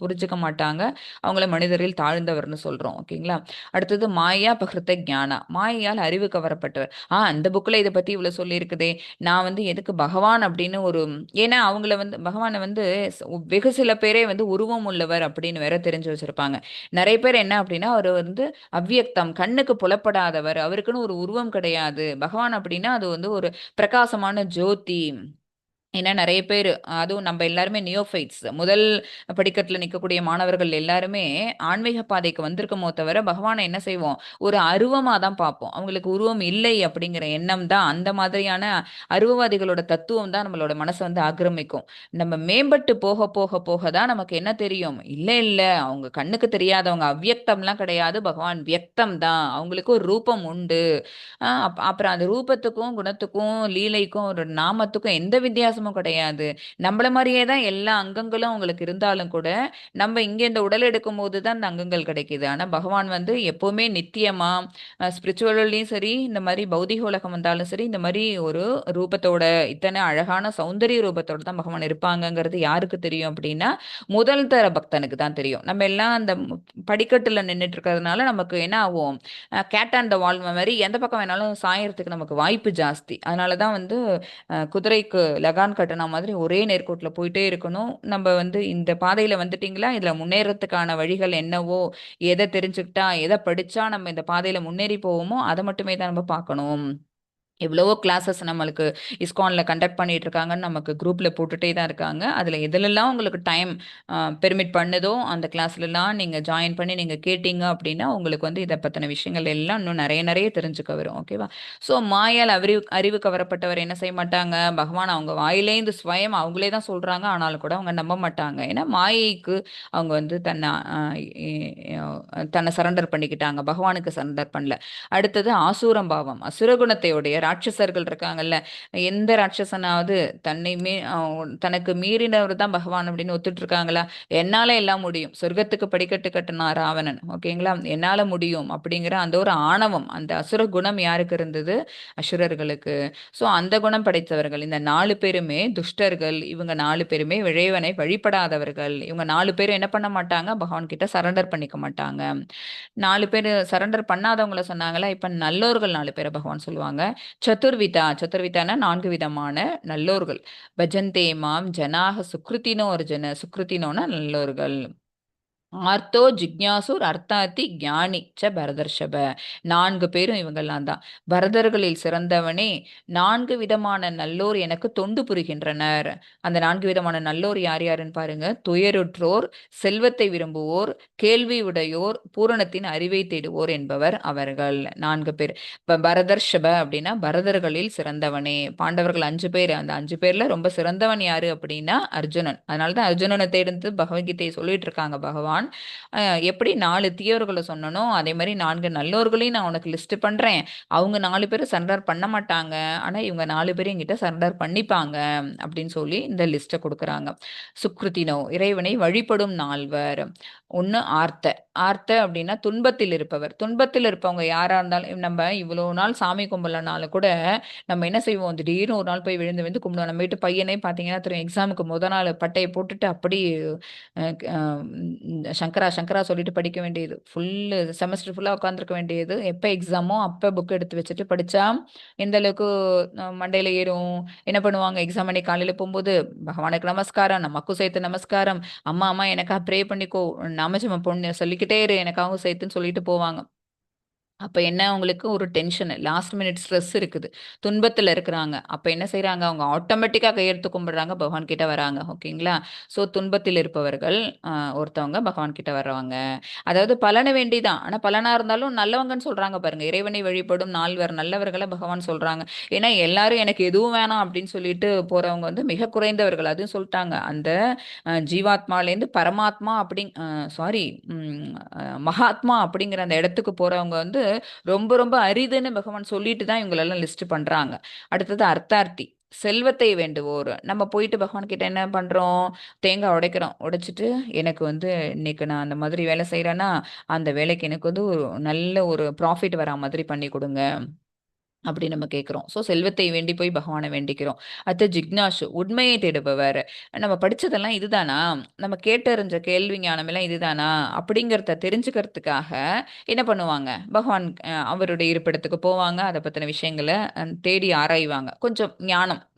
புரிஞ்சுக்க மாட்டாங்க. அவங்கள மனிதரில் தாழ்ந்தவர்னு சொல்றோம். ஓகேங்களா? அடுத்தது மாயா பகிர்த்த ஞானா, மாயையால் அறிவு கவரப்பட்டவர். அந்த புக்ல இதை பத்தி இவ்வளவு சொல்லி இருக்குதே, நான் வந்து எதுக்கு பகவான் அப்படின்னு ஒரு, ஏன்னா அவங்கள வந்து பகவானை வந்து வெகு சில பேரே வந்து உருவம் உள்ளவர் அப்படின்னு வேற தெரிஞ்சு வச்சிருப்பாங்க. நிறைய பேர் என்ன அப்படின்னா, அவர் வந்து அவ்வியக்தம், கண்ணுக்கு புலப்படாதவர், அவருக்குன்னு ஒரு உருவம் கிடையாது. பகவான் அப்படின்னா அது வந்து ஒரு பிரகாசமான ஜோதி. ஏன்னா நிறைய பேர், அதுவும் நம்ம எல்லாருமே நியோஃபைட்ஸ், முதல் படிக்கட்டில் நிற்கக்கூடிய மாணவர்கள் எல்லாருமே ஆன்மீக பாதைக்கு வந்திருக்கமோ தவிர பகவானை என்ன செய்வோம், ஒரு அருவமாக தான் பார்ப்போம். அவங்களுக்கு உருவம் இல்லை அப்படிங்கிற எண்ணம் தான், அந்த மாதிரியான அருவவாதிகளோட தத்துவம் தான் நம்மளோட மனசை வந்து ஆக்கிரமிக்கும். நம்ம மேம்பட்டு போக போக போக தான் நமக்கு என்ன தெரியும், இல்லை இல்லை அவங்க கண்ணுக்கு தெரியாதவங்க, அவ்வியக்தம்லாம் கிடையாது, பகவான் வியக்தம் தான், அவங்களுக்கு ஒரு ரூபம் உண்டு. அப்புறம் அந்த ரூபத்துக்கும் குணத்துக்கும் லீலைக்கும் ஒரு நாமத்துக்கும் எந்த வித்தியாசமும் கிடையாது. நம்மள மாதிரியே தான் எல்லா அங்கங்களும் உங்களுக்கு இருந்தாலும் கூட, நம்ம இங்கே இந்த உடல் எடுக்கும் போது தான் இந்த அங்கங்கள் கிடைக்குது. ஆனால் பகவான் வந்து எப்பவுமே நித்தியமா, ஸ்பிரிச்சுவல்லையும் சரி, இந்த மாதிரி பௌதிக உலகம் வந்தாலும் சரி, இந்த மாதிரி ஒரு ரூபத்தோட, இத்தனை அழகான சௌந்தரிய ரூபத்தோட தான் பகவான் இருப்பாங்கங்கிறது யாருக்கு தெரியும் அப்படின்னா, முதல் தர பக்தனுக்கு தான் தெரியும். நம்ம எல்லாம் அந்த படிக்கட்டுல நின்றுட்டு இருக்கிறதுனால நமக்கு என்ன ஆகும், கேட் அண்ட் த வால் மாதிரி எந்த பக்கம் வேணாலும் சாயறதுக்கு நமக்கு வாய்ப்பு ஜாஸ்தி. அதனால தான் வந்து குதிரைக்கு லகான் கட்டின மாதிரி ஒரே நேர்கோட்டில் போயிட்டே இருக்கணும். நம்ம வந்து இந்த பாதையில் வந்துட்டிங்களா, இதில் முன்னேறத்துக்கான வழிகள் என்னவோ, எதை தெரிஞ்சுக்கிட்டா எதை படித்தா நம்ம இந்த பாதையில் முன்னேறி போவோமோ அதை மட்டுமே தான் நம்ம பார்க்கணும். எவ்வளவோ கிளாஸஸ் நம்மளுக்கு இஸ்கானில் கண்டக்ட் பண்ணிட்டு இருக்காங்கன்னு நமக்கு குரூப்பில் போட்டுகிட்டே தான் இருக்காங்க. அதில் எதுலெல்லாம் உங்களுக்கு டைம் பெர்மிட் பண்ணுதோ அந்த கிளாஸ்லலாம் நீங்கள் ஜாயின் பண்ணி நீங்கள் கேட்டீங்க அப்படின்னா உங்களுக்கு வந்து இதை பற்றின விஷயங்கள் எல்லாம் இன்னும் நிறைய நிறைய தெரிஞ்சுக்க வரும். ஓகேவா? ஸோ மாயால் அறிவு கவரப்பட்டவர் என்ன செய்ய மாட்டாங்க, பகவான் அவங்க வாயிலேந்து ஸ்வயம் அவங்களே தான் சொல்கிறாங்க, ஆனாலும் கூட அவங்க நம்ப மாட்டாங்க. ஏன்னா மாயைக்கு அவங்க வந்து தன்னை சரண்டர் பண்ணிக்கிட்டாங்க, பகவானுக்கு சரண்டர் பண்ணல. அடுத்தது ஆசூரம் பாவம், அசுரகுணத்தையுடைய ராட்சசர்கள் இருக்காங்கல்ல, எந்த ராட்சசனாவது தனக்கு மீறினவர் தான் பகவான் அப்படின்னு ஒத்துட்டு இருக்காங்களா? என்னால எல்லாம் முடியும், சொர்க்கத்துக்கு படிக்கட்டு கட்டினா ராவணன், ஓகேங்களா, என்னால முடியும் அப்படிங்கிற அந்த ஒரு ஆணவம், அந்த அசுர குணம் யாருக்கு இருந்தது, அசுரர்களுக்கு. ஸோ அந்த குணம் படைத்தவர்கள் இந்த 4 பேருமே துஷ்டர்கள். இவங்க 4 பேருமே இறைவனை வழிபடாதவர்கள். இவங்க 4 பேரும் என்ன பண்ண மாட்டாங்க, பகவான் கிட்ட சரண்டர் பண்ணிக்க மாட்டாங்க. 4 பேர் சரண்டர் பண்ணாதவங்கள சொன்னாங்களா, இப்ப நல்லோர்கள் 4 பேரை பகவான் சொல்லுவாங்க. சதுர்விதானா 4 விதமான நல்லோர்கள். பஜந்தே மாம் ஜனாக சுக்ருத்தினோ அர்ஜுன, சுக்ருத்தினோனா நல்லோர்கள். ஆர்த்தோ ஜிக்ஞாசுர் அர்த்தாத்தி ஞானி ச பரதர்ஷப, 4 பேரும் இவங்கெல்லாம் தான். பரதர்களில் சிறந்தவனே, 4 விதமான நல்லோர் எனக்கு தொண்டு புரிகின்றனர். அந்த 4 விதமான நல்லோர் யார் யாருன்னு பாருங்க. துயருற்றோர், செல்வத்தை விரும்புவோர், கேள்வி உடையோர், பூரணத்தின் அறிவை தேடுவோர் என்பவர் அவர்கள் 4 பேர். இப்ப பரதர்ஷப அப்படின்னா பரதர்களில் சிறந்தவனே. பாண்டவர்கள் 5 பேர், அந்த 5 பேர்ல ரொம்ப சிறந்தவன் யாரு அப்படின்னா அர்ஜுனன். அதனாலதான் அர்ஜுனனை தேர்ந்து பகவத்கீதையை சொல்லிட்டு இருக்காங்க பகவான். எப்படி 4 தீயவர்களை சொன்னனோ அதே மாதிரி 4 நல்லோர்களையும் நான் உனக்கு லிஸ்ட் பண்றேன். அவங்க 4 பேரும் சரண்டர் பண்ண மாட்டாங்க, ஆனா இவங்க 4 பேரும் என்கிட்ட சரண்டர் பண்ணிப்பாங்க அப்படின்னு சொல்லி இந்த லிஸ்ட்டை கொடுக்குறாங்க. சுக்ருத்தினோ, இறைவனை வழிபடும் 4வர். ஒன்று ஆர்த்த, ஆர்த்த அப்படின்னா துன்பத்தில் இருப்பவர். துன்பத்தில் இருப்பவங்க யாரா இருந்தாலும் நம்ம இவ்வளோ நாள் சாமி கும்பலனாலும் கூட நம்ம என்ன செய்வோம், திடீர்னு ஒரு நாள் போய் விழுந்து விழுந்து கும்பிடுவோம். நம்ம வீட்டு பையனே பார்த்தீங்கன்னா தெரியும், எக்ஸாமுக்கு நாள் பட்டையை போட்டுட்டு அப்படி சங்கரா சங்கரா சொல்லிட்டு படிக்க வேண்டியது, ஃபுல்லு செமஸ்டர் ஃபுல்லாக உட்காந்துருக்க வேண்டியது. எப்போ எக்ஸாமோ அப்போ புக் எடுத்து வச்சுட்டு படித்தா எந்த அளவுக்கு மண்டையில் ஏறும். என்ன பண்ணுவாங்க, எக்ஸாம் அன்னைக்கு காலையில் போகும்போது பகவானுக்கு நமஸ்காரம், நமக்கும் சேர்த்து நமஸ்காரம், அம்மா அம்மா எனக்காக ப்ரே பண்ணிக்கோ, நாமஜெபம் பொண்ணு சொல்லிக்கிட்டே இரு எனக்காகவும் சேர்த்துன்னு சொல்லிட்டு போவாங்க. அப்ப என்ன அவங்களுக்கு ஒரு டென்ஷன், லாஸ்ட் மினிட் ஸ்ட்ரெஸ் இருக்குது. துன்பத்துல இருக்கிறாங்க. அப்ப என்ன செய்றாங்க, அவங்க ஆட்டோமேட்டிக்கா கையெடுத்து கும்பிடுறாங்க, பகவான் கிட்ட வராங்க. ஓகேங்களா? ஸோ துன்பத்தில் இருப்பவர்கள் ஒருத்தவங்க பகவான் கிட்ட வர்றவங்க. அதாவது பலன வேண்டி தான். ஆனா பலனா இருந்தாலும் நல்லவங்கன்னு சொல்றாங்க பாருங்க. இறைவனை வழிபடும் நால்வர் நல்லவர்கள பகவான் சொல்றாங்க. ஏன்னா எல்லாரும் எனக்கு எதுவும் வேணாம் அப்படின்னு சொல்லிட்டு போறவங்க வந்து மிக குறைந்தவர்கள். அதுவும் சொல்ட்டாங்க. அந்த ஜீவாத்மாலேருந்து பரமாத்மா அப்படி சாரி மகாத்மா அப்படிங்கிற அந்த இடத்துக்கு போறவங்க வந்து ரொம்ப ரொம்ப அரிதுன்னு பகவான் சொல்லிட்டு தான் இவங்களெல்லாம் லிஸ்ட் பண்றாங்க. அடுத்தது அர்த்தார்த்தி, செல்வத்தை வேண்டுவோர். நம்ம போயிட்டு பகவான் கிட்ட என்ன பண்றோம், தேங்காய் உடைக்கிறோம். உடைச்சிட்டு எனக்கு வந்து இன்னைக்கு நான் அந்த மாதிரி வேலை செய்யறேன்னா அந்த வேலைக்கு எனக்கு வந்து ஒரு நல்ல ஒரு ப்ராஃபிட் வரா மாதிரி பண்ணி கொடுங்க அப்படி நம்ம கேட்குறோம். ஸோ செல்வத்தை வேண்டி போய் பகவானை வேண்டிக்கிறோம். அடுத்து ஜிக்னாஷு, உண்மையை தேடுபவர். நம்ம படிச்சதெல்லாம் இதுதானா, நம்ம கேட்டறிஞ்ச கேள்வி ஞானம் எல்லாம் இதுதானா அப்படிங்கிறத தெரிஞ்சுக்கிறதுக்காக என்ன பண்ணுவாங்க, பகவான் அவருடைய இருப்பிடத்துக்கு போவாங்க. அதை பற்றின விஷயங்களை தேடி ஆராய்வாங்க. கொஞ்சம்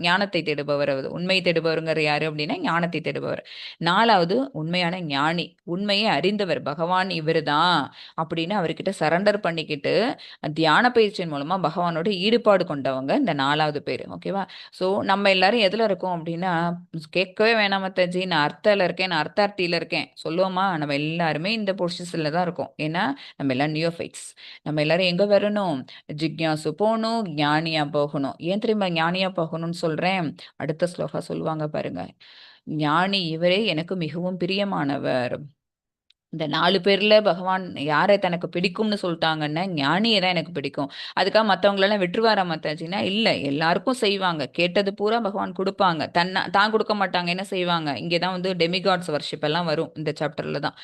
ஞானத்தை தேடுபவர். அவர் உண்மை தேடுபவருங்கிற யாரு அப்படின்னா ஞானத்தை தேடுபவர். நாலாவது உண்மையான ஞானி, உண்மையை அறிந்தவர், பகவான் இவருதான் அப்படின்னு அவர்கிட்ட சரண்டர் பண்ணிக்கிட்டு தியான பயிற்சியின் மூலமா பகவானோட ஈடுபாடு கொண்டவங்க இந்த நாலாவது பேர். ஓகேவா? ஸோ நம்ம எல்லாரும் எதுல இருக்கோம் அப்படின்னா, கேட்கவே வேணாம் மத்தாஜி, நான் அர்த்தால இருக்கேன், நான் அர்த்தார்த்தியில இருக்கேன் சொல்லுவோமா, நம்ம எல்லாருமே இந்த பொசிஷன்ல தான் இருக்கோம். ஏன்னா நம்ம எல்லாம் நியோஃபைட்ஸ். நம்ம எல்லாரும் எங்க வரணும், ஜிக்யாசு போகணும், ஞானியா போகணும். ஏன் தெரியுமா ஞானியா போகணும்னு சொல்றேன், அடுத்த ஸ்லோகா சொல்லுவாங்க பாருங்க. ஞானி இவரே எனக்கு மிகவும் பிரியமானவர். இந்த 4 பேர்ல பகவான் யார தனக்கு பிடிக்கும்னு சொல்ட்டாங்கன்னா, ஞானிய தான் எனக்கு பிடிக்கும். அதுக்காக மத்தவங்களலாம் விட்டுருவாரா மத்தாஜின்னா, இல்ல. எல்லாருக்கும் செய்வாங்க. கேட்டது பூரா பகவான் குடுப்பாங்க. தான் குடுக்க மாட்டாங்க. என்ன செய்வாங்க? இங்க தான் வந்து டெமிகாட்ஸ் வொர்ஷிப் எல்லாம் வரும். இந்த சாப்டர்ல தான்.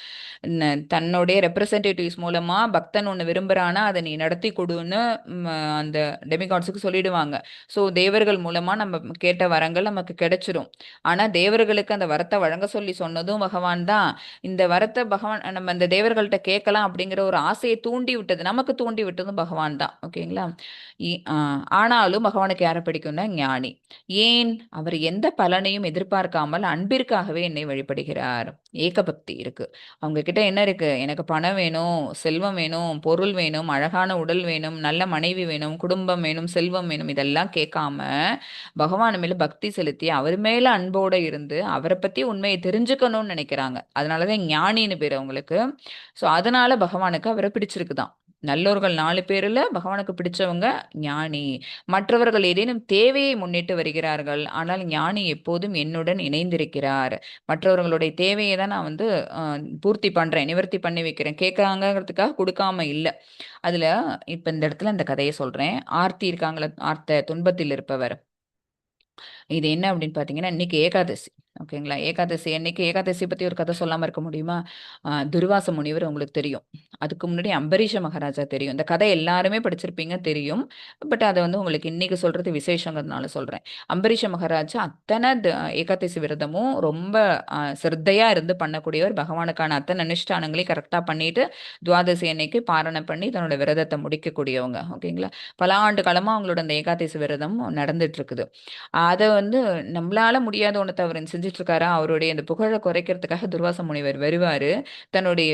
தன்னுடைய ரெப்ரசன்டேட்டிவ்ஸ் மூலமா பக்தன் ஒண்ணு விரும்புறானா, அத நீ நடத்தி குடுன்னு அந்த டெமிகாட்ஸ்க்கு சொல்லிடுவாங்க. ஸோ தேவர்கள் மூலமா நம்ம கேட்ட வரங்கள் நமக்கு கிடைச்சிரும். ஆனா தேவர்களுக்கு அந்த வரத்த வழங்க சொல்லி சொன்னதும் பகவான் தான். இந்த வரத்த பகவான் நம்ம இந்த தேவர்கள்ட்ட கேட்கலாம் அப்படிங்கிற ஒரு ஆசையை தூண்டி விட்டது, நமக்கு தூண்டி விட்டதும் பகவான் தான். ஓகேங்களா? ஆனாலும் பகவானுக்கு யாரை பிடிக்கும்னா ஞானி. ஏன்? அவர் எந்த பலனையும் எதிர்பார்க்காமல் அன்பிற்காகவே என்னை வழிபடுகிறார். ஏக பக்தி இருக்கு அவங்க கிட்ட. என்ன இருக்கு, எனக்கு பணம் வேணும், செல்வம் வேணும், பொருள் வேணும், அழகான உடல் வேணும், நல்ல மனைவி வேணும், குடும்பம் வேணும், செல்வம் வேணும், இதெல்லாம் கேட்காம பகவான் மேல பக்தி செலுத்தி அவர் மேல அன்போட இருந்து அவரை பத்தி உண்மையை தெரிஞ்சுக்கணும்னு நினைக்கிறாங்க. அதனாலதான் ஞானின்னு பேர் அவங்களுக்கு. ஸோ அதனால பகவானுக்கு அவரை பிடிச்சிருக்குதான். நல்லோர்கள் 4 பேர்ல பகவானுக்கு பிடிச்சவங்க ஞானி. மற்றவர்கள் ஏதேனும் தேவையை முன்னிட்டு வருகிறார்கள், ஆனால் ஞானி எப்போதும் என்னுடன் இணைந்திருக்கிறார். மற்றவர்களுடைய தேவையை தான் நான் வந்து பூர்த்தி பண்றேன், நிவர்த்தி பண்ணி வைக்கிறேன். கேட்கறாங்கிறதுக்காக கொடுக்காம இல்லை. அதுல இப்ப இந்த இடத்துல இந்த கதையை சொல்றேன். ஆர்த்தி இருக்காங்களா, ஆர்த்த துன்பத்தில் இருப்பவர். இது என்ன அப்படின்னு பார்த்தீங்கன்னா, இன்னைக்கு ஏகாதசி. ஓகேங்களா? ஏகாதசி அன்னைக்கு ஏகாதசி பத்தி ஒரு கதை சொல்லாம இருக்க முடியுமா? துர்வாச முனிவர் உங்களுக்கு தெரியும். அதுக்கு முன்னாடி அம்பரீஷ மகாராஜா தெரியும். இந்த கதை எல்லாருமே படிச்சிருப்பீங்க, தெரியும். பட் அத வந்து உங்களுக்கு இன்னைக்கு சொல்றது விசேஷங்கிறதுனால சொல்றேன். அம்பரீஷ மகாராஜா அத்தனை ஏகாதசி விரதமும் ரொம்ப சிரத்தையா இருந்து பண்ணக்கூடியவர். பகவானுக்கான அத்தனை அனுஷ்டானங்களையும் கரெக்டா பண்ணிட்டு துவாதசி அன்னைக்கு பாரணம் பண்ணி தன்னோட விரதத்தை முடிக்கக்கூடியவங்க. ஓகேங்களா? பல ஆண்டு காலமா அவங்களோட அந்த ஏகாதசி விரதம் நடந்துட்டு இருக்குது. அத வந்து நம்மளால முடியாத ஒண்ணத்த அவர் செஞ்சுட்டு இருக்காரா, அவருடைய அந்த புகழ குறைக்கிறதுக்காக துர்வாச முனிவர் வருவாரு. தன்னுடைய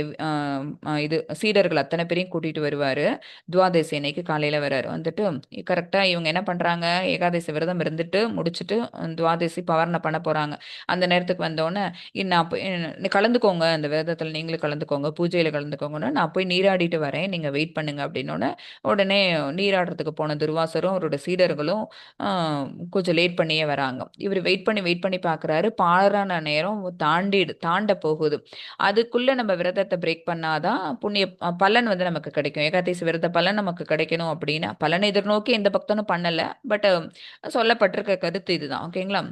இது சீடர்கள் அத்தனை பேரையும் கூட்டிட்டு வருவாரு. துவாதசி அன்னைக்கு காலையில வராரு. வந்துட்டு கரெக்ட்டா இவங்க என்ன பண்றாங்க, ஏகாதசி விரதம் இருந்துட்டு முடிச்சுட்டு துவாதசி பவர்ண பண்ண போறாங்க. அந்த நேரத்துக்கு வந்தோனே, நான் போய் கலந்துக்கோங்க அந்த விரதத்துல நீங்களும் கலந்துக்கோங்க, பூஜையில கலந்துக்கோங்கன்னு, நான் போய் நீராடிட்டு வரேன், நீங்க வெயிட் பண்ணுங்க அப்படின்னோனே, உடனே நீராடுறதுக்கு போன துர்வாசரும் அவரோட சீடர்களும் ஆ கொஞ்சம் லேட் பண்ணியே வராங்க. இவரு வெயிட் பண்ணி பார்க்குறாரு. பாழான நேரம் தாண்ட போகுது. அதுக்குள்ள நம்ம விரதத்த பிரேக் பண்ணாதான் புண்ணிய பலன் வந்து நமக்கு கிடைக்கும். ஏகாதசி விரத பலன் நமக்கு கிடைக்கணும் அப்படின்னா, பலனை எதிர்நோக்கி எந்த பக்தனும் பண்ணல. பட் சொல்லப்பட்டிருக்க கருத்து இதுதான். ஓகேங்களா?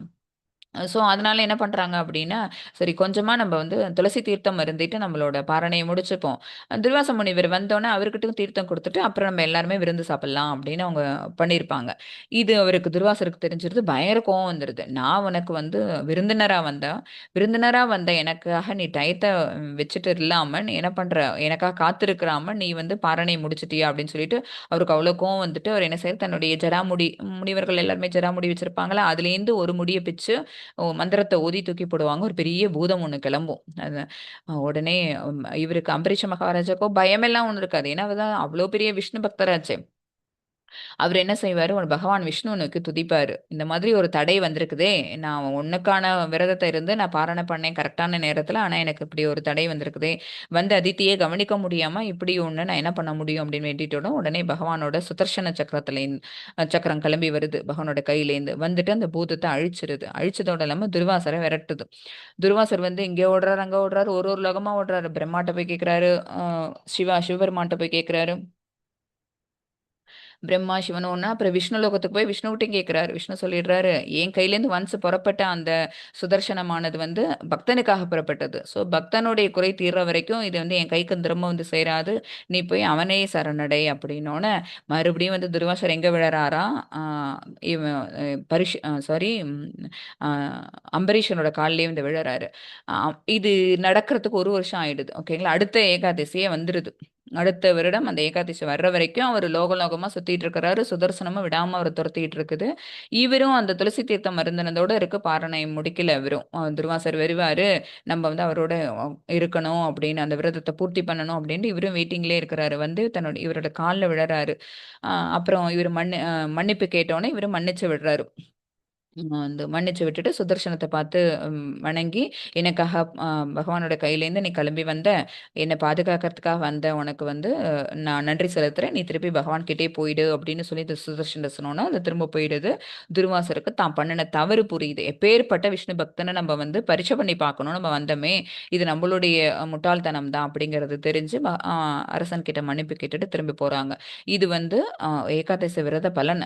ஸோ, அதனால என்ன பண்றாங்க அப்டின்னா, சரி கொஞ்சமா நம்ம வந்து துளசி தீர்த்தம் அருந்திட்டு நம்மளோட பாரணைய முடிச்சுப்போம். துர்வாச முனிவர் வந்தோனே அவருகிட்டயும் தீர்த்தம் குடுத்துட்டு, அப்புறம் நம்ம எல்லாருமே விருந்து சாப்பிடலாம் அப்டின்னு அவங்க பண்ணியிருப்பாங்க. இது அவருக்கு துர்வாசருக்கு தெரிஞ்சிருது. பயங்கர கோவம் வந்துருது. நான் உனக்கு வந்து விருந்தினரா வந்தேன். விருந்தினரா வந்த எனக்காக நீ டயத்த வச்சுட்டு இல்லாம, நீ என்ன பண்ற? எனக்காக காத்திருக்காம நீ வந்து பாரணைய முடிச்சுட்டியா? அப்டின்னு சொல்லிட்டு, அவருக்கு அவ்ளோ கோவம் வந்துட்டு, அவர் என்ன செய்றாரு, தன்னுடைய ஜடாமுடி முனிவர்கள் எல்லாருமே ஜடாமுடி வச்சிருப்பாங்கல்ல, அதுலேருந்து ஒரு முடிய பிச்சு மந்திரத்த ஓதி தூக்கி போடுவாங்க. ஒரு பெரிய பூதம் ஒண்ணு கெளம்பும். அது உடனே இவருக்கு அம்பரீஷ மகாராஜாக்கோ பயமெல்லாம் ஒண்ணும் இருக்காது. ஏன்னா, அவர் தான் அவ்ளோ பெரிய விஷ்ணு பக்தராச்சே. அவரு என்ன செய்வாரு, ஒரு பகவான் விஷ்ணுனுக்கு துதிப்பாரு. இந்த மாதிரி ஒரு தடை வந்திருக்குதே, நான் உனக்கான விரதத்த இருந்து நான் பாரண பண்ணேன் கரெக்ட்டான நேரத்துல. ஆனா, எனக்கு இப்படி ஒரு தடை வந்திருக்குதே. வந்து அதித்திய கவனிக்க முடியாம இப்படி ஒண்ணு நான் என்ன பண்ண முடியும் அப்படின்னு வேண்டிட்டோன, உடனே பகவானோட சுதர்சன சக்கரம் கிளம்பி வருது பகவானோட கையிலேருந்து. வந்துட்டு அந்த பூதத்த அழிச்சிருது. அழிச்சதோட இல்லாம துர்வாசர விரட்டுது. துர்வாசர் வந்து இங்க ஓடுறாரு, அங்க ஓடுறாரு, ஒரு ஒரு லோகமா ஓடுறாரு. பிரம்மாட்ட போய் கேட்கிறாரு, அ சிவபெருமான்ட்ட போய் கேட்கிறாரு. பிரம்மா, சிவன் ஒண்ணா, அப்புறம் விஷ்ணு லோகத்துக்கு போய் விஷ்ணுகிட்டயும் கேட்கிறாரு. விஷ்ணு சொல்லிடுறாரு, என் கையிலேருந்து ஒன்ஸ் புறப்பட்ட அந்த சுதர்சனமானது வந்து பக்தனுக்காக புறப்பட்டது. ஸோ பக்தனுடைய குறை தீர்ற வரைக்கும் இது வந்து என் கைக்கு திரும்ப வந்து சேராது. நீ போய் அவனே சரணடை அப்படின்னோன, மறுபடியும் வந்து துர்வாசர் எங்க விழறாராம், இவன் பரிஷ் சாரி அ அம்பரீஷனோட கால்லயே வந்து விழறாரு. அ இது நடக்கிறதுக்கு 1 வருஷம் ஆயிடுது. ஓகேங்களா. அடுத்த ஏகாதசியே வந்துருது. அடுத்த வருடம் அந்த ஏகாதசி வர்ற வரைக்கும் அவரு லோகமா சுத்திட்டு இருக்கிறாரு. சுதர்சனமும் விடாம அவர துரத்திட்டு இருக்குது. இவரும் அந்த துளசி தீர்த்தம் அருந்துனதோட இருக்கு. பாராயணம் முடிக்கல இவரும். துர்வாசர் வருவாரு. நம்ம வந்து அவரோட இருக்கணும் அப்படின்னு, அந்த விரதத்த பூர்த்தி பண்ணணும் அப்படின்ட்டு இவரும் வெயிட்டிங்லயே இருக்கிறாரு. வந்து இவரோட கால்ல விழறாரு. அ அப்புறம் இவரு மன்னிப்பு கேட்டோனே இவரு மன்னிச்சு விடுறாரு. வந்து மன்னிச்சு விட்டுட்டு சுதர்சனத்த பார்த்து வணங்கி, "எனக்காக பகவானோட கையிலேருந்து நீ கிளம்பி வந்த. என்ன பாதுகாக்கிறதுக்காக வந்த உனக்கு வந்து நான் நன்றி செலுத்துறேன். நீ திருப்பி பகவான் கிட்டயே போயிடு." அப்படின்னு சொல்லி சுதர்சன்ட்ட சொன்னோன, அது திரும்ப போயிடுது. துர்வாசருக்கு தான் பண்ணுன தவறு புரியுது. எப்பேர்ப்பட்ட விஷ்ணு பக்தன நம்ம வந்து பரீட்சை பண்ணி பார்க்கணும். நம்ம வந்தோமே, இது நம்மளுடைய முட்டாள்தனம் தான் அப்படிங்கிறது தெரிஞ்சு அரசன் கிட்ட மன்னிப்பு கேட்டுட்டு திரும்பி போறாங்க. இது வந்து அ ஏகாதசி விரத பலன்.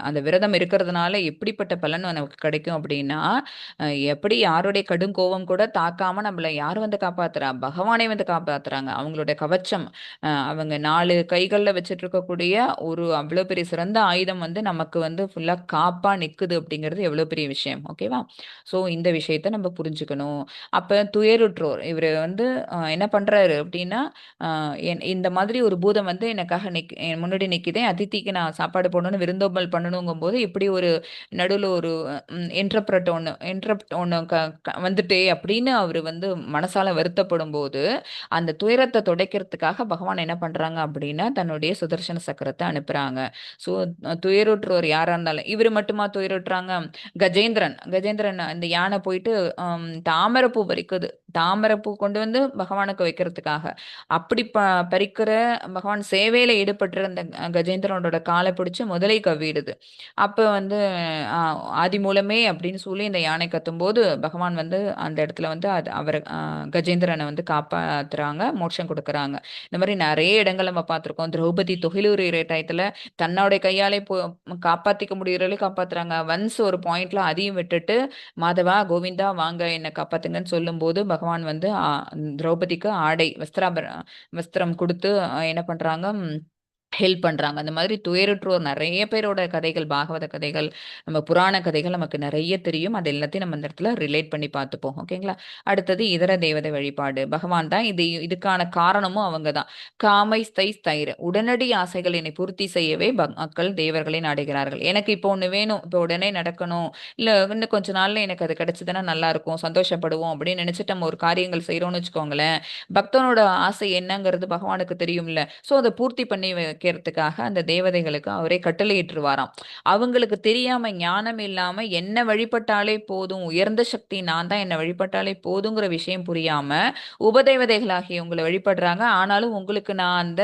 அந்த விரதம் இருக்கிறதுனால எப்படிப்பட்ட பலன் நமக்கு கிடைக்கும் அப்படின்னா, அ எப்படி யாருடைய கடும் கோவம் கூட தாக்காம நம்மள யார் வந்து காப்பாத்துறா? பகவானே வந்து காப்பாத்துறாங்க. அவங்களுடைய கவச்சம், அவங்க 4 கைகள்ல வச்சுட்டு இருக்கக்கூடிய ஒரு அவ்வளோ பெரிய சிறந்த ஆயுதம் வந்து நமக்கு வந்து ஃபுல்லா காப்பா நிக்குது அப்படிங்கிறது எவ்வளோ பெரிய விஷயம். ஓகேவா? ஸோ இந்த விஷயத்த நம்ம புரிஞ்சுக்கணும். அப்ப துயருற்றோர் இவரு வந்து என்ன பண்றாரு அப்படின்னா, அ இந்த மாதிரி ஒரு பூதம் வந்து எனக்காக என் முன்னாடி நிக்குதே, அதித்திக்கு நான் சாப்பாடு போடணும், விருந்தோம்பல் பண்ணணுங்கும்போது, இப்படி ஒரு நடுவுல ஒரு இன்டரப்ட் ஒண்ணு வந்துட்டே அப்படின்னு அவரு வந்து மனசால வருத்தப்படும்போது, அந்த துயரத்த துடைக்கிறதுக்காக பகவான் என்ன பண்றாங்க அப்படின்னா, தன்னுடைய சுதர்சன சக்கரத்த அனுப்புறாங்க. ஸோ துயருற்றோர் யாரா இருந்தாலும் இவரு மட்டுமா துயருற்றாங்க? கஜேந்திரன் இந்த யானை போயிட்டு தாமரைப்பூ பறிக்குது. தாமரைப்பூ கொண்டு வந்து பகவானுக்கு வைக்கிறதுக்காக. அப்படி பறிக்கிற பகவான் சேவையில ஈடுபட்டிருந்த கஜேந்திரனோட கால பிடிச்சு முதலை கவ்விடுது. அப்ப வந்து அ ஆதி மூலமே அப்படின்னு சொல்லி இந்த யானை கத்தும்போது, பகவான் வந்து அந்த இடத்துல வந்து அவர கஜேந்திரன வந்து காப்பாத்துறாங்க, மோட்சம் குடுக்குறாங்க. இந்த மாரி நெறைய இடங்கள் நம்ம பார்த்துருக்கோம். திரௌபதி தொகிலுரியிற டயத்துல தன்னோட கையாலே காப்பாத்திக்க முடியிற வரையும் காப்பாத்துறாங்க. ஒன்ஸ் ஒரு பாயிண்ட்ல அதையும் விட்டுட்டு, "மாதவா, கோவிந்தா வாங்க என்ன காப்பாத்துங்கன்னு" சொல்லும்போது, பகவான் வந்து திரௌபதிக்கு ஆடை, வஸ்திரம் குடுத்து என்ன பண்றாங்க, ஹெல்ப் பண்றாங்க. அந்த மாதிரி துயருற்றோர் நெறைய பேரோட கதைகள், பாகவத கதைகள், நம்ம புராண கதைகள் நமக்கு நெறைய தெரியும். அது எல்லாத்தையும் நம்ம இந்த இடத்துல ரிலேட் பண்ணி பார்த்துப்போம். ஓகேங்களா? அடுத்தது இதர தேவதை வழிபாடு. பகவான் தான் இதுக்கான காரணமும் அவங்க தான். காமை ஸ்தை ஸ்தைர. உடனடி ஆசைகளினை பூர்த்தி செய்யவே மக்கள் தேவர்களை நாடுகிறார்கள். எனக்கு இப்போ ஒண்ணு வேணும். இப்போ உடனே நடக்கணும். இல்ல இன்னும் கொஞ்ச நாள்ல எனக்கு அது கிடைச்சதுன்னா நல்லாருக்கும். சந்தோஷப்படுவோம் அப்படின்னு நினைச்சுட்டு நம்ம ஒரு காரியங்கள் செய்றோம்னு வச்சுக்கோங்களேன். பக்தனோட ஆசை என்னங்கிறது பகவானுக்கு தெரியும்ல. ஸோ அத பூர்த்தி பண்ணி வைக்கிறதுக்காக அந்த தேவதைகளுக்கு அவரே கட்டளையிட்டுருவாராம். அவங்களுக்கு தெரியாம ஞானம் இல்லாம என்ன வழிபட்டாலே போதும், உயர்ந்த சக்தி நான் தான் என்ன வழிபட்டாலே போதுங்கிற விஷயம் புரியாம, உபதேவதைகளாகிய உங்கள வழிபடுறாங்க. ஆனாலும் உங்களுக்கு நான் அந்த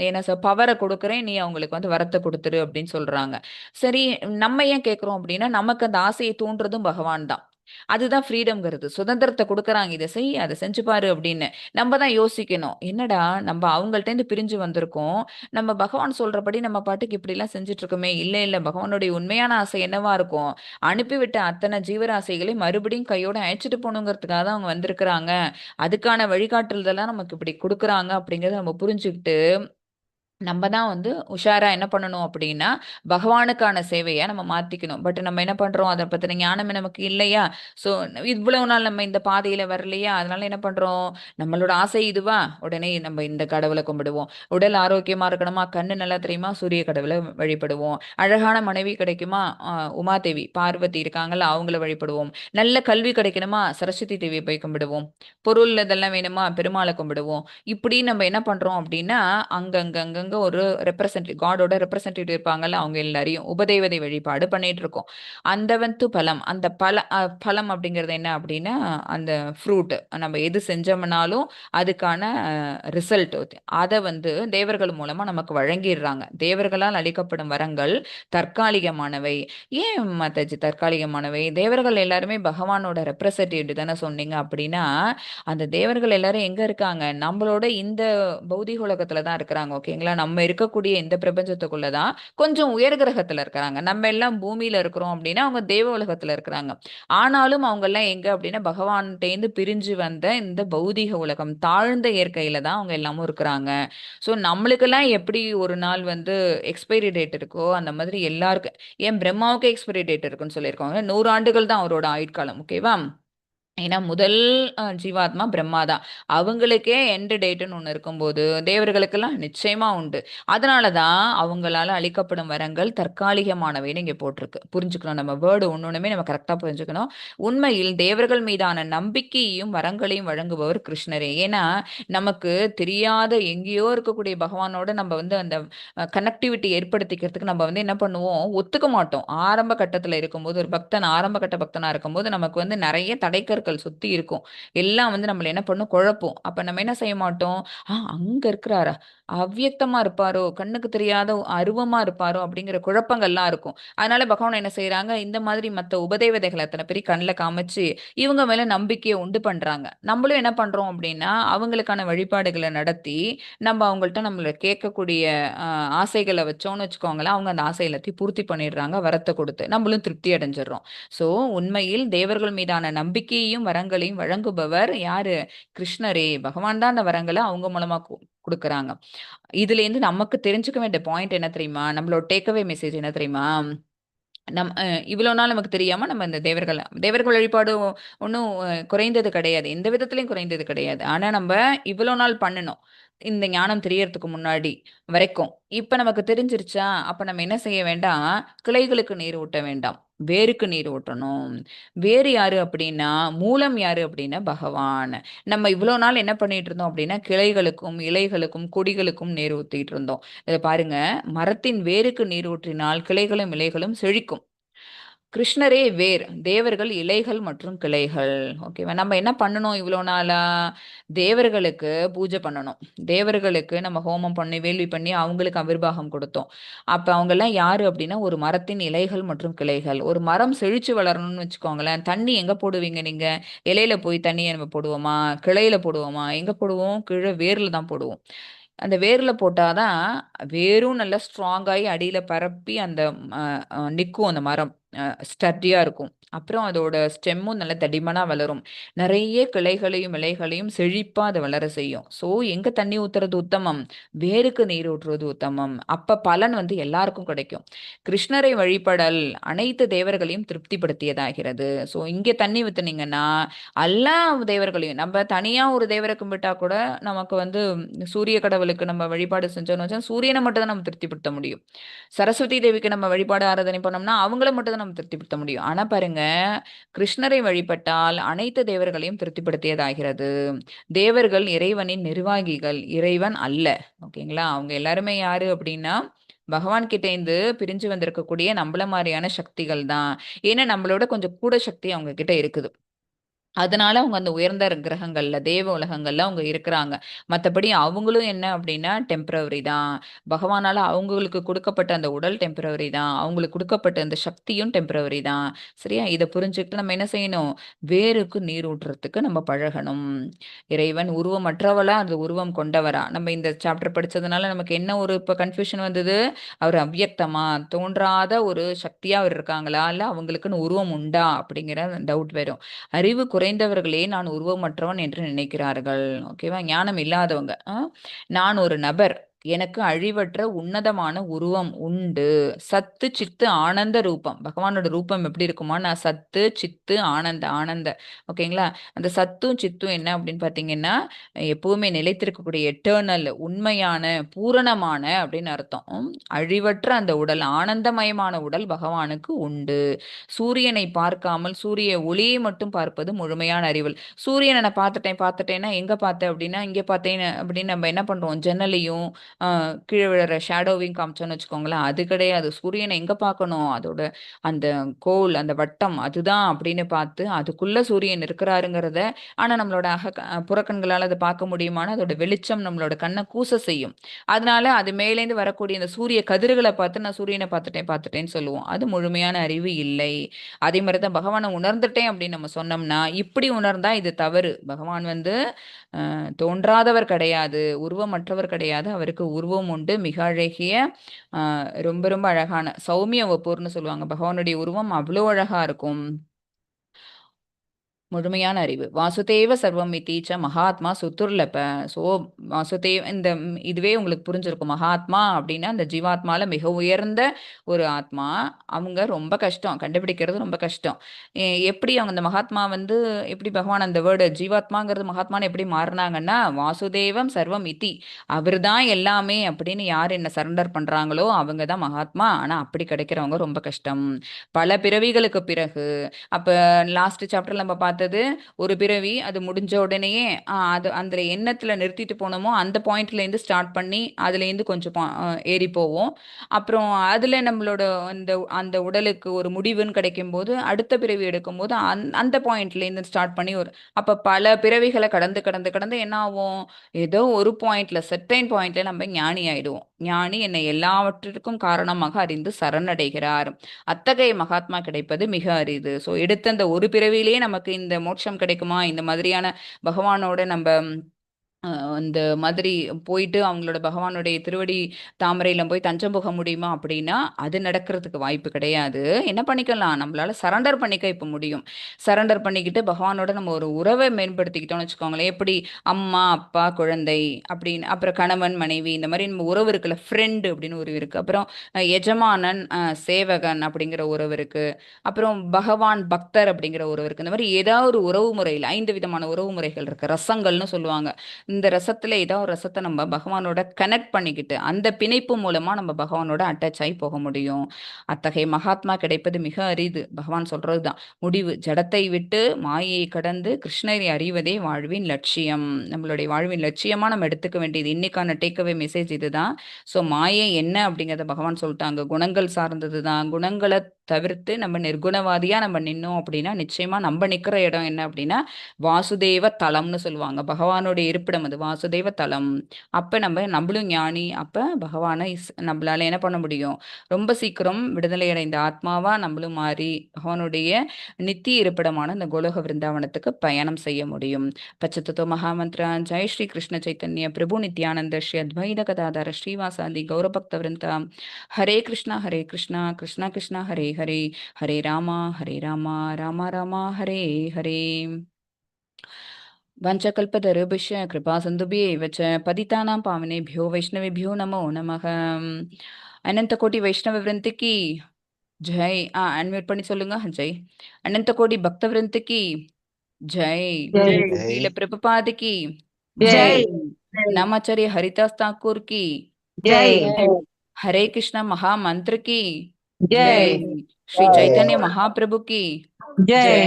என்ன பவர குடுக்குறேன். நீ அவங்களுக்கு வந்து வரத்த குடுத்துரு அப்படின்னு சொல்றாங்க. சரி, நம்ம ஏன் கேட்கிறோம் அப்படின்னா, நமக்கு அந்த ஆசைய தூண்டுறதும் பகவான் தான். அதுதான் ஃப்ரீடம்ங்கிறது. சுதந்திரத்த குடுக்குறாங்க. இத செய், அத செஞ்சு பாரு அப்படின்னு. நம்ம தான் யோசிக்கணும். என்னடா நம்ம அவங்கள்ட்டேருந்து பிரிஞ்சு வந்திருக்கோம். நம்ம பகவான் சொல்றபடி நம்ம பாட்டுக்கு இப்படிலாம் செஞ்சுட்டு இருக்கோமே. இல்ல, இல்ல பகவானுடைய உண்மையான ஆசை என்னவா இருக்கும்? அனுப்பிவிட்ட அத்தன ஜீவராசிகளை மறுபடியும் கையோட அழைச்சுட்டு போகணுங்கிறதுக்காக தான் அவங்க வந்திருக்கிறாங்க. அதுக்கான வழிகாட்டுதல்லாம் நமக்கு இப்படி குடுக்குறாங்க அப்படிங்கிறத நம்ம புரிஞ்சுகிட்டு நம்ம தான் வந்து உஷாரா என்ன பண்ணணும் அப்படின்னா, பகவானுக்கான சேவைய நம்ம மாத்திக்கணும். பட் நம்ம என்ன பண்றோம், அத பத்தின ஞானமே நமக்கு இல்லையா? ஸோ இவ்வளவு நாள் நம்ம இந்த பாதையில வரலையா? அதனால என்ன பண்றோம், நம்மளோட ஆசை இதுவா? உடனே நம்ம இந்த கடவுள கும்பிடுவோம். உடல் ஆரோக்கியமா இருக்கணுமா? கண்ணு நல்லா தெரியுமா? சூரிய கடவுள வழிபடுவோம். அழகான மனைவி கிடைக்குமா? அ உமாதேவி, பார்வதி இருக்காங்கல்ல, அவங்கள வழிபடுவோம். நல்ல கல்வி கிடைக்கணுமா? சரஸ்வதி தேவிய போய் கும்பிடுவோம். பொருள் இதெல்லாம் வேணுமா? பெருமாள கும்பிடுவோம். இப்படி நம்ம என்ன பண்றோம் அப்படின்னா, அங்கங்க ஒரு ரெப்ரசன்டேட்டிவ் காடோட ரெப்ரசன்டேட்டிவ் இருப்பாங்கல்ல, அவங்க எல்லாரையும் உபதேவதை வழிபாடு பண்ணிட்டு இருக்கோம். அந்த வந்து பலம். அந்த பலம் அப்படிங்கிறது என்ன அப்படின்னா, அந்த ஃப்ரூட். நம்ம எது செஞ்சோம்னாலும் அதுக்கான ரிசல்ட் அத வந்து தேவர்கள் மூலமா நமக்கு வழங்கிடுறாங்க. தேவர்களால் அளிக்கப்படும் வரங்கள் தற்காலிகமானவை. ஏன் மாதாஜி தற்காலிகமானவை? தேவர்கள் எல்லாருமே பகவானோட ரெப்ரசன்டேட்டிவ் தானே சொன்னீங்க அப்படின்னா, அந்த தேவர்கள் எல்லாரும் எங்க இருக்காங்க? நம்மளோட இந்த பௌதீக உலகத்துல தான் இருக்கிறாங்க. ஓகேங்களா? நம்ம இருக்கக்கூடிய இந்த பிரபஞ்சத்துக்குள்ள தான் கொஞ்சம் உயர் கிரகத்துல இருக்கிறாங்க. நம்ம எல்லாம் பூமியில இருக்கிறோம் அப்படின்னா, அவங்க தேவ உலகத்துல இருக்கிறாங்க. ஆனாலும் அவங்க எல்லாம் எங்க அப்படின்னா, பகவான்கிட்டேருந்து பிரிஞ்சு வந்த இந்த பௌதீக உலகம், தாழ்ந்த இயற்கையில தான் அவங்க எல்லாமும் இருக்கிறாங்க. ஸோ நம்மளுக்கெல்லாம் எப்படி ஒரு நாள் வந்து எக்ஸ்பைரி டேட் இருக்கோ, அந்த மாதிரி எல்லாருக்கும் ஏன் பிரம்மாவுக்கு எக்ஸ்பைரி டேட் இருக்குன்னு சொல்லியிருக்காங்க. 100 ஆண்டுகள் தான் அவரோட ஆயுட்காலம். ஓகேவா? ஏன்னா முதல் ஜீவாத்மா பிரம்மா தான். அவங்களுக்கே எண்ட் டேட்ன்னு ஒண்ணு இருக்கும்போது, தேவர்களுக்கெல்லாம் நிச்சயமா உண்டு. அதனால தான் அவங்களால அளிக்கப்படும் வரங்கள் தற்காலிகமானவைன்னு இங்க போட்டிருக்கு. புரிஞ்சுக்கணும். நம்ம வேர்டு ஒண்ணொண்ணுமே நம்ம கரெக்ட்டா புரிஞ்சுக்கணும். உண்மையில் தேவர்கள் மீதான நம்பிக்கையையும், வரங்களையும் வழங்குபவர் கிருஷ்ணரே. ஏன்னா, நமக்கு தெரியாத எங்கேயோ இருக்கக்கூடிய பகவானோட நம்ம வந்து அந்த கனெக்டிவிட்டி ஏற்படுத்திக்கிறதுக்கு நம்ம வந்து என்ன பண்ணுவோம், ஒத்துக்க மாட்டோம். ஆரம்ப கட்டத்துல இருக்கும்போது, ஒரு பக்தன் ஆரம்ப கட்ட பக்தனா இருக்கும்போது, நமக்கு வந்து நெறைய தடைக்கற்கள் சுத்தி இருக்கும். எல்லாம் வந்து நம்மள என்ன பண்ணும், குழப்பும். அப்ப நம்ம என்ன செய்ய மாட்டோம், அங்க இருக்கிறாரா? அவ்வியக்தமா இருப்பாரோ? கண்ணுக்கு தெரியாத அருவமா இருப்பாரோ? அப்படிங்கிற குழப்பங்கள்லாம் இருக்கும். அதனால பகவான் என்ன செய்றாங்க, இந்த மாதிரி மத்த உபதேவதைகள அத்தன பேரையும் கண்ல காமிச்சு, இவங்க மேல நம்பிக்கைய உண்டு பண்றாங்க. நம்மளும் என்ன பண்றோம் அப்படின்னா, அவங்களுக்கான வழிபாடுகள நடத்தி, நம்ம அவங்கள்ட்ட நம்மள கேட்கக்கூடிய அ ஆசைகள வச்சோம்னு வச்சுக்கோங்களேன், அவங்க அந்த ஆசை எல்லாத்தையும் பூர்த்தி பண்ணிடுறாங்க வரத்த குடுத்து. நம்மளும் திருப்தி அடைஞ்சிடுறோம். ஸோ, உண்மையில் தேவர்கள் மீதான நம்பிக்கையையும், வரங்களையும் வழங்குபவர் யாரு? கிருஷ்ணரே. பகவான் தான் அந்த வரங்கள அவங்க மூலமா குடுக்குறாங்க. இதுலேருந்து நமக்கு தெரிஞ்சுக்க வேண்டிய பாயிண்ட் என்ன தெரியுமா? நம்மளோட டேக் அவே மெசேஜ் என்ன தெரியுமா? நம் இவ்வளோ நாள் நமக்கு தெரியாம நம்ம இந்த தேவர்கள் வழிபாடு ஒண்ணும் குறைந்தது கிடையாது. எந்த விதத்திலயும் குறைந்தது கிடையாது. ஆனா நம்ப இவ்வளோ நாள் பண்ணுனோம். இந்த ஞானம் தெரியறதுக்கு முன்னாடி வரைக்கும். இப்ப நமக்கு தெரிஞ்சிருச்சா? அப்ப நம்ம என்ன செய்ய வேண்டாம், கிளைகளுக்கு நீர் ஊட்ட வேண்டாம். வேருக்கு நீர் ஊட்டணும். வேர் யாரு அப்படின்னா, மூலம் யாரு அப்படின்னா பகவான். நம்ம இவ்வளோ நாள் என்ன பண்ணிட்டு இருந்தோம் அப்படின்னா, கிளைகளுக்கும், இலைகளுக்கும், கொடிகளுக்கும் நீர் ஊத்திட்டு இருந்தோம். இத பாருங்க, மரத்தின் வேருக்கு நீர் ஊற்றினால் கிளைகளும், இலைகளும் செழிக்கும். கிருஷ்ணரே வேர், தேவர்கள் இலைகள் மற்றும் கிளைகள். ஓகேவா? நம்ம என்ன பண்ணணும் இவ்வளோ நாளா? தேவர்களுக்கு பூஜை பண்ணணும். தேவர்களுக்கு நம்ம ஹோமம் பண்ணி, வேள்வி பண்ணி அவங்களுக்கு அவிர்வாகம் கொடுத்தோம். அப்ப அவங்கலாம் யாரு அப்படின்னா, ஒரு மரத்தின் இலைகள் மற்றும் கிளைகள். ஒரு மரம் செழிச்சு வளரணும்னு வச்சுக்கோங்களேன், தண்ணி எங்க போடுவீங்க நீங்க? இலையில போய் தண்ணிய நம்ம போடுவோமா? கிளையில போடுவோமா? எங்க போடுவோம்? கீழ வேர்ல தான் போடுவோம். அந்த வேர்ல போட்டா தான் வேரும் நல்லா ஸ்ட்ராங் ஆயி அடியில பரப்பி அந்த அ அ நிக்கும் அந்த மரம். ஸ்டட்டியா இருக்கும். அப்புறம் அதோட ஸ்டெம்மும் நல்ல தடிமனா வளரும். நெறைய கிளைகளையும், இலைகளையும் செழிப்பா அது வளர செய்யும். ஸோ எங்க தண்ணி ஊத்துறது உத்தமம்? வேருக்கு நீர் ஊற்றுவது உத்தமம். அப்ப பலன் வந்து எல்லாருக்கும் கிடைக்கும். கிருஷ்ணரை வழிபடல் அனைத்து தேவர்களையும் திருப்திப்படுத்தியதாகிறது. ஸோ இங்க தண்ணி ஊத்துனீங்கன்னா, எல்லா தேவர்களையும் நம்ம தனியா ஒரு தேவர கும்பிட்டா கூட நமக்கு வந்து சூரிய கடவுளுக்கு நம்ம வழிபாடு செஞ்சோம்னு வச்சா, சூரியன மட்டும் தான் நம்ம திருப்திப்படுத்த முடியும். சரஸ்வதி தேவிக்கு நம்ம வழிபாடு ஆராதனை பண்ணோம்னா, அவங்கள மட்டும் தான் நம்ம திருப்திப்படுத்த முடியும். ஆனா பாருங்க, கிருஷ்ணரை வழிபட்டால் அனைத்து தேவர்களையும் திருப்திப்படுத்தியதாகிறது. தேவர்கள் இறைவனின் நிர்வாகிகள், இறைவன் அல்ல. ஓகேங்களா? அவங்க எல்லாருமே யாரு அப்படின்னா, பகவான் கிட்டேருந்து பிரிஞ்சு வந்திருக்கக்கூடிய நம்மள மாரியான சக்திகள் தான். ஏன்னா நம்மளோட கொஞ்சம் கூட சக்தி அவங்க கிட்ட இருக்குது. அதனால அவங்க அந்த உயர்ந்த கிரகங்கள்ல தேவ உலகங்கள்ல அவங்க இருக்கிறாங்க. மத்தபடி அவங்களும் என்ன அப்படின்னா டெம்பரவரி தான். பகவானால அவங்களுக்கு கொடுக்கப்பட்ட அந்த உடல் டெம்பரவரி தான். அவங்களுக்கு கொடுக்கப்பட்ட அந்த சக்தியும் டெம்பரவரி தான். சரியா? இதை புரிஞ்சுக்கிட்டு நம்ம என்ன செய்யணும்? வேருக்கு நீர் ஊற்றுறதுக்கு நம்ம பழகணும். இறைவன் உருவமற்றவளா அது உருவம் கொண்டவரா? நம்ம இந்த சாப்டர் படிச்சதுனால நமக்கு என்ன ஒரு இப்ப கன்ஃபியூஷன் வந்தது? அவர் அவ்யக்தமா தோன்றாத ஒரு சக்தியா அவர் இருக்காங்களா? இல்ல அவங்களுக்குன்னு உருவம் உண்டா? அப்படிங்கிற டவுட் வரும். அறிவு குறைந்தவர்களே நான் உருவமற்றவன் என்று நினைக்கிறார்கள். ஓகேவா? ஞானம் இல்லாதவங்க. நான் ஒரு நபர். எனக்கு அழிவற்ற உன்னதமான உருவம் உண்டு. சத்து சித்து ஆனந்த ரூபம். பகவானோட ரூபம் எப்படி இருக்குமா? நான் சத்து சித்து ஆனந்த ஆனந்த. ஓகேங்களா? அந்த சத்தும் சித்தும் என்ன அப்படின்னு பார்த்தீங்கன்னா எப்பவுமே நிலைத்திருக்கக்கூடிய எட்டர்னல் உண்மையான பூரணமான அப்படின்னு அர்த்தம். அழிவற்ற அந்த உடல் ஆனந்தமயமான உடல் பகவானுக்கு உண்டு. சூரியனை பார்க்காமல் சூரிய ஒளியை மட்டும் பார்ப்பது முழுமையான அறிவல். சூரியனை நான் பார்த்துட்டேன்னா எங்க பார்த்தேன் அப்படின்னா இங்க பார்த்தேன் அப்படின்னு நம்ம என்ன பண்றோம்? ஜன்னலையும் கீழே விழுற ஷேடோவையும் காமிச்சோம்னு வச்சுக்கோங்களேன். அது கிடையாது. சூரியனை எங்க பார்க்கணும்? அதோட அந்த கோல் அந்த வட்டம் அதுதான் அப்படின்னு பார்த்து அதுக்குள்ள சூரியன் இருக்கிறாருங்கிறத ஆனா நம்மளோட புறக்கண்களால் அதை பார்க்க முடியுமானா அதோட வெளிச்சம் நம்மளோட கண்ணை கூச செய்யும். அதனால அது மேலேந்து வரக்கூடிய இந்த சூரிய கதிர்களை பார்த்து நான் சூரியனை பார்த்துட்டேன்னு சொல்லுவோம். அது முழுமையான அறிவு இல்லை. அதே மாதிரி தான் பகவானை உணர்ந்துட்டேன் அப்படின்னு நம்ம சொன்னோம்னா இப்படி உணர்ந்தா இது தவறு. பகவான் வந்து தோன்றாதவர் கிடையாது, உருவமற்றவர் கிடையாது. அவருக்கு உருவம் உண்டு. மிக அழகிய ரொம்ப ரொம்ப அழகான சௌமிய வப்பூர்னு சொல்லுவாங்க. பகவானுடைய உருவம் அவ்வளோ அழகா இருக்கும். முழுமையான அறிவு. வாசுதேவ சர்வம் இத்தீச்ச மகாத்மா சுத்துர்லப. ஸோ வாசுதேவ் இந்த இதுவே உங்களுக்கு புரிஞ்சிருக்கும். மகாத்மா அப்படின்னா அந்த ஜீவாத்மால மிக உயர்ந்த ஒரு ஆத்மா. அவங்க ரொம்ப கஷ்டம் கண்டுபிடிக்கிறது ரொம்ப கஷ்டம். எப்படி அவங்க அந்த மகாத்மா வந்து எப்படி பகவான் அந்த வேர்டு ஜீவாத்மாங்கிறது மகாத்மான்னு எப்படி மாறினாங்கன்னா வாசுதேவம் சர்வம் இத்தி அவர் தான் எல்லாமே அப்படின்னு யார் என்ன சரண்டர் பண்றாங்களோ அவங்க தான் மகாத்மா. ஆனா அப்படி கிடைக்கிறவங்க ரொம்ப கஷ்டம். பல பிறவிகளுக்கு பிறகு அப்ப லாஸ்ட் சாப்டர்ல நம்ம பார்த்தது ஒரு பிறவி அது முடிஞ்ச உடனேயே அது அந்த எண்ணத்துல நிறுத்திட்டு போனோமோ அந்த பாயிண்ட்ல இருந்து ஸ்டார்ட் பண்ணி அதுல இருந்து கொஞ்சம் ஏறி போவோம். அப்புறம் அதுல நம்மளோட அந்த அந்த உடலுக்கு ஒரு முடிவுன்னு கிடைக்கும் போது அடுத்த பிறவி எடுக்கும் போது அந்த பாயிண்ட்ல இருந்து ஸ்டார்ட் பண்ணி ஒரு அப்ப பல பிறவிகளை கடந்து கடந்து கடந்து என்ன ஆகும்? ஏதோ ஒரு பாயிண்ட்ல செர்டைன் பாயிண்ட்ல நம்ம ஞானி ஆயிடுவோம். ஞானி என்னை எல்லாவற்றிற்கும் காரணமாக அறிந்து சரணடைகிறார். அத்தகைய மகாத்மா கிடைப்பது மிக அரிது. ஸோ எடுத்த அந்த ஒரு பிறவிலேயே நமக்கு இந்த மோட்சம் கிடைக்குமா? இந்த மாதிரியான பகவானோட நம்ம அந்த மாதிரி போயிட்டு அவங்களோட பகவானுடைய திருவடி தாமரையில போய் தஞ்சம் புக முடியுமா அப்படின்னா அது நடக்கிறதுக்கு வாய்ப்பு கிடையாது. என்ன பண்ணிக்கலாம்? நம்மளால சரண்டர் பண்ணிக்க இப்ப முடியும். சரண்டர் பண்ணிக்கிட்டு பகவானோட நம்ம ஒரு உறவை மேம்படுத்திக்கிட்டோம்னு வச்சுக்கோங்களேன். எப்படி அம்மா அப்பா குழந்தை அப்படின்னு அப்புறம் கணவன் மனைவி இந்த மாதிரி நம்ம உறவு இருக்குல்ல. ஃப்ரெண்டு அப்படின்னு ஒரு இருக்கு. அப்புறம் எஜமானன் சேவகன் அப்படிங்கிற உறவு இருக்கு. அப்புறம் பகவான் பக்தர் அப்படிங்கிற உறவு இருக்கு. இந்த மாதிரி ஏதாவது ஒரு உறவு முறையில் 5 விதமான உறவு முறைகள் இருக்கு. ரசங்கள்னு சொல்லுவாங்க. இந்த ரசத்துல ஏதோ ஒரு ரசத்தை நம்ம பகவானோட கனெக்ட் பண்ணிக்கிட்டு அந்த பிணைப்பு மூலமா நம்ம பகவானோட அட்டாச் ஆகி போக முடியும். அத்தகைய மகாத்மா கிடைப்பது மிக அரிது. பகவான் சொல்றதுதான் முடிவு. ஜடத்தை விட்டு மாயையை கடந்து கிருஷ்ணரை அறிவதே வாழ்வின் லட்சியம். நம்மளுடைய வாழ்வின் லட்சியமா நம்ம எடுத்துக்க வேண்டியது இன்னைக்கான டேக்அவே மெசேஜ் இதுதான். ஸோ மாயை என்ன அப்படிங்கிறத பகவான் சொல்லிட்டாங்க. குணங்கள் சார்ந்தது தான். குணங்களை தவிர்த்து நம்ம நிர்குணவாதியா நம்ம நின்னோம் அப்படின்னா நிச்சயமா நம்ம நிக்கிற இடம் என்ன அப்படின்னா வாசுதேவ தலம்னு சொல்லுவாங்க. பகவானுடைய இருப்பிடம் அது வாசுதேவ தலம். அப்ப நம்மளும் ஞானி. அப்ப பகவானை நம்மளால என்ன பண்ண முடியும்? ரொம்ப சீக்கிரம் விடுதலை அடைந்த ஆத்மாவா நம்மளும் மாறி பகவானுடைய நித்திய இருப்பிடமான இந்த கோலோக விருந்தாவனத்துக்கு பயணம் செய்ய முடியும். பச்சத்தத்துவ மகாமந்திரா ஜெய் ஸ்ரீ கிருஷ்ண சைத்தன்ய பிரபு நித்யானந்த ஸ்ரீ அத்வைத கதாதர ஸ்ரீவாசாதி கௌரபக்த விருந்தா. ஹரே கிருஷ்ணா கிருஷ்ணா கிருஷ்ணா ஹரே ஹரே ஹரே ராமா ராமா ராமா ஹரே ஹரே. वंशकल्पतरुभ्यश्च कृपासिन्धुभ्येव च पतितानां पावनेभ्यो वैष्णवेभ्यो नमो नमः. अनंत कोटि वैष्णव वृंद की जय. अनम्यूट பண்ணி சொல்லுங்க. ஜெய். अनंत कोटि भक्त वृंद की जय. जय श्रील प्रभुपाद की जय नामाचार्य हरिदास ठाकुर की जय हरे कृष्णा महामंत्र की जय श्री चैतन्य महाप्रभु की जय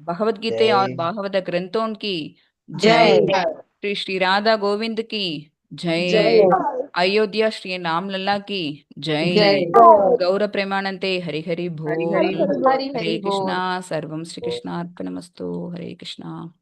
भगवत गीता और भागवत ग्रंथों की जय श्री श्री राधा गोविंद की जय जय अयोध्या श्री राम लल्ला की जय जय गौर प्रेमानंदे हरि हरि हरि बोल हरि बोल। हरि हरे हरि कृष्णा बोल। सर्वं श्री कृष्णार्पणमस्तु हरे कृष्णा।